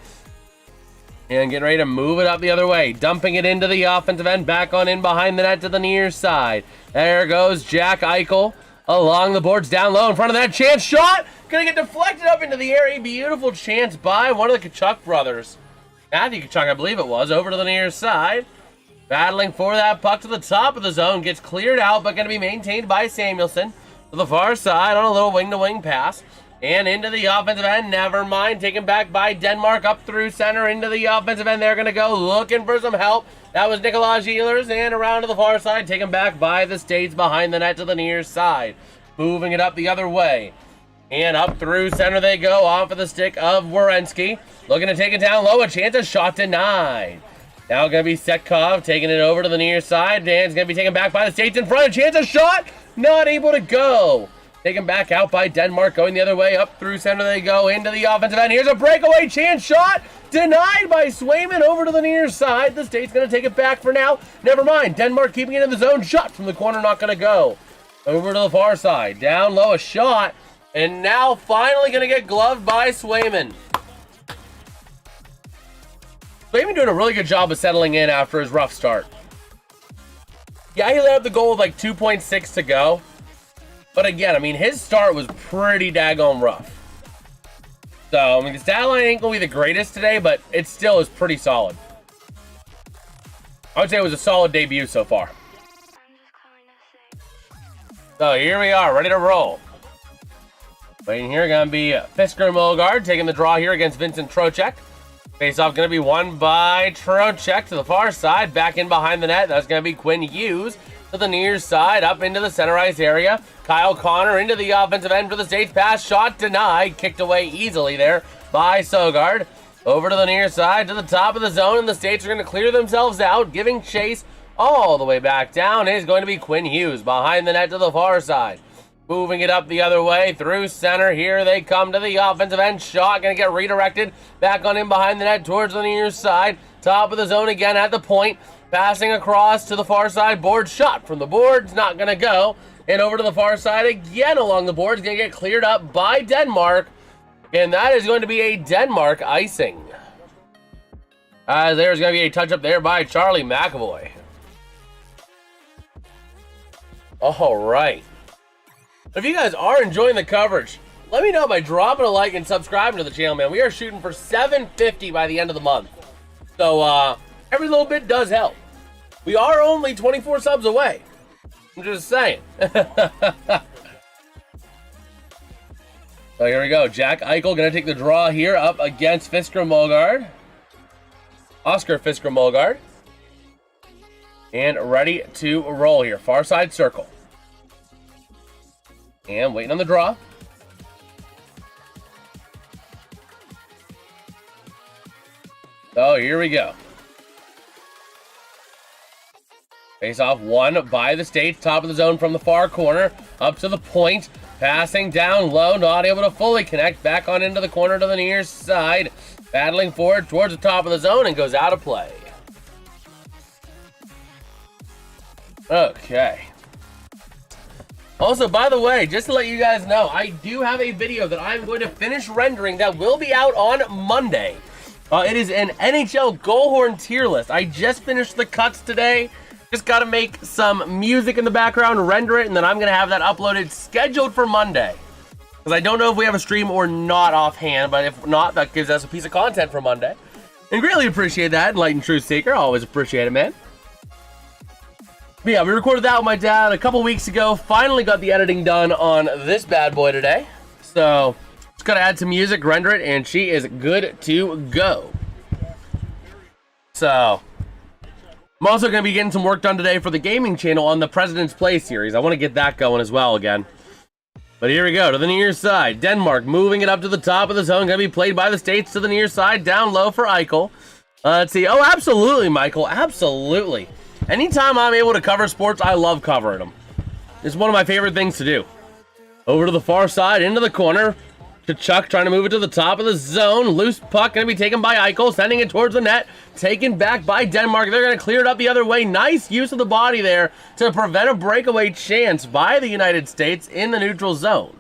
And getting ready to move it up the other way. Dumping it into the offensive end. Back on in behind the net to the near side. There goes Jack Eichel. Along the boards down low in front of that chance shot. Gonna get deflected up into the air. A beautiful chance by one of the Kachuk brothers. Matthew Kachuk, I believe it was. Over to the near side. Battling for that puck to the top of the zone. Gets cleared out, but gonna be maintained by Samuelson. To the far side on a little wing-to-wing pass. And into the offensive end. Never mind. Taken back by Denmark up through center into the offensive end. They're gonna go looking for some help. That was Nikolaj Ehlers, and around to the far side, taken back by the States behind the net to the near side. Moving it up the other way. And up through center they go, off of the stick of Werenski. Looking to take it down low, a chance, a shot denied. Now going to be Setkov, taking it over to the near side. Dan's going to be taken back by the States in front, a chance, a shot, not able to go. Taken back out by Denmark, going the other way, up through center they go, into the offensive end. Here's a breakaway chance shot, denied by Swayman over to the near side. The State's going to take it back for now. Never mind, Denmark keeping it in the zone, shot from the corner, not going to go. Over to the far side, down low, a shot, and now finally going to get gloved by Swayman. Swayman doing a really good job of settling in after his rough start. Yeah, he let up the goal with like 2.6 to go. But again, I mean, his start was pretty daggone rough. So, I mean, the stat line ain't going to be the greatest today, but it still is pretty solid. I would say it was a solid debut so far. So, here we are, ready to roll. Waiting here, going to be Fisker Mulgaard taking the draw here against Vincent Trocheck. Face-off going to be won by Trocheck to the far side. Back in behind the net, that's going to be Quinn Hughes. To the near side, up into the center ice area. Kyle Connor into the offensive end for the States. Pass, shot denied. Kicked away easily there by Sogard. Over to the near side, to the top of the zone, and the States are going to clear themselves out. Giving chase all the way back down is going to be Quinn Hughes behind the net to the far side. Moving it up the other way through center. Here they come to the offensive end. Shot going to get redirected. Back on in behind the net towards the near side. Top of the zone again at the point. Passing across to the far side. Board shot from the boards. Not going to go. And over to the far side again along the boards. Going to get cleared up by Denmark. And that is going to be a Denmark icing. There's going to be a touch up there by Charlie McAvoy. All right. If you guys are enjoying the coverage, let me know by dropping a like and subscribing to the channel, man. We are shooting for 750 by the end of the month. So, every little bit does help. We are only 24 subs away. I'm just saying. So here we go. Jack Eichel going to take the draw here up against Fisker Mulgaard. Oscar Fisker Mulgaard. And ready to roll here. Far side circle. And waiting on the draw. So here we go. Face off won by the States. Top of the zone from the far corner. Up to the point. Passing down low. Not able to fully connect. Back on into the corner to the near side. Battling forward towards the top of the zone and goes out of play. Okay. Also, by the way, just to let you guys know, I do have a video that I'm going to finish rendering that will be out on Monday. It is an NHL goal horn tier list. I just finished the cuts today. Just got to make some music in the background, render it, and then I'm going to have that uploaded, scheduled for Monday. Because I don't know if we have a stream or not offhand, but if not, that gives us a piece of content for Monday. And greatly appreciate that, Enlightened Truth Seeker. Always appreciate it, man. But yeah, we recorded that with my dad a couple weeks ago. Finally got the editing done on this bad boy today. So, just got to add some music, render it, and she is good to go. So, I'm also going to be getting some work done today for the gaming channel on the President's Play series. I want to get that going as well again. But here we go, to the near side. Denmark moving it up to the top of the zone. Going to be played by the States to the near side. Down low for Eichel. Let's see. Oh, absolutely, Michael. Absolutely. Anytime I'm able to cover sports, I love covering them. It's one of my favorite things to do. Over to the far side, into the corner. Kachuk trying to move it to the top of the zone. Loose puck going to be taken by Eichel, sending it towards the net. Taken back by Denmark. They're going to clear it up the other way. Nice use of the body there to prevent a breakaway chance by the United States in the neutral zone.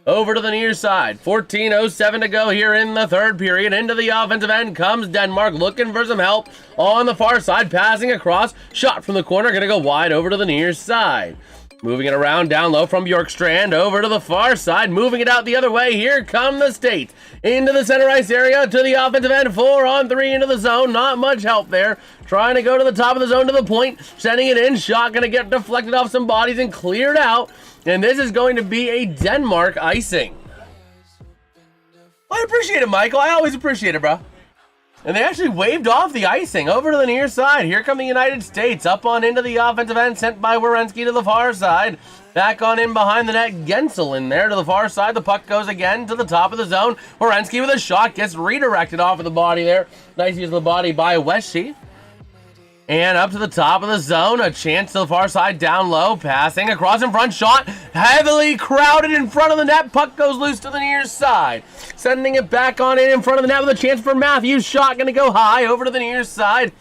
Over to the near side. 14:07 to go here in the third period. Into the offensive end comes Denmark, looking for some help on the far side. Passing across. Shot from the corner. Going to go wide over to the near side. Moving it around down low from Bjorkstrand over to the far side. Moving it out the other way. Here come the States. Into the center ice area to the offensive end. 4-on-3 into the zone. Not much help there. Trying to go to the top of the zone to the point. Sending it in. Shot going to get deflected off some bodies and cleared out. And this is going to be a Denmark icing. I appreciate it, Michael. I always appreciate it, bro. And they actually waved off the icing over to the near side. Here come the United States. Up on into the offensive end, sent by Werenski to the far side. Back on in behind the net. Gensel in there to the far side. The puck goes again to the top of the zone. Werenski with a shot. Gets redirected off of the body there. Nice use of the body by Westsheath. And up to the top of the zone. A chance to the far side down low. Passing across in front. Shot heavily crowded in front of the net. Puck goes loose to the near side. Sending it back on in front of the net with a chance for Matthews. Shot going to go high over to the near side.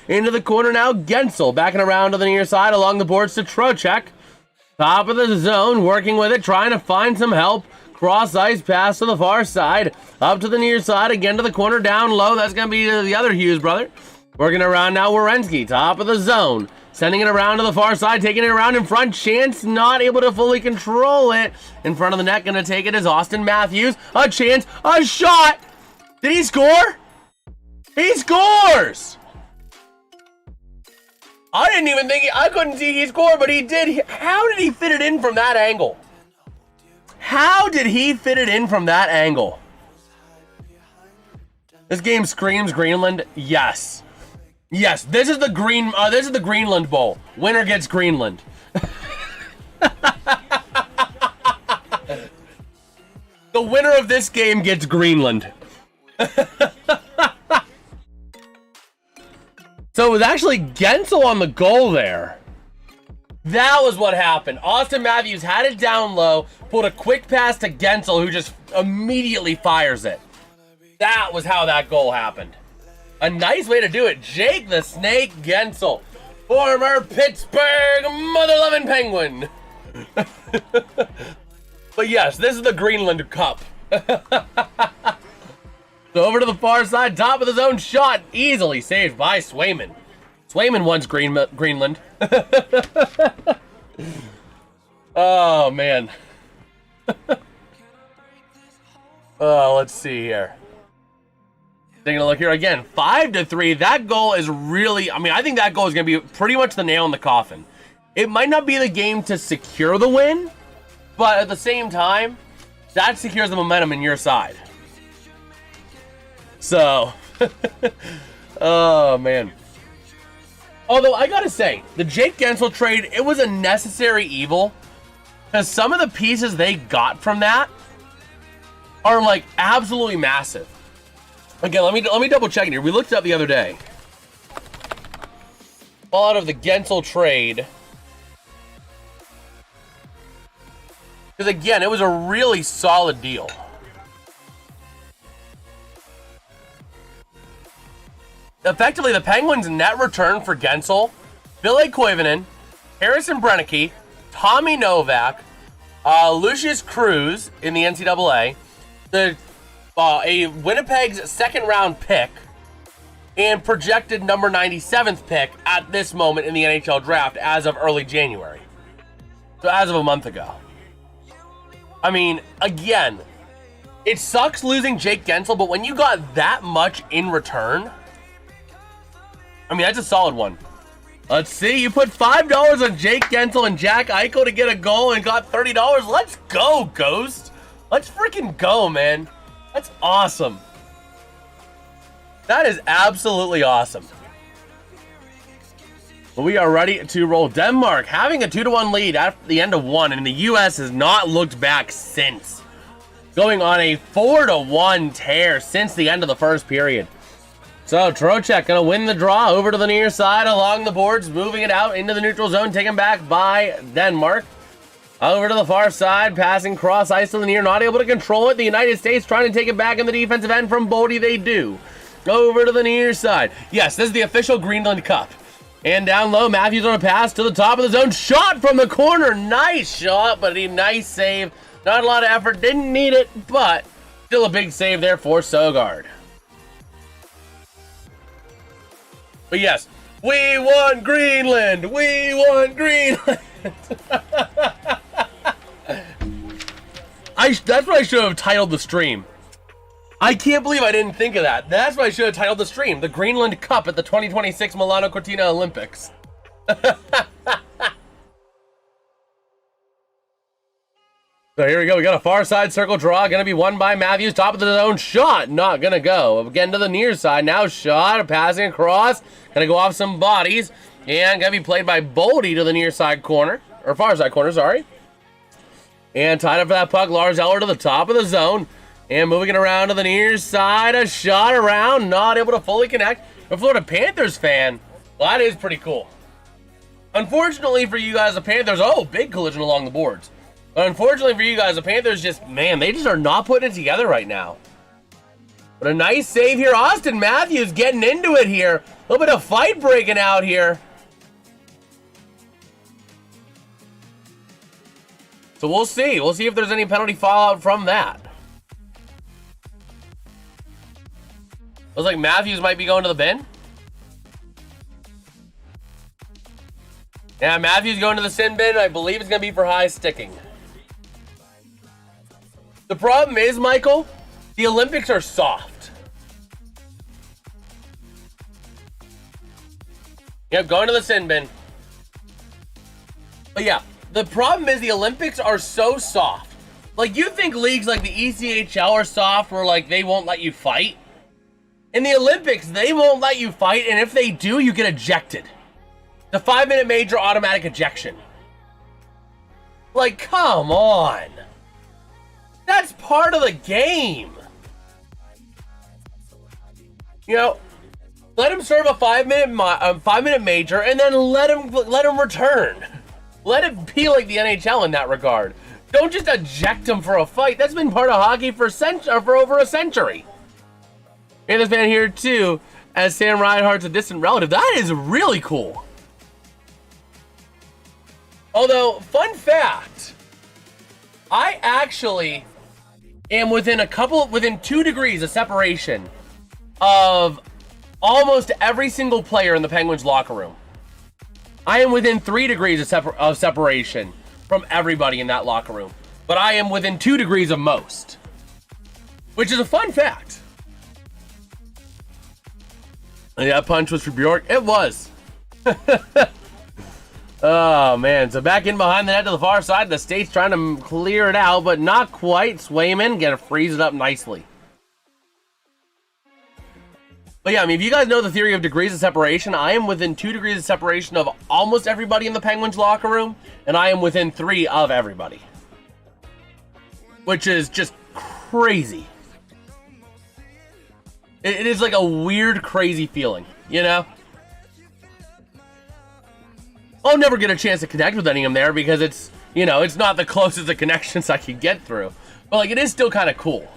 Into the corner now. Gensel backing around to the near side along the boards to Trocheck. Top of the zone. Working with it. Trying to find some help. Cross ice pass to the far side. Up to the near side. Again to the corner down low. That's going to be the other Hughes brother. Working around now, Werenski, top of the zone. Sending it around to the far side, taking it around in front. Chance not able to fully control it. In front of the net, going to take it is Austin Matthews. A chance, a shot. Did he score? He scores! I didn't even think, I couldn't see he scored, but he did. How did he fit it in from that angle? How did he fit it in from that angle? This game screams Greenland. Yes. Yes, this is the Greenland Bowl. Winner gets Greenland. The winner of this game gets Greenland. So it was actually Gensel on the goal there. That was what happened. Austin Matthews had it down low, pulled a quick pass to Gensel, who just immediately fires it. That was how that goal happened. A nice way to do it. Jake the Snake Gensel, former Pittsburgh mother-loving Penguin. But yes, this is the Greenland Cup. So over to the far side, top of the zone shot, easily saved by Swayman. Swayman wants Greenland. Oh, man. Oh, let's see here. Taking a look here again, 5-3. That goal is really, I think that goal is going to be pretty much the nail in the coffin. It might not be the game to secure the win, but at the same time, that secures the momentum in your side. So, oh man. Although I gotta say, the Jake Gensel trade, it was a necessary evil, because some of the pieces they got from that are like absolutely massive. Again, let me double check it here. We looked it up the other day. All out of the Gensel trade. Because again, it was a really solid deal. Effectively, the Penguins' net return for Gensel, Ville Koivunen, Harrison Brennecke, Tommy Novak, Lucius Cruz in the NCAA, a Winnipeg's second-round pick, and projected number 97th pick at this moment in the NHL draft as of early January. So as of a month ago. I mean, again, it sucks losing Jake Gensel, but when you got that much in return, that's a solid one. Let's see, you put $5 on Jake Gensel and Jack Eichel to get a goal and got $30. Let's go, Ghost. Let's freaking go, man. That's awesome. That is absolutely awesome. We are ready to roll. Denmark having a 2-1 lead after the end of one, and the U.S. has not looked back since. Going on a 4-1 tear since the end of the first period. So Trocheck gonna win the draw over to the near side along the boards, moving it out into the neutral zone, taken back by Denmark. Over to the far side, passing cross ice to the near, not able to control it. The United States trying to take it back in the defensive end from Bodie, they do. Over to the near side. Yes, this is the official Greenland Cup. And down low, Matthews on a pass to the top of the zone. Shot from the corner. Nice shot, but a nice save. Not a lot of effort. Didn't need it, but still a big save there for Sogard. But yes, we want Greenland. We want Greenland. That's what I should have titled the stream. I can't believe I didn't think of that. That's what I should have titled the stream. The Greenland Cup at the 2026 Milan Cortina Olympics. So here we go. We got a far side circle draw. Going to be won by Matthews. Top of the zone. Shot. Not going to go. Again to the near side. Now shot. Passing across. Going to go off some bodies. And going to be played by Boldy to the near side corner. Or far side corner, sorry. And tied up for that puck. Lars Eller to the top of the zone. And moving it around to the near side, a shot around, not able to fully connect. A Florida Panthers fan, well, that is pretty cool. Unfortunately for you guys, the Panthers, oh, big collision along the boards. But unfortunately for you guys, the Panthers just, man, they just are not putting it together right now. But a nice save here. Austin Matthews getting into it here. A little bit of fight breaking out here. So we'll see. We'll see if there's any penalty fallout from that. Looks like Matthews might be going to the bin. Yeah, Matthews going to the sin bin. I believe it's going to be for high sticking. The problem is, Michael, the Olympics are soft. Yep, going to the sin bin. But yeah, the problem is the Olympics are so soft. Like, you think leagues like the ECHL are soft where, like, they won't let you fight? In the Olympics, they won't let you fight, and if they do, you get ejected. The 5-minute major automatic ejection. Like, come on. That's part of the game. You know, let him serve a 5-minute major, and then let him return. Let it be like the NHL in that regard. Don't just eject him for a fight. That's been part of hockey for over a century. And this man here too, as Sam Reinhart's a distant relative. That is really cool. Although, fun fact, I actually am within 2 degrees of separation of almost every single player in the Penguins locker room. I am within 3 degrees of separation from everybody in that locker room. But I am within 2 degrees of most. Which is a fun fact. And that punch was for Bjork. It was. Oh, man. So back in behind the net to the far side. The State's trying to clear it out, but not quite. Swayman gonna freeze it up nicely. But yeah, I mean, if you guys know the theory of degrees of separation, I am within 2 degrees of separation of almost everybody in the Penguins locker room, and I am within 3 of everybody. Which is just crazy. It is like a weird, crazy feeling, you know? I'll never get a chance to connect with any of them there because it's, you know, it's not the closest of connections I could get through. But, like, it is still kind of cool.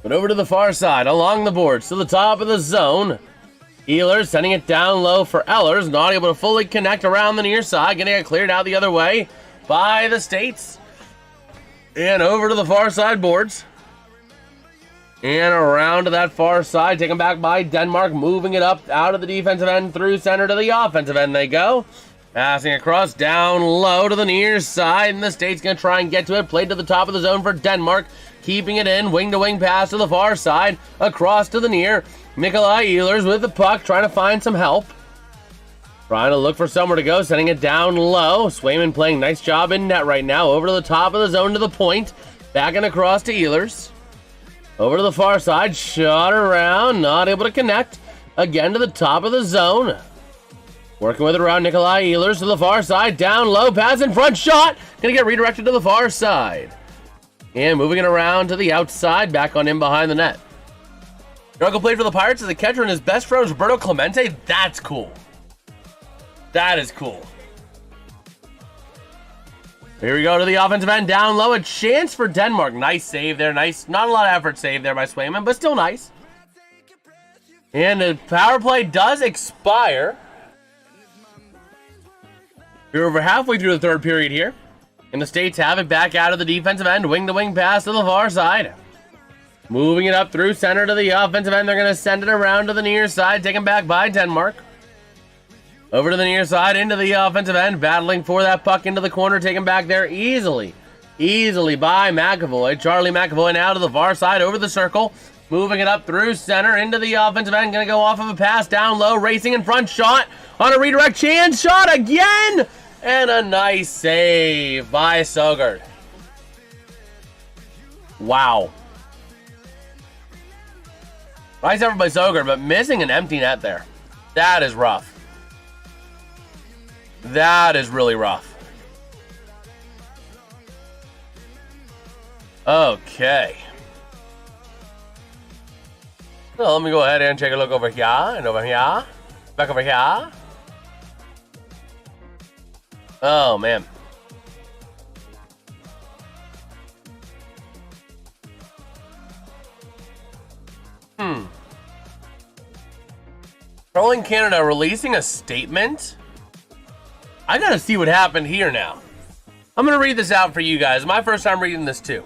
But over to the far side, along the boards, to the top of the zone. Ehlers sending it down low for Ehlers. Not able to fully connect around the near side. Getting it cleared out the other way by the States. And over to the far side boards. And around to that far side, taken back by Denmark, moving it up out of the defensive end through center to the offensive end they go. Passing across down low to the near side, and the State's going to try and get to it. Played to the top of the zone for Denmark, keeping it in. Wing-to-wing pass to the far side, across to the near. Nikolai Ehlers with the puck, trying to find some help. Trying to look for somewhere to go, sending it down low. Swayman playing nice job in net right now. Over to the top of the zone to the point. Back and across to Ehlers. Over to the far side, shot around, not able to connect. Again to the top of the zone. Working with it around Nikolai Ehlers to the far side. Down low, pass in front, shot. Gonna get redirected to the far side. And moving it around to the outside, back on in behind the net. Struggle played for the Pirates as the catcher and his best friend Roberto Clemente. That's cool. That is cool. Here we go to the offensive end, down low, a chance for Denmark. Nice save there, nice. Not a lot of effort save there by Swayman, but still nice. And the power play does expire. We're over halfway through the third period here. And the States have it back out of the defensive end, wing-to-wing pass to the far side. Moving it up through center to the offensive end. They're going to send it around to the near side, taken back by Denmark. Over to the near side, into the offensive end, battling for that puck into the corner, taken back there easily by McAvoy. Charlie McAvoy now to the far side, over the circle. Moving it up through center, into the offensive end, going to go off of a pass, down low, racing in front, shot on a redirect, chance, shot again! And a nice save by Sogard. Wow. Nice effort by Sogard, but missing an empty net there. That is rough. That is really rough. Okay. So let me go ahead and take a look over here and over here. Back over here. Oh, man. Trolling Canada releasing a statement? I gotta see what happened here now. I'm gonna read this out for you guys. My first time reading this too.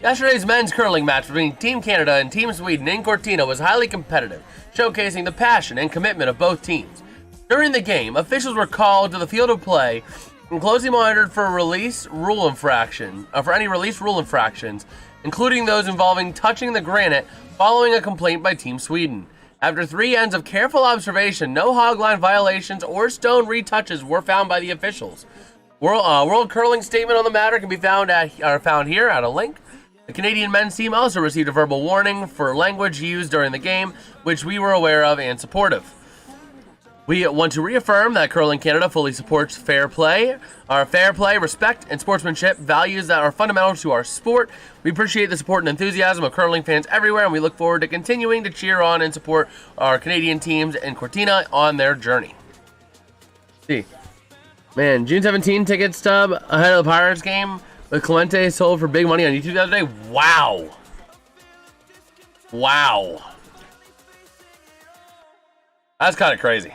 Yesterday's men's curling match between Team Canada and Team Sweden in Cortina was highly competitive, showcasing the passion and commitment of both teams. During the game, officials were called to the field of play and closely monitored for any release rule infractions, including those involving touching the granite following a complaint by Team Sweden. After 3 ends of careful observation, no hogline violations or stone retouches were found by the officials. World Curling statement on the matter can be found here at a link. The Canadian men's team also received a verbal warning for language used during the game, which we were aware of and supportive. We want to reaffirm that Curling Canada fully supports fair play, respect, and sportsmanship, values that are fundamental to our sport. We appreciate the support and enthusiasm of curling fans everywhere, and we look forward to continuing to cheer on and support our Canadian teams and Cortina on their journey. See, man, June 17 ticket stub ahead of the Pirates game with Clemente sold for big money on YouTube the other day. Wow. Wow. That's kind of crazy.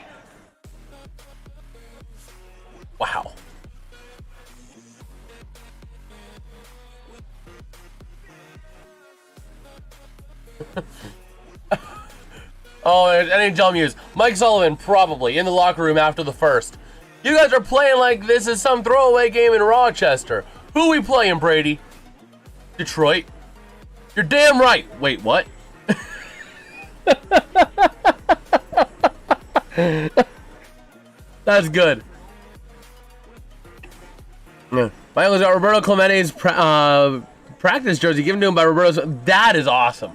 Wow. Oh, NHL Muse. Mike Sullivan probably in the locker room after the first. You guys are playing like this is some throwaway game in Rochester. Who we playing, Brady? Detroit. You're damn right. Wait, what? That's good. Yeah. Michael's got Roberto Clemente's practice jersey given to him by Roberto. That is awesome.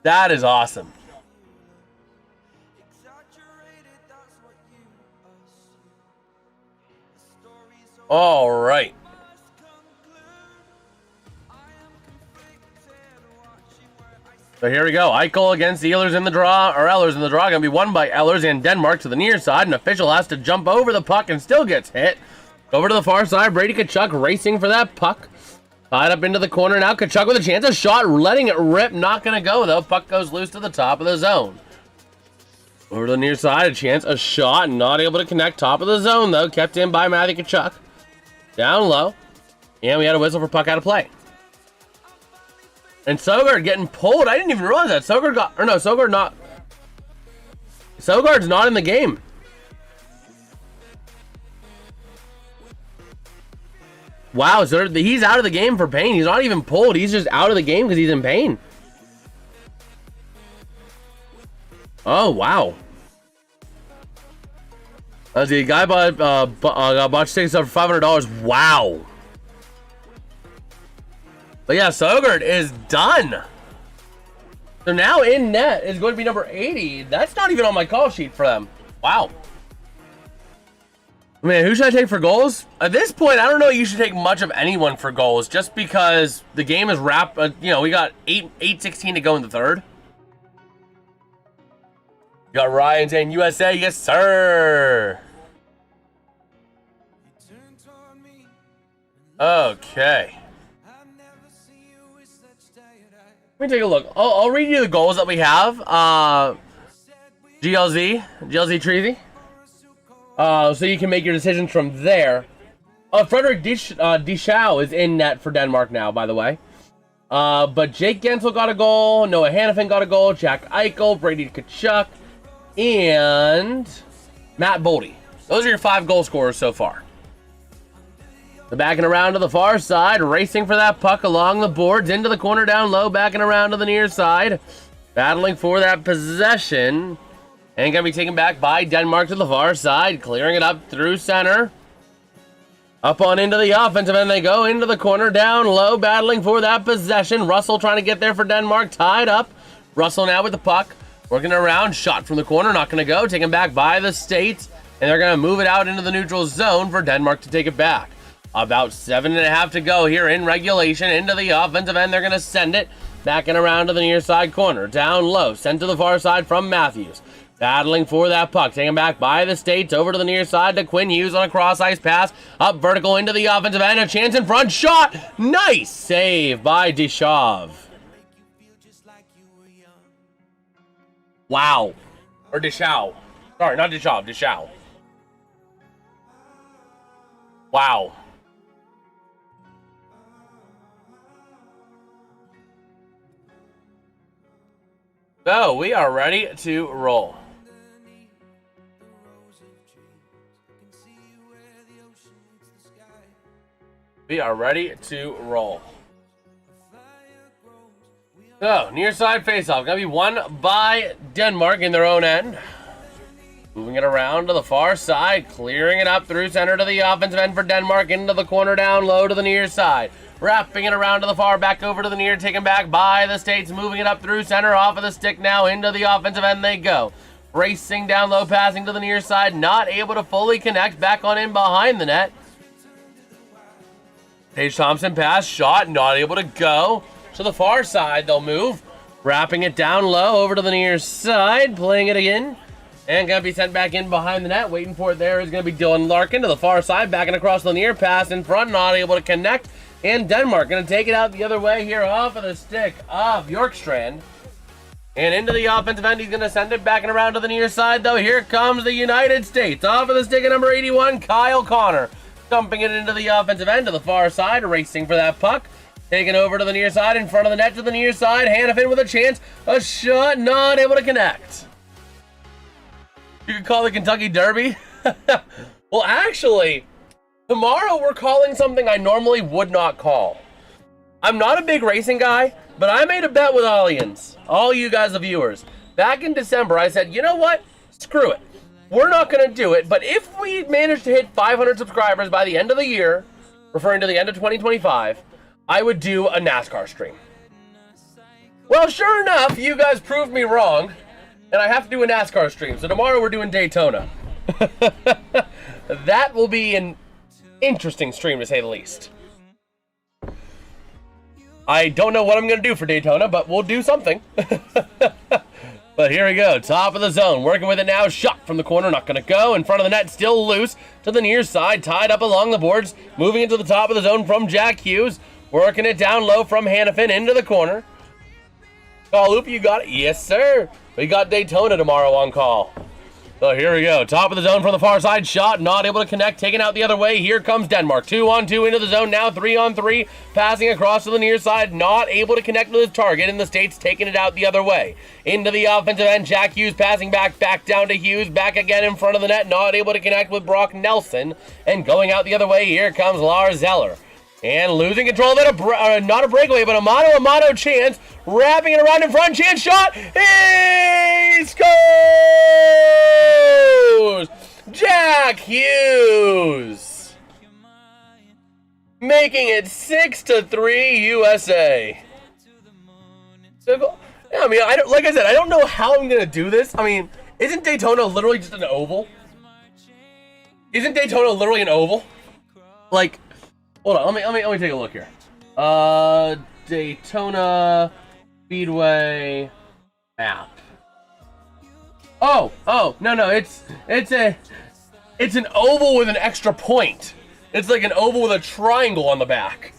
That is awesome. All right. So here we go. Eichel against the Ehlers in the draw, or Ehlers in the draw. Going to be won by Ehlers and Denmark to the near side. An official has to jump over the puck and still gets hit. Over to the far side. Brady Tkachuk racing for that puck. Tied up into the corner now. Tkachuk with a chance. A shot. Letting it rip. Not going to go, though. Puck goes loose to the top of the zone. Over to the near side. A chance. A shot. Not able to connect. Top of the zone, though. Kept in by Matthew Tkachuk. Down low. And we had a whistle for puck out of play. And Sogard getting pulled. I didn't even realize that. Sogard got... Or no, Sogard not... Sogard's not in the game. Wow, so he's out of the game for pain. He's not even pulled. He's just out of the game because he's in pain. Oh, wow. The guy bought tickets up for $500. Wow. But yeah, Sogard is done. So now in net is going to be number 80. That's not even on my call sheet for them. Wow. Man, who should I take for goals? At this point, I don't know you should take much of anyone for goals just because the game is wrapped. You know, we got 8:16 to go in the third. You got Ryan saying USA, yes, sir. Okay. Let me take a look. I'll read you the goals that we have. GLZ Treasy. So you can make your decisions from there. Frederick Deschaux is in net for Denmark now, by the way. But Jake Gensel got a goal. Noah Hannafin got a goal. Jack Eichel, Brady Tkachuk, and Matt Boldy. Those are your 5 goal scorers so far. The backing around to the far side, racing for that puck along the boards, into the corner down low, backing around to the near side, battling for that possession, and gonna be taken back by Denmark to the far side, clearing it up through center. Up on into the offensive end they go, into the corner down low, battling for that possession. Russell trying to get there for Denmark, tied up. Russell now with the puck, working around, shot from the corner, not gonna go, taken back by the States, and they're gonna move it out into the neutral zone for Denmark to take it back. About 7.5 to go here in regulation. Into the offensive end, they're going to send it. Backing around to the near side corner. Down low, sent to the far side from Matthews. Battling for that puck. Taken back by the States. Over to the near side to Quinn Hughes on a cross-ice pass. Up vertical into the offensive end. A chance in front. Shot! Nice save by Deschaux. Wow. Or Deschaux. Sorry, not Deschaux. Deschaux. Wow. So, we are ready to roll. We are ready to roll. So, near side faceoff. Gonna be won by Denmark in their own end. Moving it around to the far side. Clearing it up through center to the offensive end for Denmark. Into the corner down low to the near side. Wrapping it around to the far, back over to the near, taken back by the States, moving it up through center, off of the stick now, into the offensive end they go. Racing down low, passing to the near side, not able to fully connect, back on in behind the net. Paige Thompson pass, shot, not able to go. To the far side, they'll move. Wrapping it down low, over to the near side, playing it again. And going to be sent back in behind the net. Waiting for it there is going to be Dylan Larkin to the far side, backing across the near, pass in front, not able to connect. And Denmark going to take it out the other way here off of the stick of Bjorkstrand. And into the offensive end, he's going to send it back and around to the near side, though. Here comes the United States. Off of the stick of number 81, Kyle Connor. Dumping it into the offensive end to the far side, racing for that puck. Taking over to the near side, in front of the net to the near side. Hannafin with a chance. A shot, not able to connect. You could call the Kentucky Derby. Well, actually, tomorrow we're calling something I normally would not call. I'm not a big racing guy, but I made a bet with Allianz, all you guys, the viewers. Back in December, I said, you know what? Screw it. We're not going to do it, but if we manage to hit 500 subscribers by the end of the year, referring to the end of 2025, I would do a NASCAR stream. Well, sure enough, you guys proved me wrong, and I have to do a NASCAR stream. So tomorrow we're doing Daytona. That will be an interesting stream, to say the least. I don't know what I'm going to do for Daytona, but we'll do something. But here we go. Top of the zone. Working with it now. Shot from the corner. Not going to go. In front of the net. Still loose. To the near side. Tied up along the boards. Moving into the top of the zone from Jack Hughes. Working it down low from Hannafin into the corner. Call loop, you got it? Yes, sir. We got Daytona tomorrow on call. So here we go. Top of the zone from the far side. Shot. Not able to connect. Taken out the other way. Here comes Denmark. 2-on-2 into the zone. Now 3-on-3. Passing across to the near side. Not able to connect with his target. And the States taking it out the other way. Into the offensive end. Jack Hughes passing back. Back down to Hughes. Back again in front of the net. Not able to connect with Brock Nelson. And going out the other way. Here comes Lars Zeller. And losing control of it, not a breakaway, but a mano-a-mano chance. Wrapping it around in front, chance shot. He scores! Jack Hughes. Making it 6-3 USA. So, yeah, I mean, like I said, I don't know how I'm going to do this. I mean, Isn't Daytona literally just an oval? Isn't Daytona literally an oval? Like, hold on, let me take a look here. Daytona Speedway map. Oh, no, it's an oval with an extra point. It's like an oval with a triangle on the back.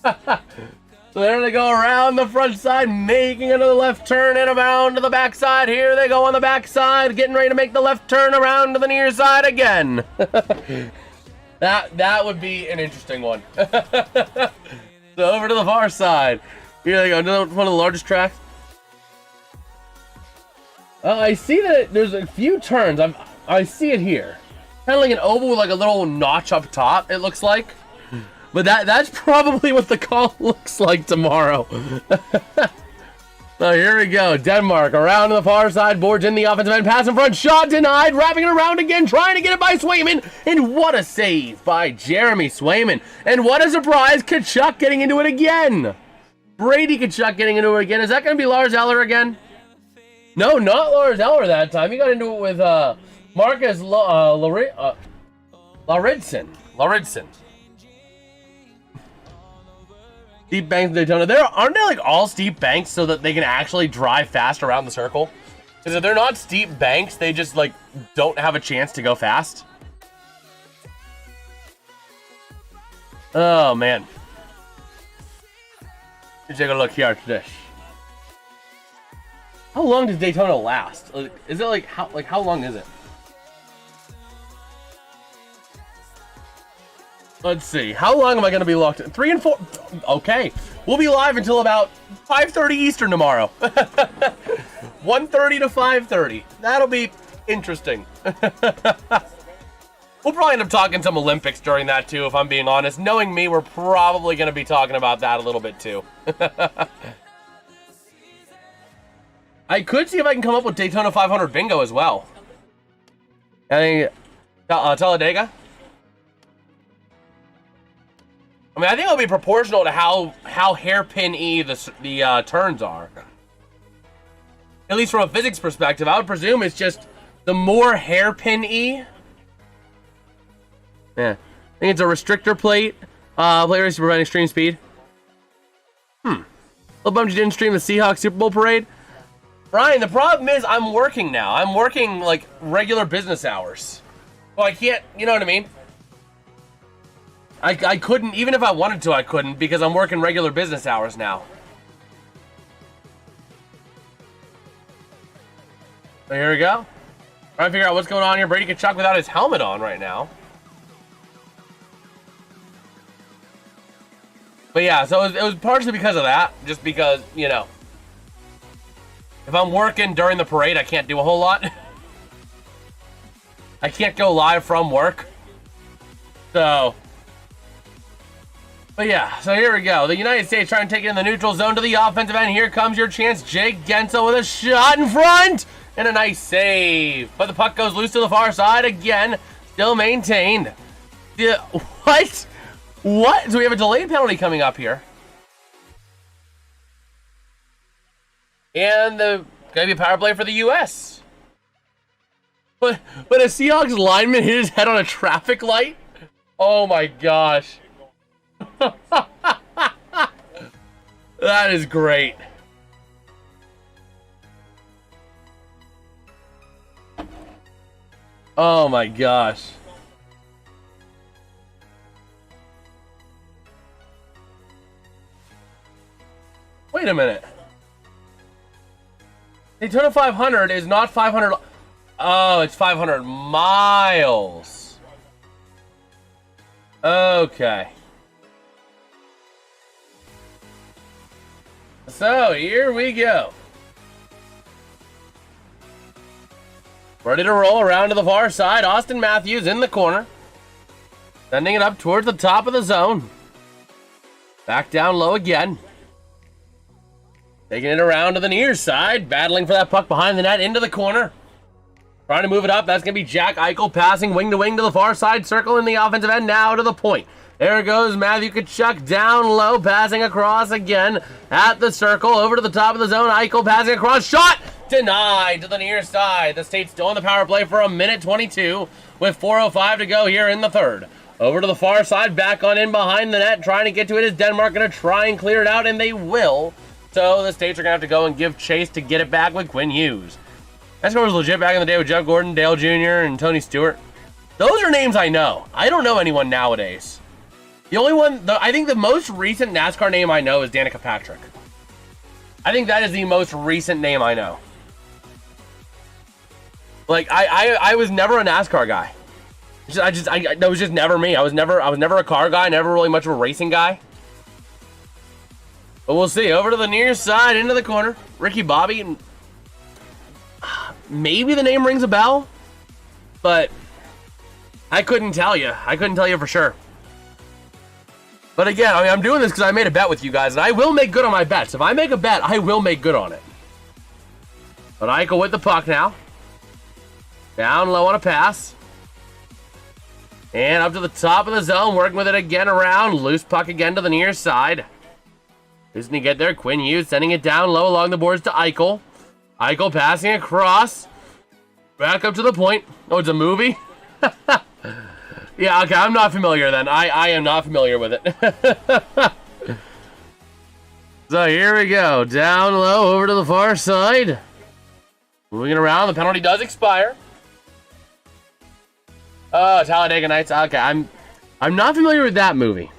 So there they go around the front side, making another left turn and around to the back side. Here they go on the back side, getting ready to make the left turn around to the near side again. That would be an interesting one. So over to the far side. Here they go, another one of the largest tracks. I see that there's a few turns. I see it here. Kind of like an oval with like a little notch up top, it looks like. But that's probably what the call looks like tomorrow. So here we go. Denmark around to the far side. Boards in the offensive end. Pass in front. Shot denied. Wrapping it around again. Trying to get it by Swayman. And what a save by Jeremy Swayman. And what a surprise. Kachuk getting into it again. Brady Kachuk getting into it again. Is that going to be Lars Eller again? No, not Lars Eller that time. He got into it with Marcus Lauridsen. Steep banks in Daytona. Aren't they like all steep banks so that they can actually drive fast around the circle? Because if they're not steep banks, they just like don't have a chance to go fast. Oh man. Let's take a look here at this. How long does Daytona last? Is it how long is it? Let's see. How long am I going to be locked in? 3 and 4. Okay. We'll be live until about 5:30 Eastern tomorrow. 1:30 to 5:30. That'll be interesting. We'll probably end up talking some Olympics during that too, if I'm being honest. Knowing me, we're probably going to be talking about that a little bit too. I could see if I can come up with Daytona 500 bingo as well. I think Talladega. I mean, I think it'll be proportional to how hairpin-y the turns are. At least from a physics perspective, I would presume it's just the more hairpin-y. Yeah, I think it's a restrictor plate. Plate race to prevent extreme speed. Little bummed you didn't stream the Seahawks Super Bowl parade. Brian, the problem is I'm working now. I'm working like regular business hours. Well, I can't. You know what I mean? I couldn't, even if I wanted to, I couldn't, because I'm working regular business hours now. So here we go. Trying to figure out what's going on here. Brady Kachuk without his helmet on right now. But yeah, so it was partially because of that. Just because, you know, if I'm working during the parade, I can't do a whole lot. I can't go live from work. So... But yeah, so here we go. The United States trying to take it in the neutral zone to the offensive end. Here comes your chance. Jake Gensel with a shot in front. And a nice save. But the puck goes loose to the far side again. Still maintained. Yeah, what? What? So we have a delayed penalty coming up here. And the going to be a power play for the U.S. But a Seahawks lineman hit his head on a traffic light? Oh my gosh. That is great. Oh my gosh. Wait a minute. Daytona 500 is not 500. Oh, it's 500 miles. Okay. So, here we go. Ready to roll around to the far side. Austin Matthews in the corner. Sending it up towards the top of the zone. Back down low again. Taking it around to the near side. Battling for that puck behind the net into the corner. Trying to move it up. That's going to be Jack Eichel passing wing to wing to the far side circle in the offensive end. Now to the point. There goes Matthew Kachuk down low, passing across again at the circle, over to the top of the zone. Eichel passing across, shot Denied to the near side. The State's still on the power play for a minute 22 with 4:05 to go here in the third. Over to the far side, back on in behind the net, trying to get to it is Denmark, going to try and clear it out, and they will. So the States are going to have to go and give chase to get it back with Quinn Hughes. That score was legit back in the day with Jeff Gordon, Dale Jr., and Tony Stewart. Those are names I know. I don't know anyone nowadays. The only one, I think the most recent NASCAR name I know is Danica Patrick. I think that is the most recent name I know. Like, I was never a NASCAR guy. That was just never me. I was never a car guy, never really much of a racing guy. But we'll see. Over to the near side, into the corner. Ricky Bobby. Maybe the name rings a bell, but I couldn't tell you. I couldn't tell you for sure. But again, I mean, I'm doing this because I made a bet with you guys, and I will make good on my bets. If I make a bet, I will make good on it. But Eichel with the puck now. Down low on a pass. And up to the top of the zone, working with it again around. Loose puck again to the near side. Who's going to get there? Quinn Hughes sending it down low along the boards to Eichel. Eichel passing across. Back up to the point. Oh, it's a movie? Yeah, okay, I'm not familiar then. I am not familiar with it. So here we go. Down low, over to the far side. Moving it around. The penalty does expire. Oh, Talladega Nights. Okay, I'm not familiar with that movie.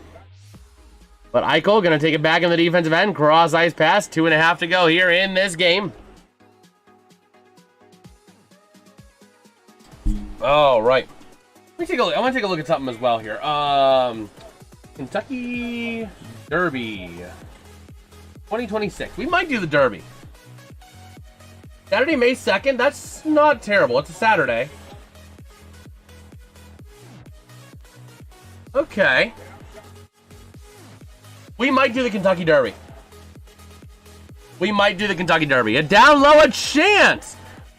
But Eichel going to take it back in the defensive end. Cross ice pass. 2.5 to go here in this game. All right. Let me take a look. I want to take a look at something as well here. Kentucky Derby 2026. We might do the Derby. Saturday, May 2nd. That's not terrible. It's a Saturday. Okay. We might do the Kentucky Derby. We might do the Kentucky Derby. A down low, a chance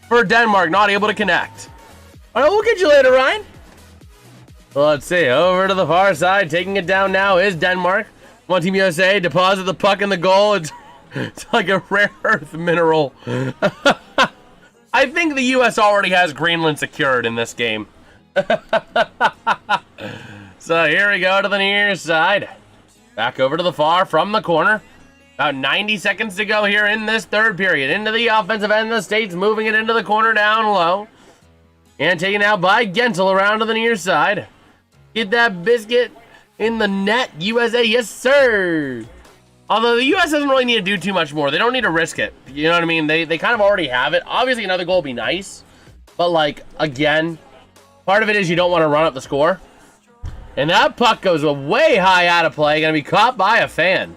for Denmark, not able to connect. All right, we'll get you later, Ryan. Let's see. Over to the far side, taking it down now is Denmark. Come on, Team USA, deposit the puck in the goal. It's like a rare earth mineral. I think the U.S. already has Greenland secured in this game. So here we go to the near side. Back over to the far from the corner. About 90 seconds to go here in this third period. Into the offensive end, the States moving it into the corner down low. And taken out by Gentle around to the near side. Get that biscuit in the net, USA, yes sir. Although the US doesn't really need to do too much more. They don't need to risk it. You know what I mean? They kind of already have it. Obviously another goal would be nice. But like, again, part of it is you don't want to run up the score. And that puck goes way high out of play. Going to be caught by a fan.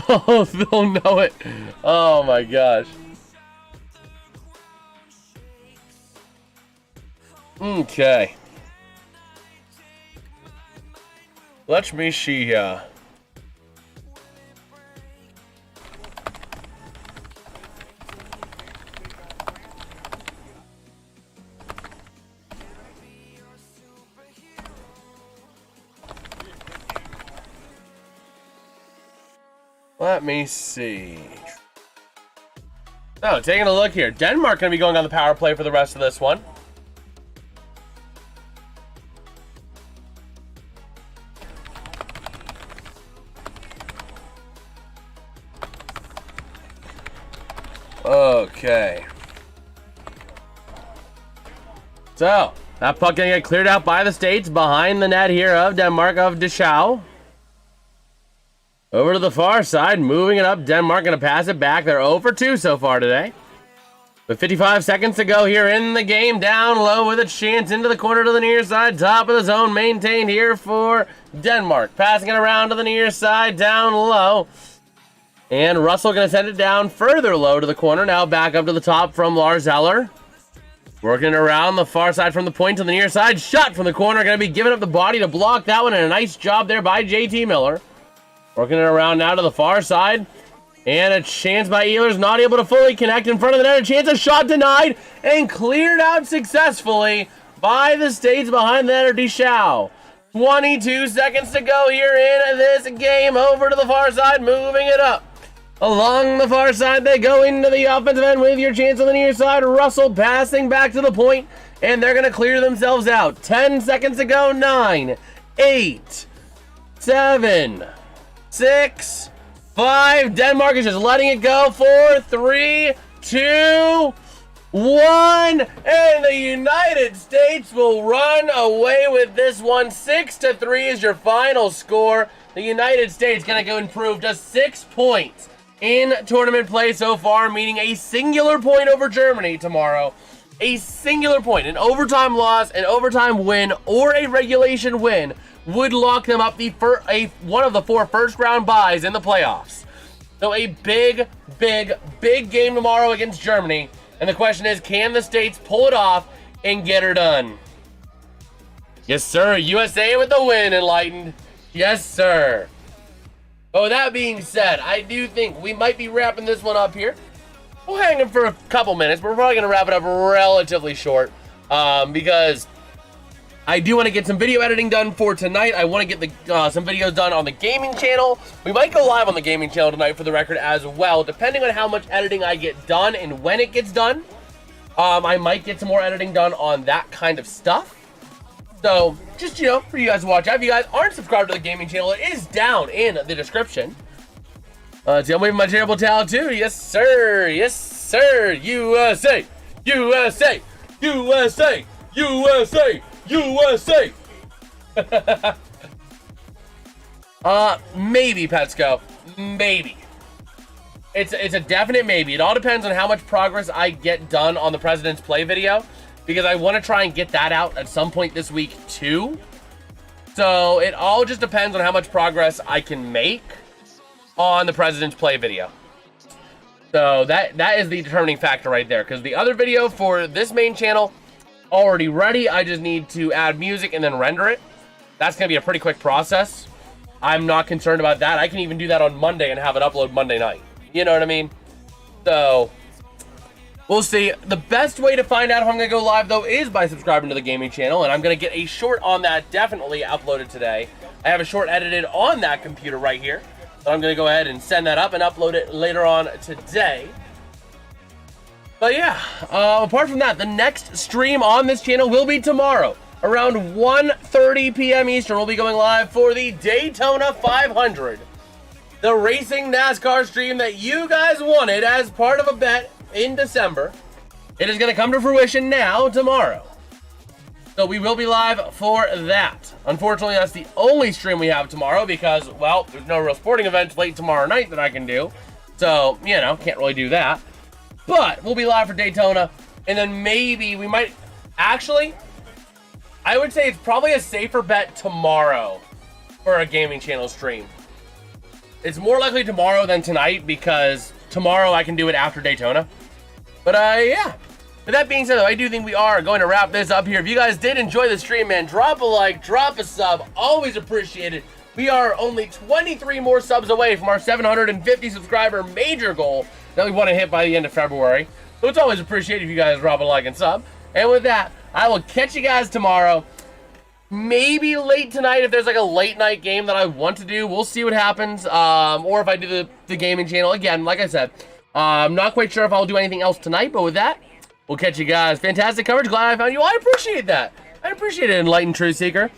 Oh, they'll know it. Oh my gosh. Okay. Let me see here. Let me see. Oh, taking a look here. Denmark going to be going on the power play for the rest of this one. Okay. So, that puck going to get cleared out by the States behind the net here of Denmark, of Deschaux. Over to the far side, moving it up. Denmark going to pass it back. They're 0 for 2 so far today. With 55 seconds to go here in the game. Down low with a chance into the corner to the near side. Top of the zone maintained here for Denmark. Passing it around to the near side, down low. And Russell going to send it down further low to the corner. Now back up to the top from Lars Eller. Working it around the far side from the point to the near side. Shot from the corner. Going to be giving up the body to block that one. And a nice job there by JT Miller. Working it around now to the far side. And a chance by Ehlers, not able to fully connect in front of the net. A chance, a shot denied and cleared out successfully by the States behind the net of Deschaux. 22 seconds to go here in this game. Over to the far side, moving it up. Along the far side, they go into the offensive end with your chance on the near side. Russell passing back to the point, and they're going to clear themselves out. 10 seconds to go. 9, 8, 7, 6, 5. Denmark is just letting it go. 4, 3, 2, 1. And the United States will run away with this one. 6-3 is your final score. The United States going to go improve to 6 points in tournament play so far, meaning a singular point over Germany tomorrow. A singular point, an overtime loss, an overtime win, or a regulation win would lock them up one of the 4 first-round byes in the playoffs. So a big game tomorrow against Germany. And the question is, can the States pull it off and get her done? Yes, sir. USA with the win, Enlightened. Yes, sir. But with that being said, I do think we might be wrapping this one up here. We'll hang him for a couple minutes, but we're probably going to wrap it up relatively short because I do want to get some video editing done for tonight. I want to get some videos done on the gaming channel. We might go live on the gaming channel tonight for the record as well, depending on how much editing I get done and when it gets done. I might get some more editing done on that kind of stuff. So, just, for you guys to watch out. If you guys aren't subscribed to the gaming channel, it is down in the description. Tell me my terrible talent too. Yes, sir. Yes, sir. USA. USA. USA. USA. USA. Maybe, Petsko. Maybe. It's a definite maybe. It all depends on how much progress I get done on the President's Play video, because I want to try and get that out at some point this week too. So it all just depends on how much progress I can make on the President's Play video. So that is the determining factor right there, because the other video for this main channel already ready. I just need to add music and then render it. That's going to be a pretty quick process. I'm not concerned about that. I can even do that on Monday and have it upload Monday night. You know what I mean? So we'll see. The best way to find out if I'm going to go live, though, is by subscribing to the gaming channel, and I'm going to get a short on that definitely uploaded today. I have a short edited on that computer right here, so I'm going to go ahead and send that up and upload it later on today. But yeah, apart from that, the next stream on this channel will be tomorrow. Around 1:30 p.m. Eastern, we'll be going live for the Daytona 500. The racing NASCAR stream that you guys wanted as part of a bet in December. It is going to come to fruition now, tomorrow. So we will be live for that. Unfortunately, that's the only stream we have tomorrow because, well, there's no real sporting events late tomorrow night that I can do. So, can't really do that. But we'll be live for Daytona, and then maybe we might... Actually, I would say it's probably a safer bet tomorrow for a gaming channel stream. It's more likely tomorrow than tonight because tomorrow I can do it after Daytona. But, yeah. With that being said, though, I do think we are going to wrap this up here. If you guys did enjoy the stream, man, drop a like, drop a sub. Always appreciated. We are only 23 more subs away from our 750 subscriber major goal that we want to hit by the end of February. So it's always appreciated if you guys drop a like and sub. And with that, I will catch you guys tomorrow. Maybe late tonight if there's like a late night game that I want to do. We'll see what happens. Or if I do the gaming channel. Again, like I said, I'm not quite sure if I'll do anything else tonight. But with that, we'll catch you guys. Fantastic coverage. Glad I found you. I appreciate that. I appreciate it, Enlightened Truth Seeker.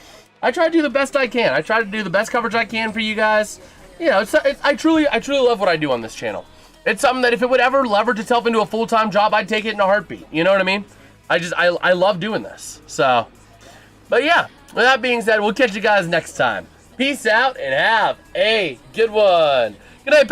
I try to do the best I can. I try to do the best coverage I can for you guys. I truly love what I do on this channel. It's something that if it would ever leverage itself into a full-time job, I'd take it in a heartbeat. You know what I mean? I love doing this. So, but yeah, with that being said, we'll catch you guys next time. Peace out and have a good one. Good night,